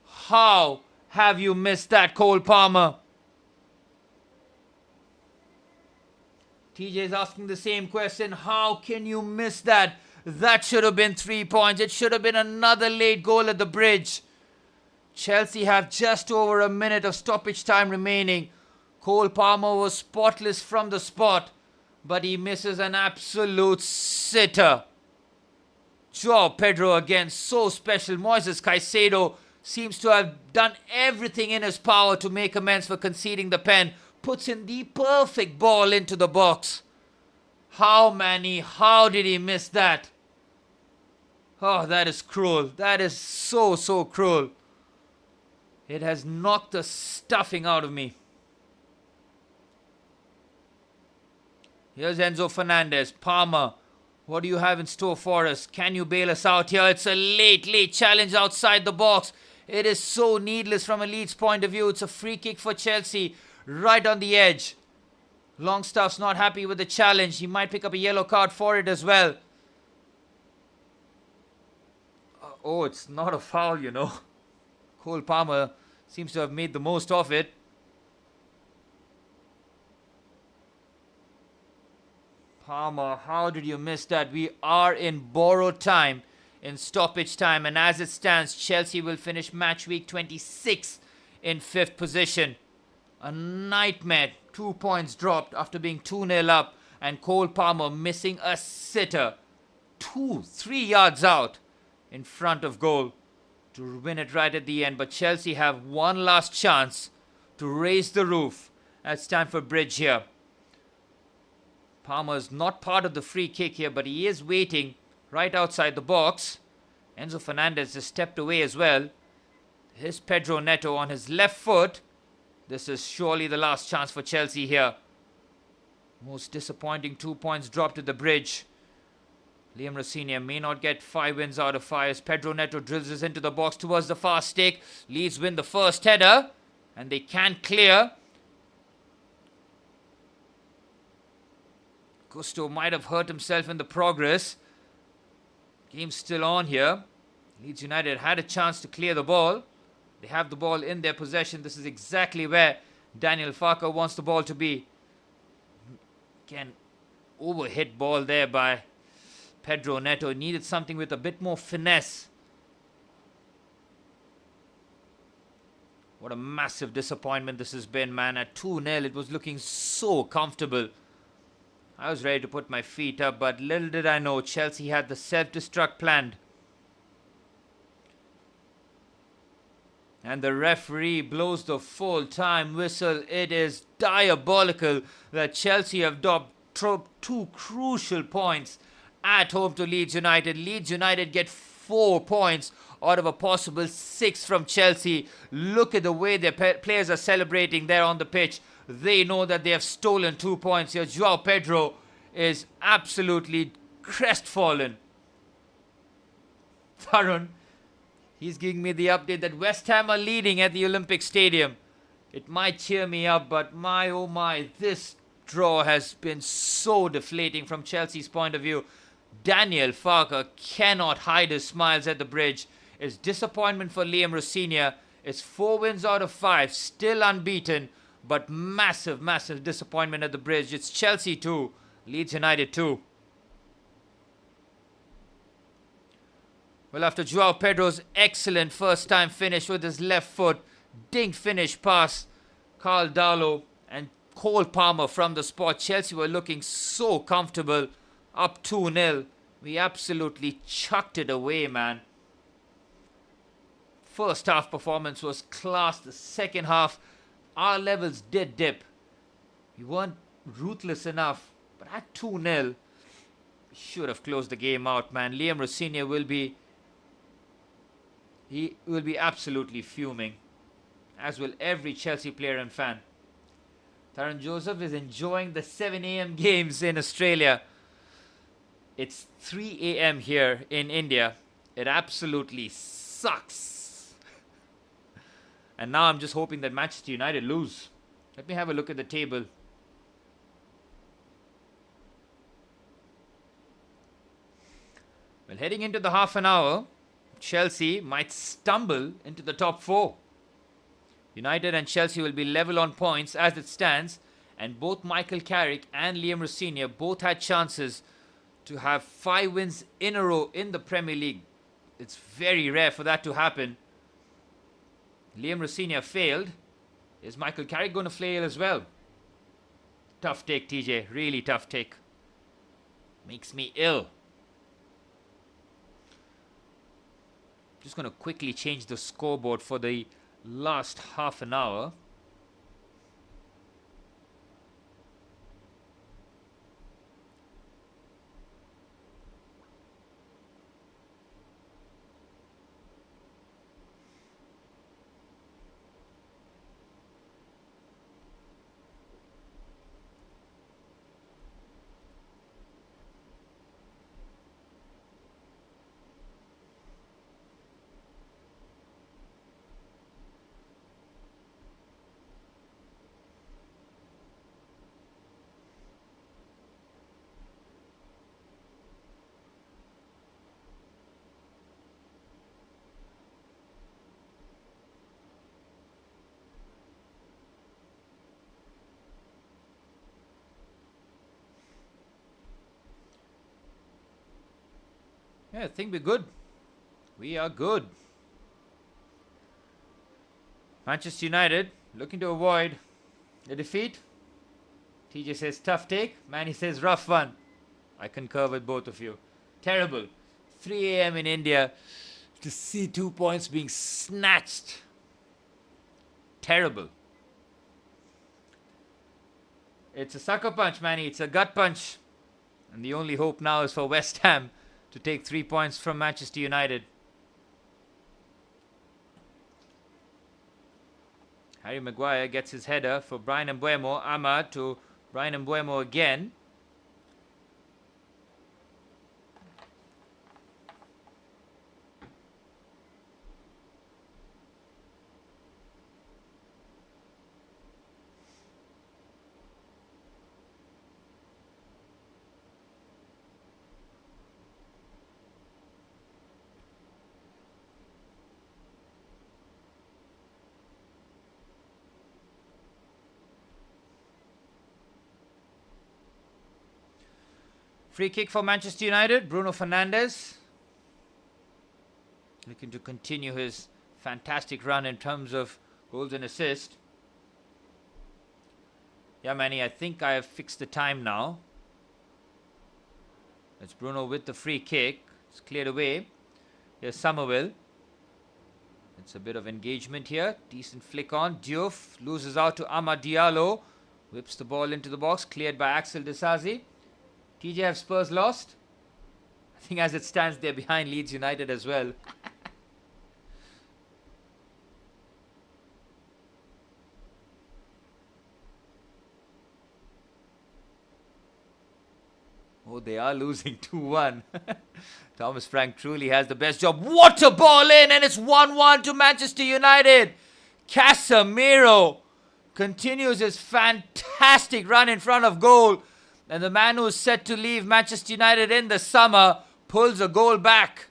How have you missed that, Cole Palmer? TJ is asking the same question. How can you miss that? That should have been 3 points. It should have been another late goal at the bridge. Chelsea have just over a minute of stoppage time remaining. Cole Palmer was spotless from the spot, but he misses an absolute sitter. Joao Pedro again, so special. Moises Caicedo seems to have done everything in his power to make amends for conceding the pen. Puts in the perfect ball into the box. How did he miss that? Oh, that is cruel. That is so, so cruel. It has knocked the stuffing out of me. Here's Enzo Fernandez. Palmer, what do you have in store for us? Can you bail us out here? It's a late challenge outside the box. It is so needless from a Leeds point of view. It's a free kick for Chelsea. Right on the edge. Longstaff's not happy with the challenge. He might pick up a yellow card for it as well. Oh, it's not a foul, you know. Cole Palmer seems to have made the most of it. Palmer, how did you miss that? We are in borrowed time, in stoppage time. And as it stands, Chelsea will finish match week 26 in 5th position. A nightmare. 2 points dropped after being 2-0 up. And Cole Palmer missing a sitter. 3 yards out in front of goal to win it right at the end. But Chelsea have one last chance to raise the roof at Stamford Bridge here. Palmer's not part of the free kick here, but he is waiting right outside the box. Enzo Fernandez has stepped away as well. Here's Pedro Neto on his left foot. This is surely the last chance for Chelsea here. Most disappointing 2 points dropped at the bridge. Liam Rosenior may not get 5 wins out of 5 as Pedro Neto drills this into the box towards the far stick. Leeds win the first header and they can't clear. Gusto might have hurt himself in the progress. Game's still on here. Leeds United had a chance to clear the ball. They have the ball in their possession. This is exactly where Daniel Farke wants the ball to be. Again, overhit ball there by Pedro Neto. Needed something with a bit more finesse. What a massive disappointment this has been, man. At 2-0, it was looking so comfortable. I was ready to put my feet up, but little did I know Chelsea had the self-destruct planned. And the referee blows the full-time whistle. It is diabolical that Chelsea have dropped 2 crucial points at home to Leeds United. Leeds United get 4 points out of a possible 6 from Chelsea. Look at the way their players are celebrating there on the pitch. They know that they have stolen 2 points here. Joao Pedro is absolutely crestfallen. Tarun, he's giving me the update that West Ham are leading at the Olympic Stadium. It might cheer me up, but my oh my, this draw has been so deflating from Chelsea's point of view. Daniel Farke cannot hide his smiles at the bridge. It's disappointment for Liam Rosenior. It's 4 wins out of 5, still unbeaten, but massive disappointment at the bridge. It's Chelsea 2, Leeds United 2. Well, after Joao Pedro's excellent first-time finish with his left foot, dink finish pass, Carl Darlow and Cole Palmer from the spot. Chelsea were looking so comfortable, up 2-0 We absolutely chucked it away, man. First half performance was class. The second half, our levels did dip. We weren't ruthless enough, but at 2-0, we should have closed the game out, man. Liam Rossignol will be absolutely fuming, as will every Chelsea player and fan. Taron Joseph is enjoying the 7 a.m. games in Australia. It's 3 a.m. here in India. It absolutely sucks. And now I'm just hoping that Manchester United lose. Let me have a look at the table. Well, heading into the half an hour, Chelsea might stumble into the top 4. United and Chelsea will be level on points as it stands, and both Michael Carrick and Liam Rossignol both had chances to have 5 wins in a row in the Premier League. It's very rare for that to happen. Liam Rossignol failed. Is Michael Carrick going to fail as well? Tough take, TJ. Really tough take. Makes me ill. Just going to quickly change the scoreboard for the last half an hour. Yeah, I think we're good. We are good. Manchester United looking to avoid the defeat. TJ says tough take. Manny says rough one. I concur with both of you. Terrible. 3 a.m. in India to see 2 points being snatched. Terrible. It's a sucker punch, Manny. It's a gut punch. And the only hope now is for West Ham to take 3 points from Manchester United. Harry Maguire gets his header for Brian Mbeumo. Ahmad to Brian Mbeumo again. Free kick for Manchester United. Bruno Fernandes looking to continue his fantastic run in terms of goals and assists. Yeah, Manny, I think I have fixed the time now. It's Bruno with the free kick. It's cleared away. Here's Somerville. It's a bit of engagement here. Decent flick on. Diouf loses out to Amad Diallo. Whips the ball into the box. Cleared by Axel Disasi. TJ, have Spurs lost? I think as it stands, they're behind Leeds United as well. Oh, they are losing 2-1. Thomas Frank truly has the best job. What a ball in, and it's 1-1 to Manchester United. Casemiro continues his fantastic run in front of goal. And the man who is set to leave Manchester United in the summer pulls a goal back.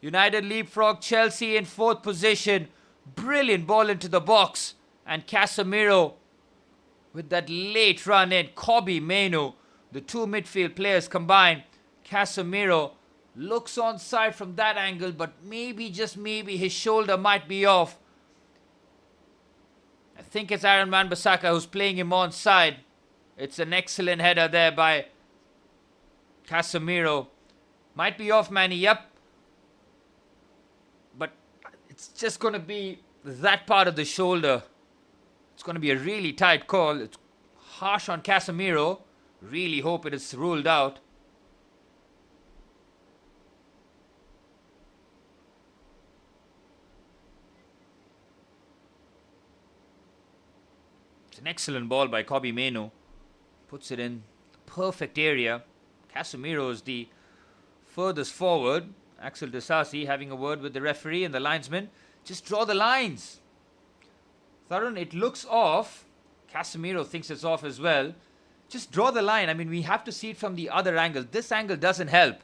United leapfrog Chelsea in 4th position. Brilliant ball into the box. And Casemiro with that late run in. Kobbie Mainoo, the 2 midfield players combined. Casemiro looks onside from that angle, but maybe, just maybe, his shoulder might be off. I think it's Aaron Wan-Bissaka who's playing him onside. It's an excellent header there by Casemiro. Might be off, Manny, yep. But it's just going to be that part of the shoulder. It's going to be a really tight call. It's harsh on Casemiro. Really hope it is ruled out. It's an excellent ball by Kobe Mainoo. Puts it in the perfect area. Casemiro is the furthest forward. Axel Disasi having a word with the referee and the linesman. Just draw the lines. Tharun, it looks off. Casemiro thinks it's off as well. Just draw the line. I mean, we have to see it from the other angle. This angle doesn't help.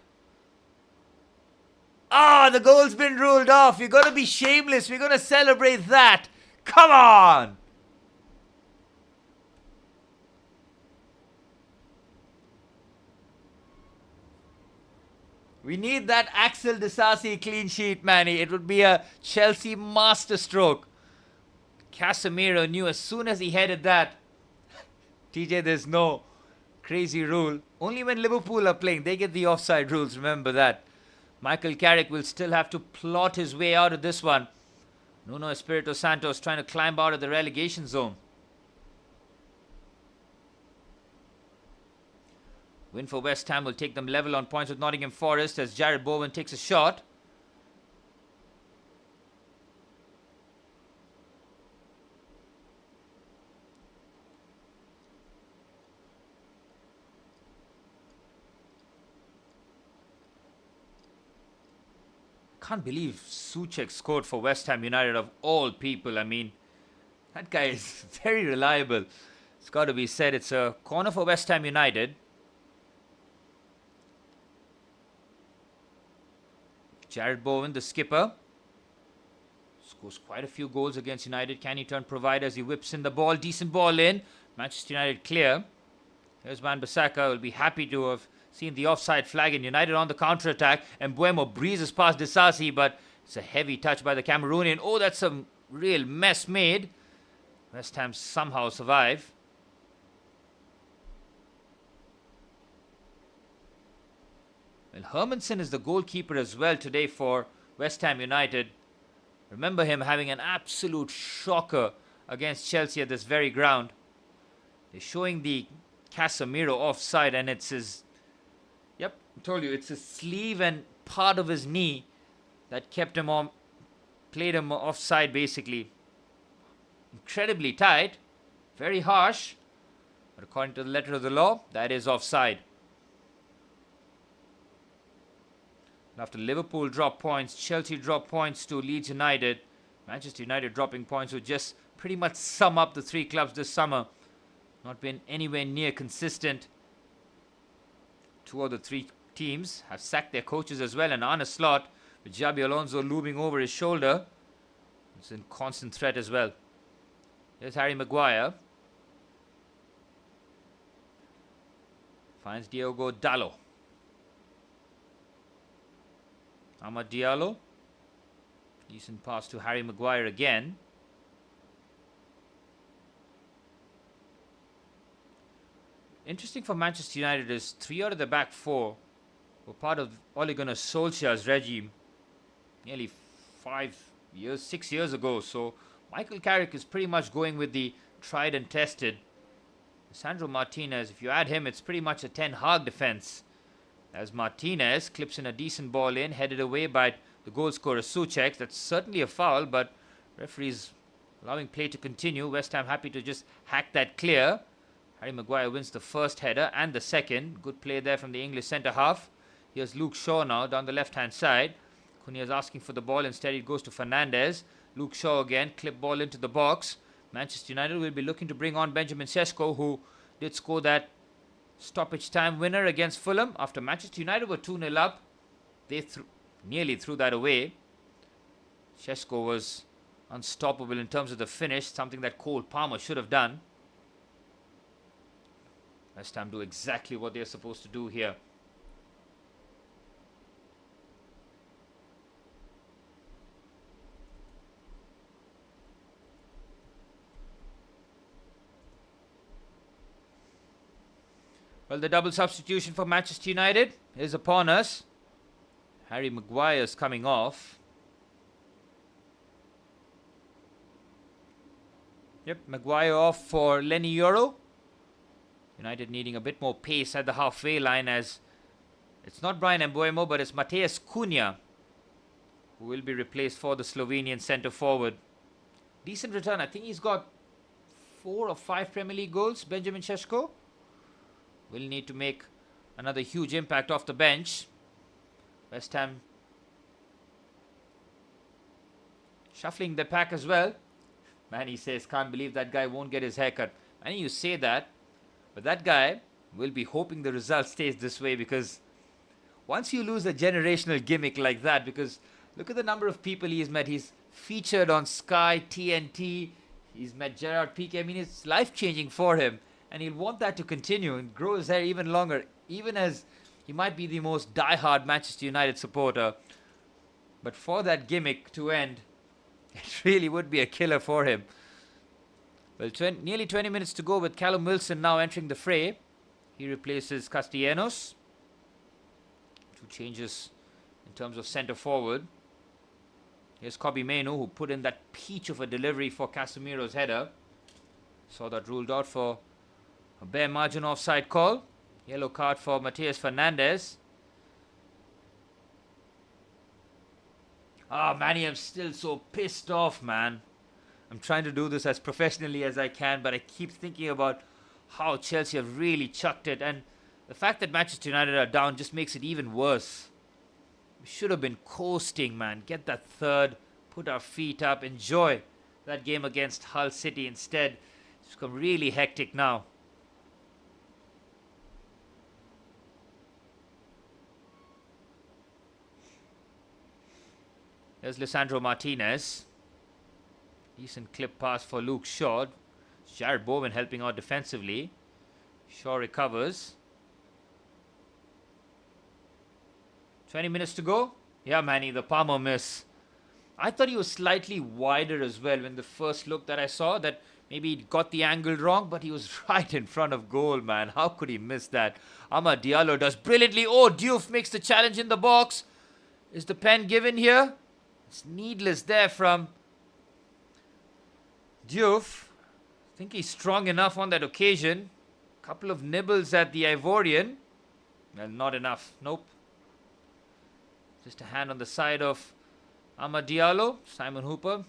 Ah, the goal's been ruled off. We're going to be shameless. We're going to celebrate that. Come on. We need that Axel Disasi clean sheet, Manny. It would be a Chelsea masterstroke. Casemiro knew as soon as he headed that. TJ, there's no crazy rule. Only when Liverpool are playing, they get the offside rules. Remember that. Michael Carrick will still have to plot his way out of this one. Nuno Espirito Santos trying to climb out of the relegation zone. Win for West Ham will take them level on points with Nottingham Forest as Jared Bowen takes a shot. Can't believe Souček scored for West Ham United of all people. I mean, that guy is very reliable. It's got to be said. It's a corner for West Ham United. Jared Bowen, the skipper, scores quite a few goals against United. Can he turn provider as he whips in the ball? Decent ball in. Manchester United clear. Here's Wan-Bissaka. Will be happy to have seen the offside flag in United on the counter-attack. And Mbeumo breezes past Disasi, but it's a heavy touch by the Cameroonian. Oh, that's a real mess made. West Ham somehow survive. Well, Hermansen is the goalkeeper as well today for West Ham United. Remember him having an absolute shocker against Chelsea at this very ground. They're showing the Casemiro offside, and it's his... Yep, I told you, it's his sleeve and part of his knee that kept him on... Played him offside, basically. Incredibly tight. Very harsh. But according to the letter of the law, that is offside. After Liverpool drop points, Chelsea drop points to Leeds United. Manchester United dropping points would just pretty much sum up the three clubs this summer. Not been anywhere near consistent. Two of the three teams have sacked their coaches as well. And Arne Slot, with Xabi Alonso looming over his shoulder, is in constant threat as well. There's Harry Maguire. Finds Diogo Dalot. Amad Diallo. Decent pass to Harry Maguire again. Interesting for Manchester United is 3 out of the back 4 were part of Ole Gunnar Solskjaer's regime nearly 6 years ago. So Michael Carrick is pretty much going with the tried and tested. Sandro Martinez, if you add him, it's pretty much a Ten Hag defense. As Martinez clips in a decent ball in, headed away by the goal scorer Souček. That's certainly a foul, but referees allowing play to continue. West Ham happy to just hack that clear. Harry Maguire wins the first header and the second. Good play there from the English centre half. Here's Luke Shaw now down the left-hand side. Cunha is asking for the ball. Instead, it goes to Fernandes. Luke Shaw again, clip ball into the box. Manchester United will be looking to bring on Benjamin Sesko, who did score that stoppage time winner against Fulham. After Manchester United were 2-0 up, they nearly threw that away. Sesko was unstoppable in terms of the finish, something that Cole Palmer should have done. West Ham do exactly what they're supposed to do here. Well, the double substitution for Manchester United is upon us. Harry Maguire's coming off. Yep, Maguire off for Lenny Yoro. United needing a bit more pace at the halfway line, as it's not Brian Mbeumo, but it's Mateus Cunha who will be replaced for the Slovenian centre forward. Decent return. I think he's got 4 or 5 Premier League goals, Benjamin Šeško. Will need to make another huge impact off the bench. West Ham shuffling the pack as well. Manny says, can't believe that guy won't get his haircut. Manny, you say that, but that guy will be hoping the result stays this way, because once you lose a generational gimmick like that, because look at the number of people he's met. He's featured on Sky, TNT. He's met Gerard Piqué. I mean, it's life-changing for him. And he'll want that to continue and grow his hair even longer, even as he might be the most die-hard Manchester United supporter. But for that gimmick to end, it really would be a killer for him. Well, nearly 20 minutes to go with Callum Wilson now entering the fray. He replaces Castellanos. 2 changes in terms of centre forward. Here's Kobbie Mainoo, who put in that peach of a delivery for Casemiro's header. Saw that ruled out for a bare margin offside call. Yellow card for Matheus Fernandes. Ah, Manny, I'm still so pissed off, man. I'm trying to do this as professionally as I can, but I keep thinking about how Chelsea have really chucked it. And the fact that Manchester United are down just makes it even worse. We should have been coasting, man. Get that third, put our feet up, enjoy that game against Hull City. Instead, it's become really hectic now. There's Lisandro Martinez. Decent clip pass for Luke Shaw. Jared Bowen helping out defensively. Shaw recovers. 20 minutes to go. Yeah, Manny, the Palmer miss. I thought he was slightly wider as well when the first look that I saw, that maybe he got the angle wrong, but he was right in front of goal, man. How could he miss that? Amad Diallo does brilliantly. Oh, Diouf makes the challenge in the box. Is the pen given here? It's needless there from Diouf. I think he's strong enough on that occasion. Couple of nibbles at the Ivorian. Well, not enough. Nope. Just a hand on the side of Amad Diallo. Simon Hooper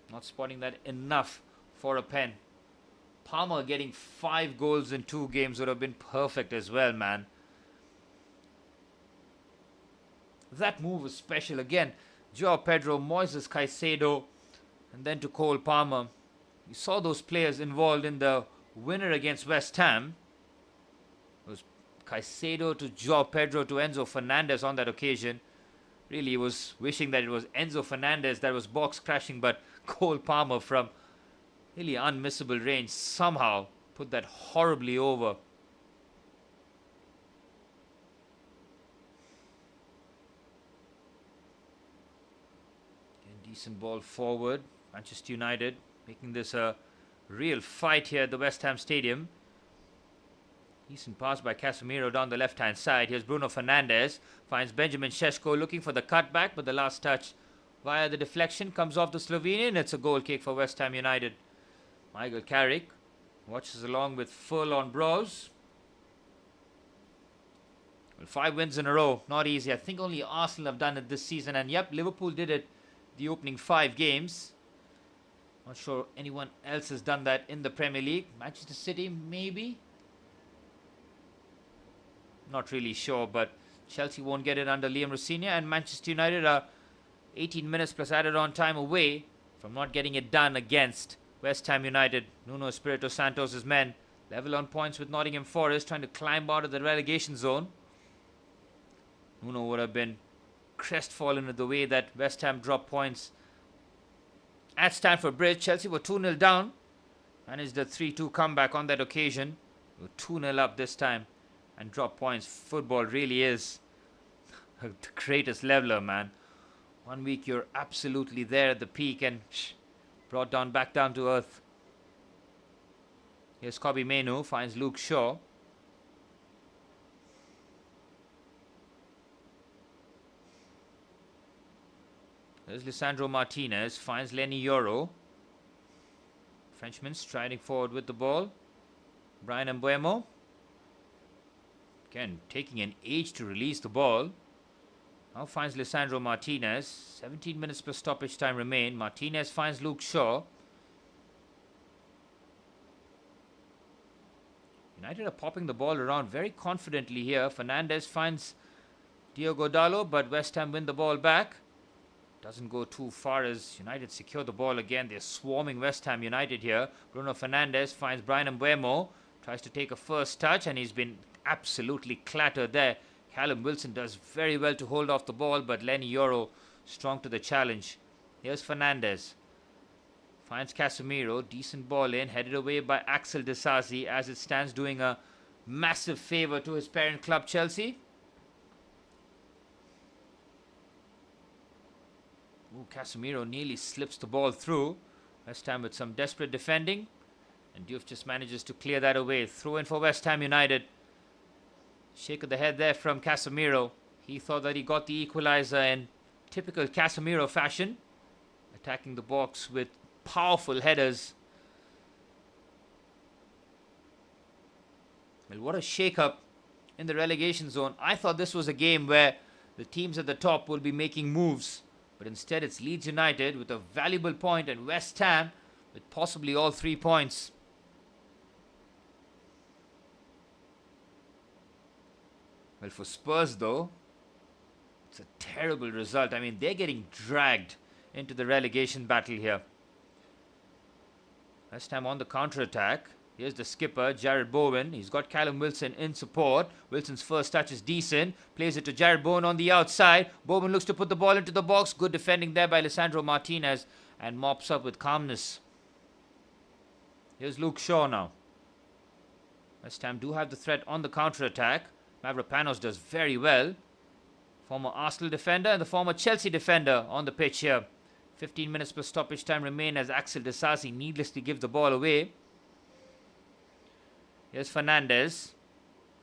not spotting that enough for a pen. Palmer getting 5 goals in 2 games would have been perfect as well, man. That move was special again. Joao Pedro, Moises Caicedo, and then to Cole Palmer. You saw those players involved in the winner against West Ham. It was Caicedo to Joao Pedro to Enzo Fernandez on that occasion. Really, he was wishing that it was Enzo Fernandez that was box crashing, but Cole Palmer from really unmissable range somehow put that horribly over. Decent ball forward. Manchester United making this a real fight here at the West Ham Stadium. Decent pass by Casemiro down the left-hand side. Here's Bruno Fernandes. Finds Benjamin Šeško looking for the cutback, but the last touch via the deflection comes off the Slovenian. It's a goal kick for West Ham United. Michael Carrick watches along with full-on brows. Well, 5 wins in a row. Not easy. I think only Arsenal have done it this season. And yep, Liverpool did it the opening 5 games. Not sure anyone else has done that in the Premier League. Manchester City, maybe? Not really sure, but Chelsea won't get it under Liam Rossini, and Manchester United are 18 minutes plus added on time away from not getting it done against West Ham United. Nuno Espirito Santos' men level on points with Nottingham Forest, trying to climb out of the relegation zone. Nuno would have been crestfallen at the way that West Ham dropped points at Stamford Bridge. Chelsea were 2-0 down. Managed a 3-2 comeback on that occasion. They were 2-0 up this time and dropped points. Football really is the greatest leveler, man. 1 week you're absolutely there at the peak and brought down back down to earth. Here's Kobbie Mainoo, finds Luke Shaw. There's Lisandro Martinez. Finds Lenny Yoro. Frenchman striding forward with the ball. Brian Mbuemo. Again, taking an age to release the ball. Now finds Lisandro Martinez. 17 minutes plus stoppage time remain. Martinez finds Luke Shaw. United are popping the ball around very confidently here. Fernandez finds Diogo Dalot, but West Ham win the ball back. Doesn't go too far as United secure the ball again. They're swarming West Ham United here. Bruno Fernandes finds Brian Mbuemo. Tries to take a first touch and he's been absolutely clattered there. Callum Wilson does very well to hold off the ball, but Lenny Yoro strong to the challenge. Here's Fernandes. Finds Casemiro. Decent ball in. Headed away by Axel Disasi as it stands, doing a massive favour to his parent club Chelsea. Casemiro nearly slips the ball through. West Ham with some desperate defending. And Diouf just manages to clear that away. Throw in for West Ham United. Shake of the head there from Casemiro. He thought that he got the equaliser in typical Casemiro fashion. Attacking the box with powerful headers. Well, what a shake-up in the relegation zone. I thought this was a game where the teams at the top will be making moves. But instead it's Leeds United with a valuable point and West Ham with possibly all 3 points. Well, for Spurs though, it's a terrible result. I mean, they're getting dragged into the relegation battle here. West Ham on the counter-attack. Here's the skipper, Jared Bowen. He's got Callum Wilson in support. Wilson's first touch is decent. Plays it to Jared Bowen on the outside. Bowen looks to put the ball into the box. Good defending there by Lisandro Martinez. And mops up with calmness. Here's Luke Shaw now. West Ham do have the threat on the counter-attack. Mavropanos does very well. Former Arsenal defender and the former Chelsea defender on the pitch here. 15 minutes plus stoppage time remain as Axel Disasi needlessly gives the ball away. Here's Fernandes.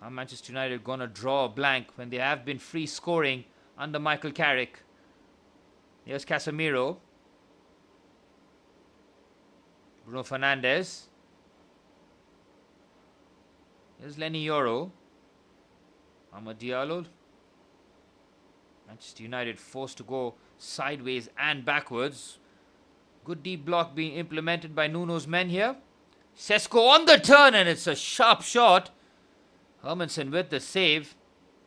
Are Manchester United going to draw a blank when they have been free scoring under Michael Carrick? Here's Casemiro. Bruno Fernandes. Here's Lenny Yoro. Amad Diallo. Manchester United forced to go sideways and backwards. Good deep block being implemented by Nuno's men here. Sesko on the turn and it's a sharp shot. Hermansen with the save.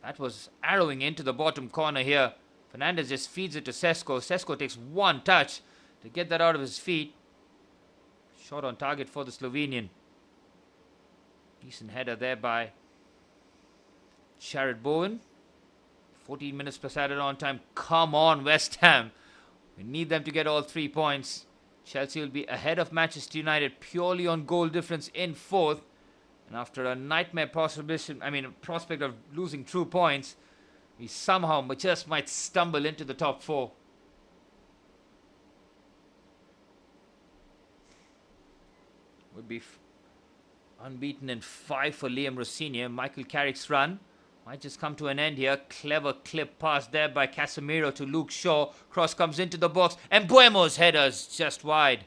That was arrowing into the bottom corner here. Fernandes just feeds it to Sesko. Sesko takes one touch to get that out of his feet. Shot on target for the Slovenian. Decent header there by Jared Bowen. 14 minutes plus added on time. Come on, West Ham. We need them to get all 3 points. Chelsea will be ahead of Manchester United purely on goal difference in 4th. And after a nightmare prospect of losing 2 points, we somehow just might stumble into the top 4. Would be unbeaten in 5 for Liam Rossini. Michael Carrick's run might just come to an end here. Clever clip pass there by Casemiro to Luke Shaw. Cross comes into the box and Mbuemo's header is just wide.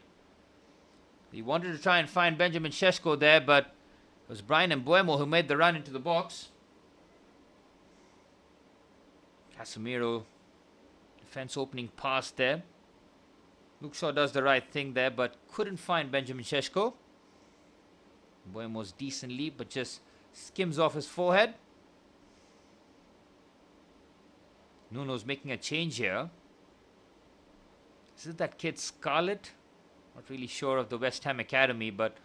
He wanted to try and find Benjamin Šeško there, but it was Brian Mbuemo who made the run into the box. Casemiro, defense opening pass there. Luke Shaw does the right thing there, but couldn't find Benjamin Šeško. Mbuemo's decent leap, but just skims off his forehead. Nuno's making a change here. Is it that kid Scarlett? Not really sure of the West Ham Academy, but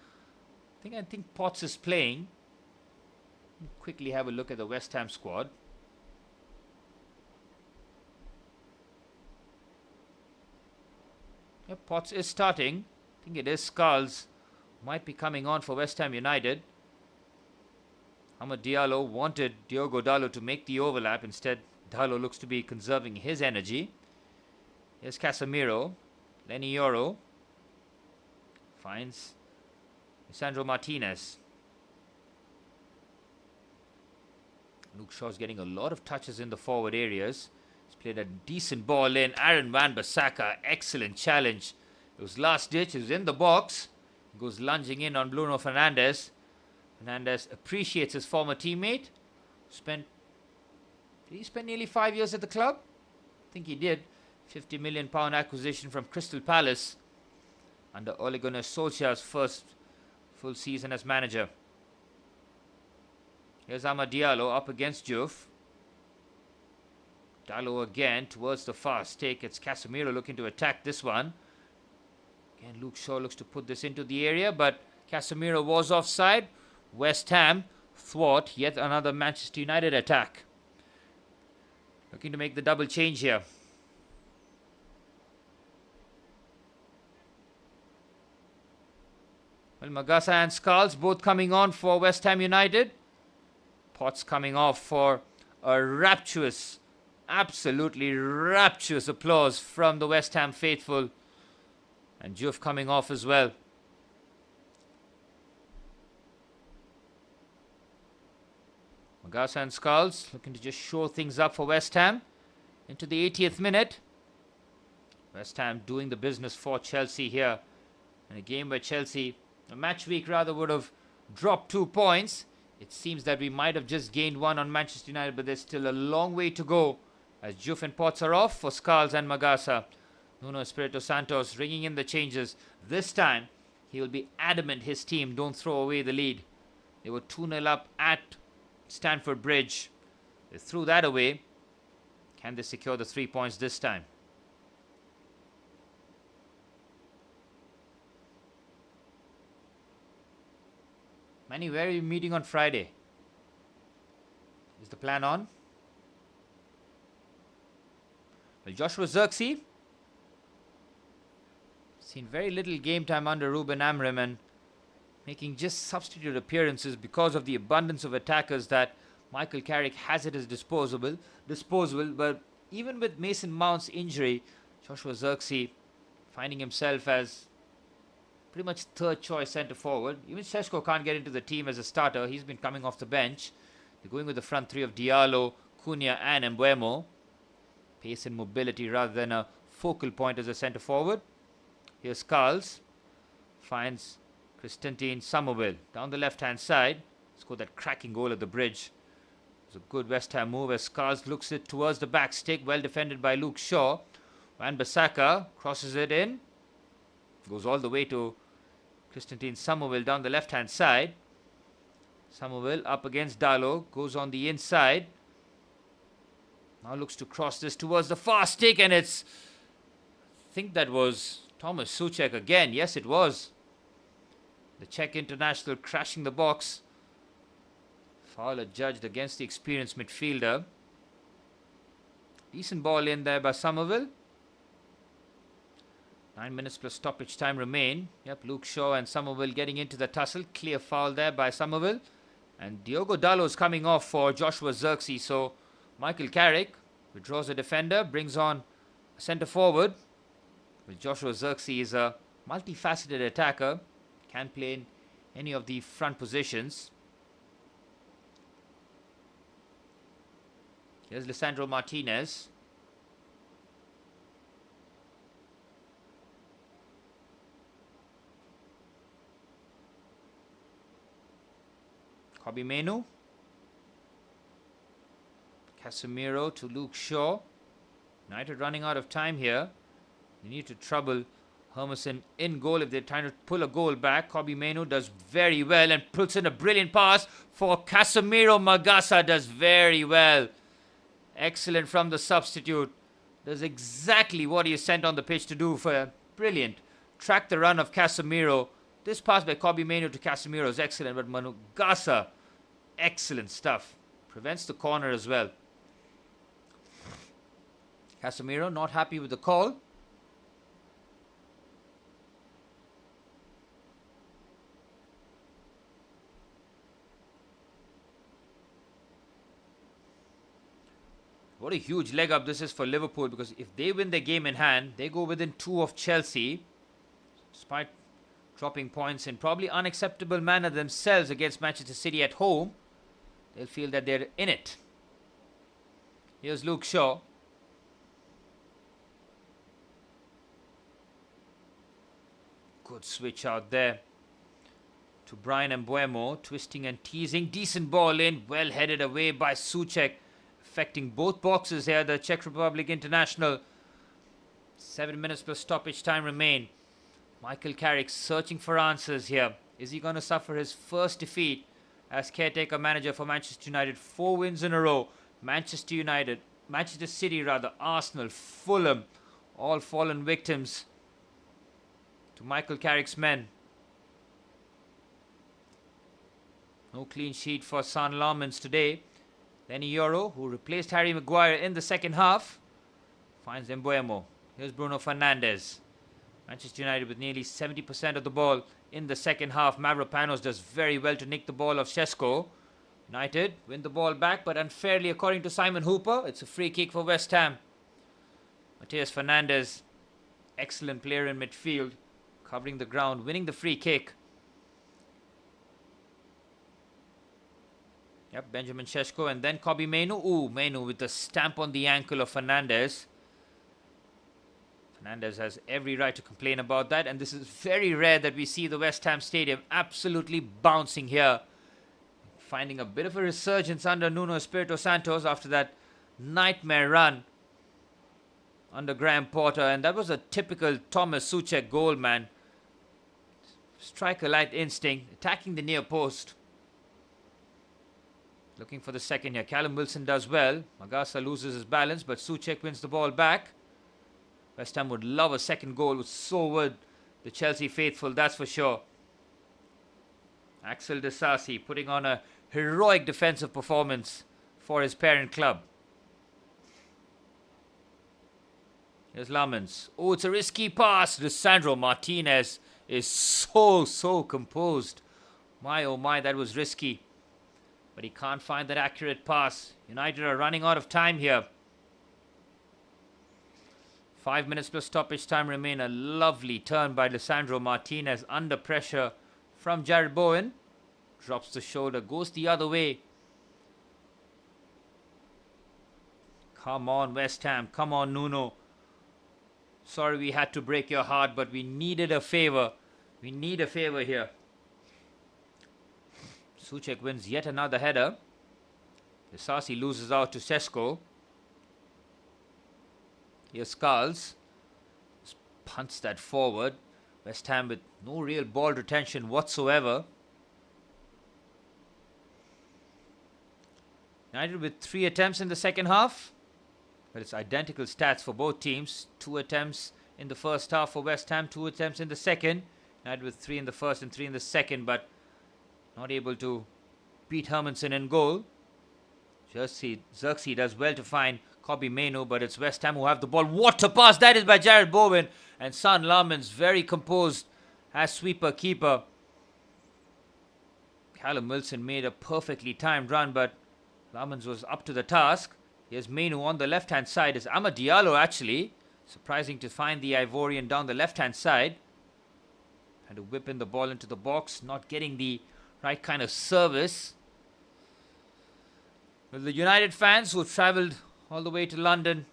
I think Potts is playing. Quickly have a look at the West Ham squad. Yep, Potts is starting. I think it is Skulls. Might be coming on for West Ham United. Amad Diallo wanted Diogo Dalot to make the overlap. Instead, Dalot looks to be conserving his energy. Here's Casemiro. Lenny Yoro finds Lisandro Martinez. Luke Shaw's getting a lot of touches in the forward areas. He's Played a decent ball in. Aaron Wan-Bissaka, excellent challenge. It was last ditch. It was in the box. Goes lunging in on Bruno Fernandes. Fernandes appreciates his former teammate. Did he spend nearly 5 years at the club? I think he did. £50 million acquisition from Crystal Palace under Ole Gunnar Solskjaer's first full season as manager. Here's Amad Diallo up against Diouf. Diallo again towards the fast take. It's Casemiro looking to attack this one. Again, Luke Shaw looks to put this into the area, but Casemiro was offside. West Ham thwart yet another Manchester United attack. Looking to make the double change here. Well, Magasa and Skulls both coming on for West Ham United. Potts coming off for a rapturous, absolutely rapturous applause from the West Ham faithful. And Diouf coming off as well. Magasa and Skulls looking to just shore things up for West Ham. Into the 80th minute. West Ham doing the business for Chelsea here. In a game where Chelsea, a match week rather, would have dropped 2 points. It seems that we might have just gained one on Manchester United, but there's still a long way to go. As Diouf and Potts are off for Skulls and Magasa. Nuno Espirito Santos ringing in the changes. This time, he will be adamant his team don't throw away the lead. They were 2-0 up at Stamford Bridge. They threw that away. Can they secure the 3 points this time? Manny, where are you meeting on Friday? Is the plan on? Well, Joshua Zirkzee seen very little game time under Ruben Amorim and making just substitute appearances because of the abundance of attackers that Michael Carrick has at his disposal. But even with Mason Mount's injury, Joshua Zirkzee finding himself as pretty much third choice centre forward. Even Šeško can't get into the team as a starter. He's been coming off the bench. They're going with the front three of Diallo, Cunha and Mbeumo. Pace and mobility rather than a focal point as a centre forward. Here's Skulls. Finds Constantine Somerville down the left hand side. Scored that cracking goal at the bridge. It was a good West Ham move as Skulls looks it towards the back stick. Well defended by Luke Shaw. Wan-Bissaka crosses it in. Goes all the way to Constantine Somerville down the left hand side. Somerville up against Diallo. Goes on the inside. Now looks to cross this towards the far stick, and it's, I think that was Thomas Souček again. Yes, it was. The Czech international crashing the box. Foul adjudged against the experienced midfielder. Decent ball in there by Somerville. 9 minutes plus stoppage time remain. Yep, Luke Shaw and Somerville getting into the tussle. Clear foul there by Somerville. And Diogo Dalot is coming off for Joshua Zirkzee. So Michael Carrick withdraws a defender, brings on a centre forward. Well, Joshua Zirkzee is a multifaceted attacker. Can play in any of the front positions. Here's Lisandro Martinez. Kobbie Mainoo. Casemiro to Luke Shaw. United running out of time here. They need to trouble Hermoson in goal if they're trying to pull a goal back. Kobbie Mainoo does very well and puts in a brilliant pass for Casemiro. Magasa does very well. Excellent from the substitute. Does exactly what he is sent on the pitch to do. For brilliant. Track the run of Casemiro. This pass by Kobbie Mainoo to Casemiro is excellent, but Magasa, excellent stuff. Prevents the corner as well. Casemiro not happy with the call. What a huge leg up this is for Liverpool, because if they win their game in hand, they go within 2 of Chelsea, despite dropping points in probably unacceptable manner themselves against Manchester City at home. They'll feel that they're in it. Here's Luke Shaw. Good switch out there to Brian Mbuemo, twisting and teasing. Decent ball in, well headed away by Souček, affecting both boxes here, the Czech Republic international. 7 minutes plus stoppage time remain. Michael Carrick searching for answers here. Is he going to suffer his first defeat as caretaker manager for Manchester United? 4 wins in a row. Manchester City rather, Arsenal, Fulham, all fallen victims to Michael Carrick's men. No clean sheet for San Lomans today. Lenny Yoro, who replaced Harry Maguire in the second half, finds Mbuemo. Here's Bruno Fernandes. Manchester United with nearly 70% of the ball in the second half. Mavropanos does very well to nick the ball of Šeško. United win the ball back, but unfairly, according to Simon Hooper. It's a free kick for West Ham. Matheus Fernandes, excellent player in midfield, covering the ground, winning the free kick. Yep, Benjamin Šeško and then Kobbie Mainoo. Ooh, Mainoo with the stamp on the ankle of Fernandes. Fernandes has every right to complain about that, and this is very rare that we see the West Ham Stadium absolutely bouncing here. Finding a bit of a resurgence under Nuno Espirito Santos after that nightmare run under Graham Potter, and that was a typical Thomas Souček goal, man. Striker light instinct, attacking the near post. Looking for the second here. Callum Wilson does well. Magasa loses his balance, but Souček wins the ball back. West Ham would love a second goal, so would the Chelsea faithful, that's for sure. Axel Disasi putting on a heroic defensive performance for his parent club. Here's Lamens. Oh, it's a risky pass. Lisandro Martinez is so composed. My oh my, that was risky. But he can't find that accurate pass. United are running out of time here. 5 minutes plus stoppage time remain. A lovely turn by Lisandro Martinez under pressure from Jared Bowen. Drops the shoulder, goes the other way. Come on, West Ham. Come on, Nuno. Sorry we had to break your heart, but we needed a favor. We need a favor here. Souček wins yet another header. Disasi loses out to Šeško. Here's Skulls. Just punts that forward. West Ham with no real ball retention whatsoever. United with 3 attempts in the second half. But it's identical stats for both teams. 2 attempts in the first half for West Ham, 2 attempts in the second. United with 3 in the first and 3 in the second, but not able to beat Hermansen in goal. Xerxes does well to find Kobbie Mainoo, but it's West Ham who have the ball. What a pass that is by Jared Bowen. And San Lomans very composed as sweeper keeper. Callum Wilson made a perfectly timed run, but Lomans was up to the task. Here's Mainoo on the left-hand side. It's Amad Diallo actually. Surprising to find the Ivorian down the left-hand side. Trying to whip in the ball into the box. Not getting the right kind of service. Well, the United fans who travelled all the way to London,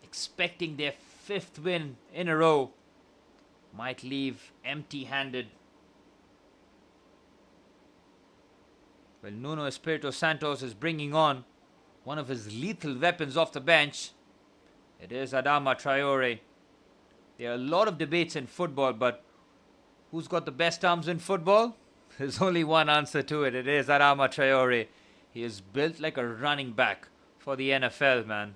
expecting their 5th win in a row, might leave empty-handed. Well, Nuno Espirito Santos is bringing on one of his lethal weapons off the bench. It is Adama Traore. There are a lot of debates in football, but who's got the best arms in football? There's only one answer to it. It is Adama Traore. He is built like a running back for the NFL, man.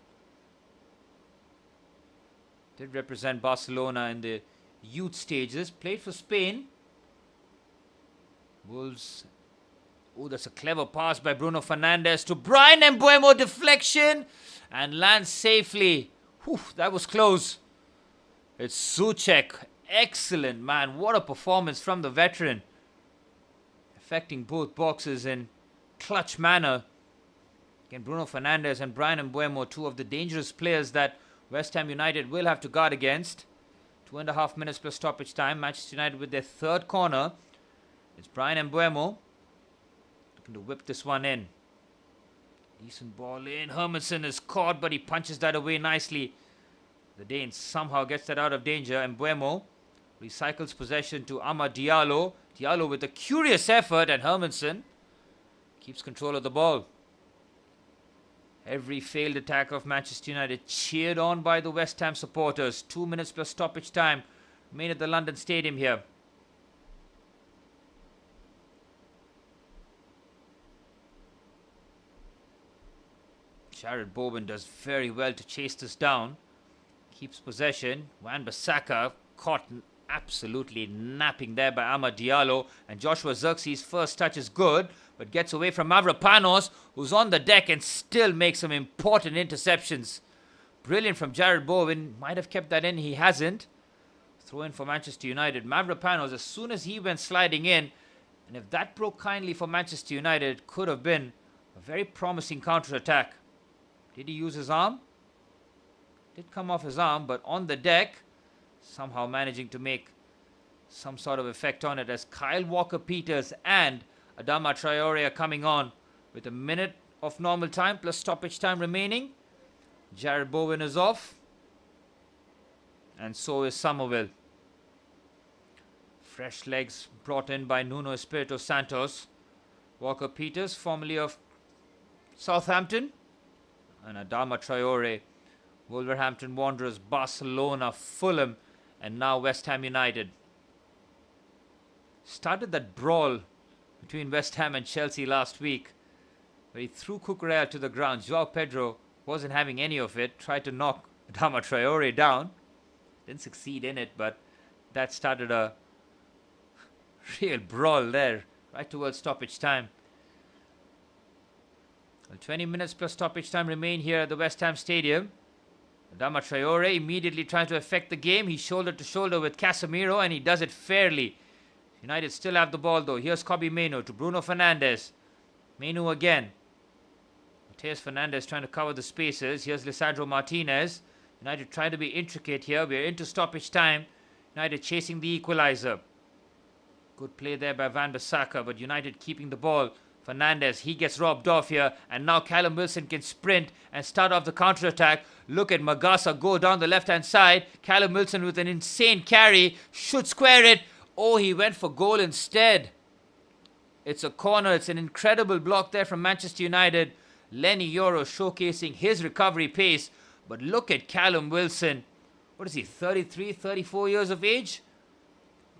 Did represent Barcelona in the youth stages. Played for Spain. Wolves. Oh, that's a clever pass by Bruno Fernandes to Brian Mbuemo. Deflection and lands safely. Whew, that was close. It's Souček. Excellent, man. What a performance from the veteran. Affecting both boxes in clutch manner. Again, Bruno Fernandes and Brian Mbuemo, 2 of the dangerous players that West Ham United will have to guard against. 2.5 minutes plus stoppage time. Manchester United with their 3rd corner. It's Brian Mbuemo looking to whip this one in. Decent ball in. Hermansen is caught, but he punches that away nicely. The Dane somehow gets that out of danger. Mbuemo Recycles possession to Amad Diallo. Diallo with a curious effort, and Hermansen keeps control of the ball. Every failed attack of Manchester United cheered on by the West Ham supporters. 2 minutes plus stoppage time remain at the London Stadium here. Jared Bowen does very well to chase this down. Keeps possession. Wan-Bissaka caught absolutely napping there by Amad Diallo. And Joshua Zirkzee's first touch is good, but gets away from Mavropanos, who's on the deck and still makes some important interceptions. Brilliant from Jared Bowen. Might have kept that in. He hasn't. Throw in for Manchester United. Mavropanos, as soon as he went sliding in, and if that broke kindly for Manchester United, it could have been a very promising counter-attack. Did he use his arm? Did come off his arm, but on the deck, somehow managing to make some sort of effect on it as Kyle Walker-Peters and Adama Traore are coming on with a minute of normal time plus stoppage time remaining. Jared Bowen is off, and so is Somerville. Fresh legs brought in by Nuno Espirito Santos. Walker-Peters, formerly of Southampton, and Adama Traore, Wolverhampton Wanderers, Barcelona, Fulham, and now West Ham United. Started that brawl between West Ham and Chelsea last week, where he threw Cucurella to the ground. João Pedro wasn't having any of it, tried to knock Adama Traore down. Didn't succeed in it, but that started a real brawl there, right towards stoppage time. Well, 20 minutes plus stoppage time remain here at the West Ham Stadium. Adama Traore immediately trying to affect the game. He's shoulder to shoulder with Casemiro, and he does it fairly. United still have the ball though. Here's Kobbie Mainoo to Bruno Fernandes. Mainoo again. Mateus Fernandes trying to cover the spaces. Here's Lisandro Martinez. United trying to be intricate here. We're into stoppage time. United chasing the equalizer. Good play there by Wan-Bissaka, but United keeping the ball. Fernandes, he gets robbed off here, and now Callum Wilson can sprint and start off the counter-attack. Look at Magasa go down the left-hand side. Callum Wilson with an insane carry, should square it. Oh, he went for goal instead. It's a corner. It's an incredible block there from Manchester United. Lenny Yoro showcasing his recovery pace, but look at Callum Wilson. What is he, 33, 34 years of age?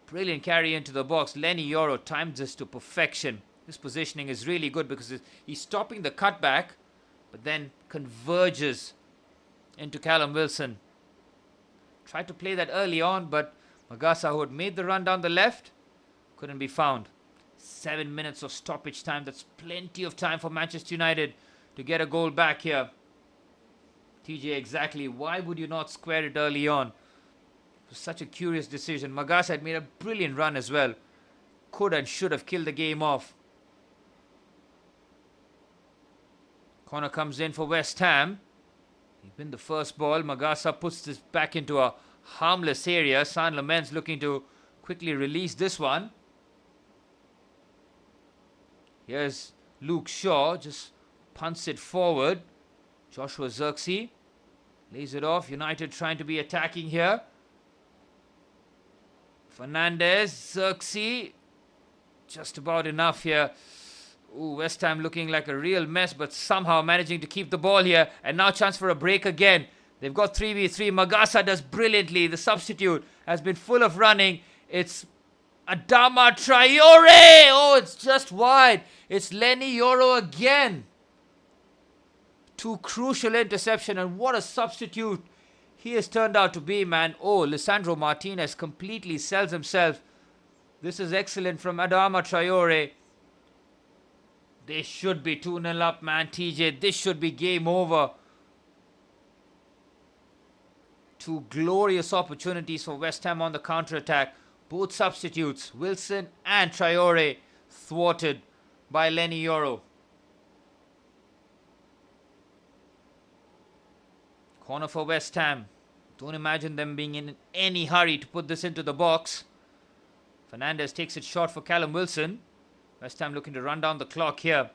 Brilliant carry into the box. Lenny Yoro times this to perfection. His positioning is really good because he's stopping the cutback, but then converges into Callum Wilson. Tried to play that early on, but Magasa, who had made the run down the left, couldn't be found. 7 minutes of stoppage time. That's plenty of time for Manchester United to get a goal back here. TJ, exactly. Why would you not square it early on? It was such a curious decision. Magasa had made a brilliant run as well. Could and should have killed the game off. Corner comes in for West Ham. They win the first ball. Magasa puts this back into a harmless area. Saint-Lamens looking to quickly release this one. Here's Luke Shaw. Just punts it forward. Joshua Zirkzee lays it off. United trying to be attacking here. Fernandes, Zirkzee. Just about enough here. Ooh, West Ham looking like a real mess, but somehow managing to keep the ball here. And now chance for a break again. They've got 3v3. Magasa does brilliantly. The substitute has been full of running. It's Adama Traore. Oh, it's just wide. It's Lenny Yoro again. Two crucial interception, and what a substitute he has turned out to be, man. Oh, Lisandro Martinez completely sells himself. This is excellent from Adama Traore. They should be 2-0 up, man. TJ, this should be game over. Two glorious opportunities for West Ham on the counter-attack. Both substitutes, Wilson and Traore, thwarted by Lenny Yoro. Corner for West Ham. Don't imagine them being in any hurry to put this into the box. Fernandes takes it short for Callum Wilson. West Ham looking to run down the clock here.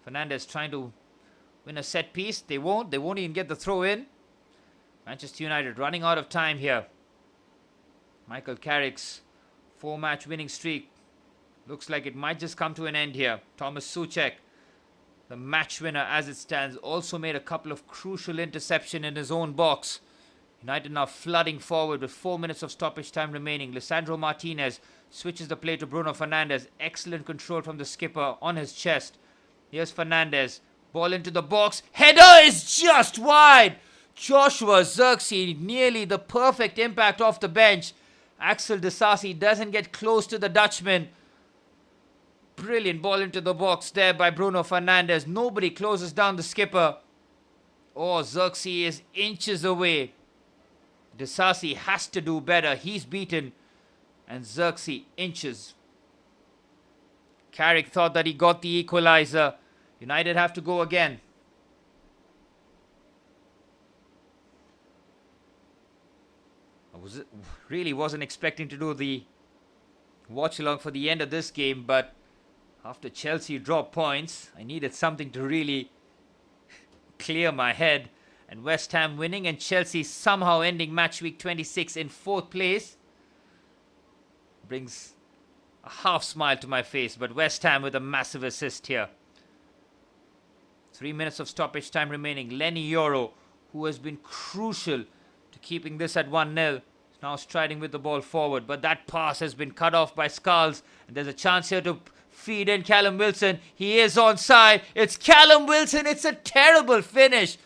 Fernandes trying to win a set piece. They won't even get the throw in. Manchester United running out of time here. Michael Carrick's 4-match winning streak looks like it might just come to an end here. Thomas Soucek, the match winner as it stands, also made a couple of crucial interceptions in his own box. United now flooding forward with 4 minutes of stoppage time remaining. Lisandro Martinez switches the play to Bruno Fernandes. Excellent control from the skipper on his chest. Here's Fernandes. Ball into the box. Header is just wide. Joshua Zirkzee, nearly the perfect impact off the bench. Axel Disasi doesn't get close to the Dutchman. Brilliant ball into the box there by Bruno Fernandes. Nobody closes down the skipper. Oh, Zirkzee is inches away. Disasi has to do better. He's beaten. And Zirkzee inches. Carrick thought that he got the equalizer. United have to go again. Really wasn't expecting to do the watch along for the end of this game, but after Chelsea dropped points, I needed something to really clear my head. And West Ham winning and Chelsea somehow ending match week 26 in 4th place brings a half smile to my face. But West Ham with a massive assist here. 3 minutes of stoppage time remaining. Lenny Yoro, who has been crucial to keeping this at 1-0, is now striding with the ball forward. But that pass has been cut off by Skulls. And there's a chance here to feed in Callum Wilson. He is onside. It's Callum Wilson. It's a terrible finish.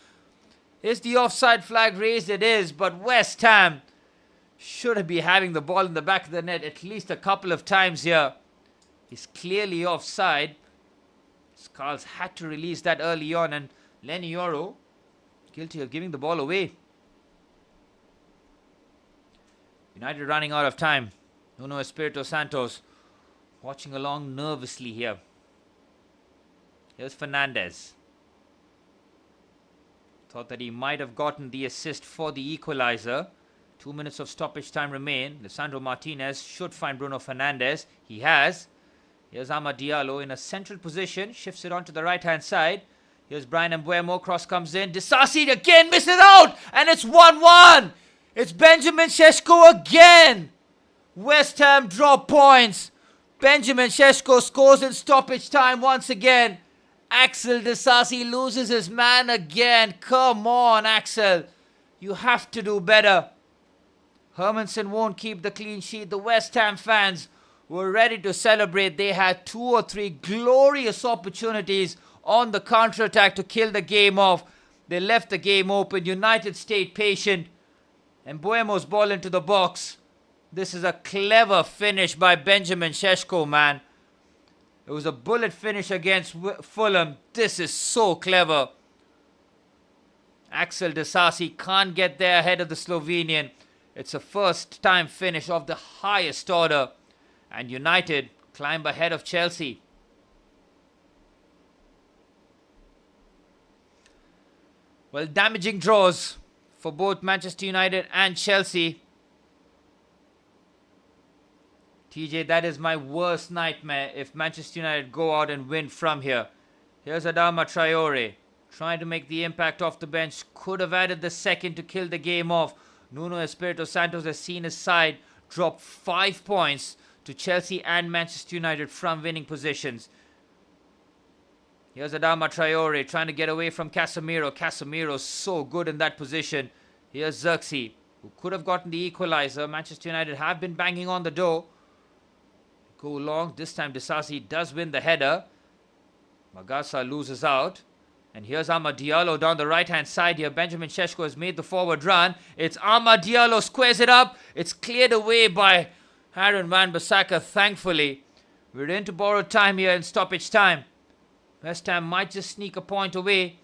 Is the offside flag raised? It is. But West Ham should be having the ball in the back of the net at least a couple of times here. He's clearly offside. Skulls had to release that early on, and Lenny Yoro guilty of giving the ball away. United running out of time. Nuno Espirito Santos watching along nervously here. Here's Fernandes. Thought that he might have gotten the assist for the equalizer. 2 minutes of stoppage time remain. Lisandro Martinez should find Bruno Fernandes. He has. Here's Amad Diallo in a central position. Shifts it onto the right-hand side. Here's Brian Mbeumo. Cross comes in. Disasi again misses out. And it's 1-1. It's Benjamin Šeško again. West Ham drop points. Benjamin Šeško scores in stoppage time once again. Axel Disasi loses his man again. Come on, Axel. You have to do better. Hermansen won't keep the clean sheet. The West Ham fans were ready to celebrate. They had 2 or 3 glorious opportunities on the counter-attack to kill the game off. They left the game open. United stayed patient. And Mbeumo's ball into the box. This is a clever finish by Benjamin Šeško, man. It was a bullet finish against Fulham. This is so clever. Axel Disasi can't get there ahead of the Slovenian. It's a first-time finish of the highest order. And United climb ahead of Chelsea. Well, damaging draws for both Manchester United and Chelsea. TJ, that is my worst nightmare if Manchester United go out and win from here. Here's Adama Traore trying to make the impact off the bench. Could have added the second to kill the game off. Nuno Espirito Santos has seen his side drop 5 points to Chelsea and Manchester United from winning positions. Here's Adama Traore trying to get away from Casemiro. Casemiro's so good in that position. Here's Zirkzee, who could have gotten the equalizer. Manchester United have been banging on the door. Go long. This time Disasi does win the header. Magasa loses out. And here's Amad Diallo down the right-hand side here. Benjamin Šeško has made the forward run. It's Amad Diallo, squares it up. It's cleared away by Aaron Wan-Bissaka, thankfully. We're into borrowed time here in stoppage time. West Ham might just sneak a point away,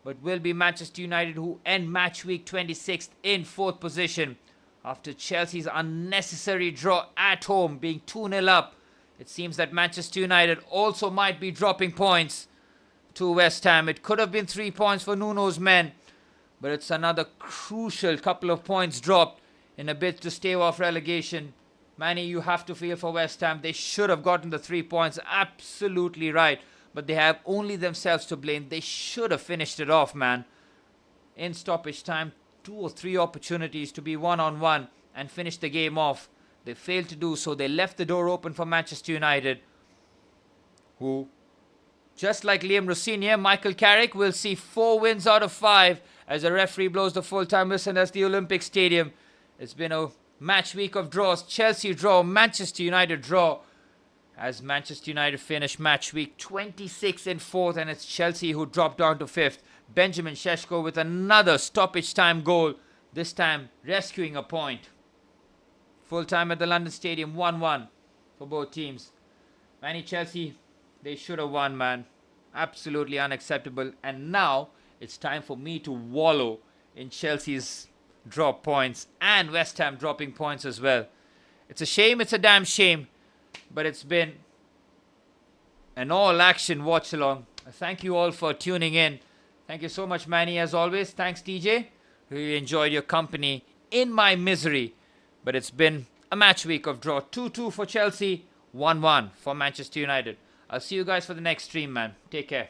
but will be Manchester United who end match week 26 in 4th position. After Chelsea's unnecessary draw at home, being 2-0 up, it seems that Manchester United also might be dropping points to West Ham. It could have been 3 points for Nuno's men, but it's another crucial couple of points dropped in a bid to stay off relegation. Manny, you have to feel for West Ham. They should have gotten the 3 points. Absolutely right. But they have only themselves to blame. They should have finished it off, man. In stoppage time, 2 or 3 opportunities to be one-on-one and finish the game off. They failed to do so. They left the door open for Manchester United, who, just like Liam Rossini, Michael Carrick will see 4 wins out of 5 as the referee blows the full-time whistle as the Olympic Stadium. It's been a match week of draws. Chelsea draw, Manchester United draw, as Manchester United finish match week 26 in 4th, and it's Chelsea who dropped down to 5th. Benjamin Šeško with another stoppage time goal, this time rescuing a point. Full time at the London Stadium, 1-1 for both teams. Manny Chelsea, they should have won, man. Absolutely unacceptable. And now it's time for me to wallow in Chelsea's drop points and West Ham dropping points as well. It's a shame, it's a damn shame. But it's been an all-action watch-along. Thank you all for tuning in. Thank you so much, Manny, as always. Thanks, DJ. Really enjoyed your company in my misery. But it's been a match week of draw. 2-2 for Chelsea, 1-1 for Manchester United. I'll see you guys for the next stream, man. Take care.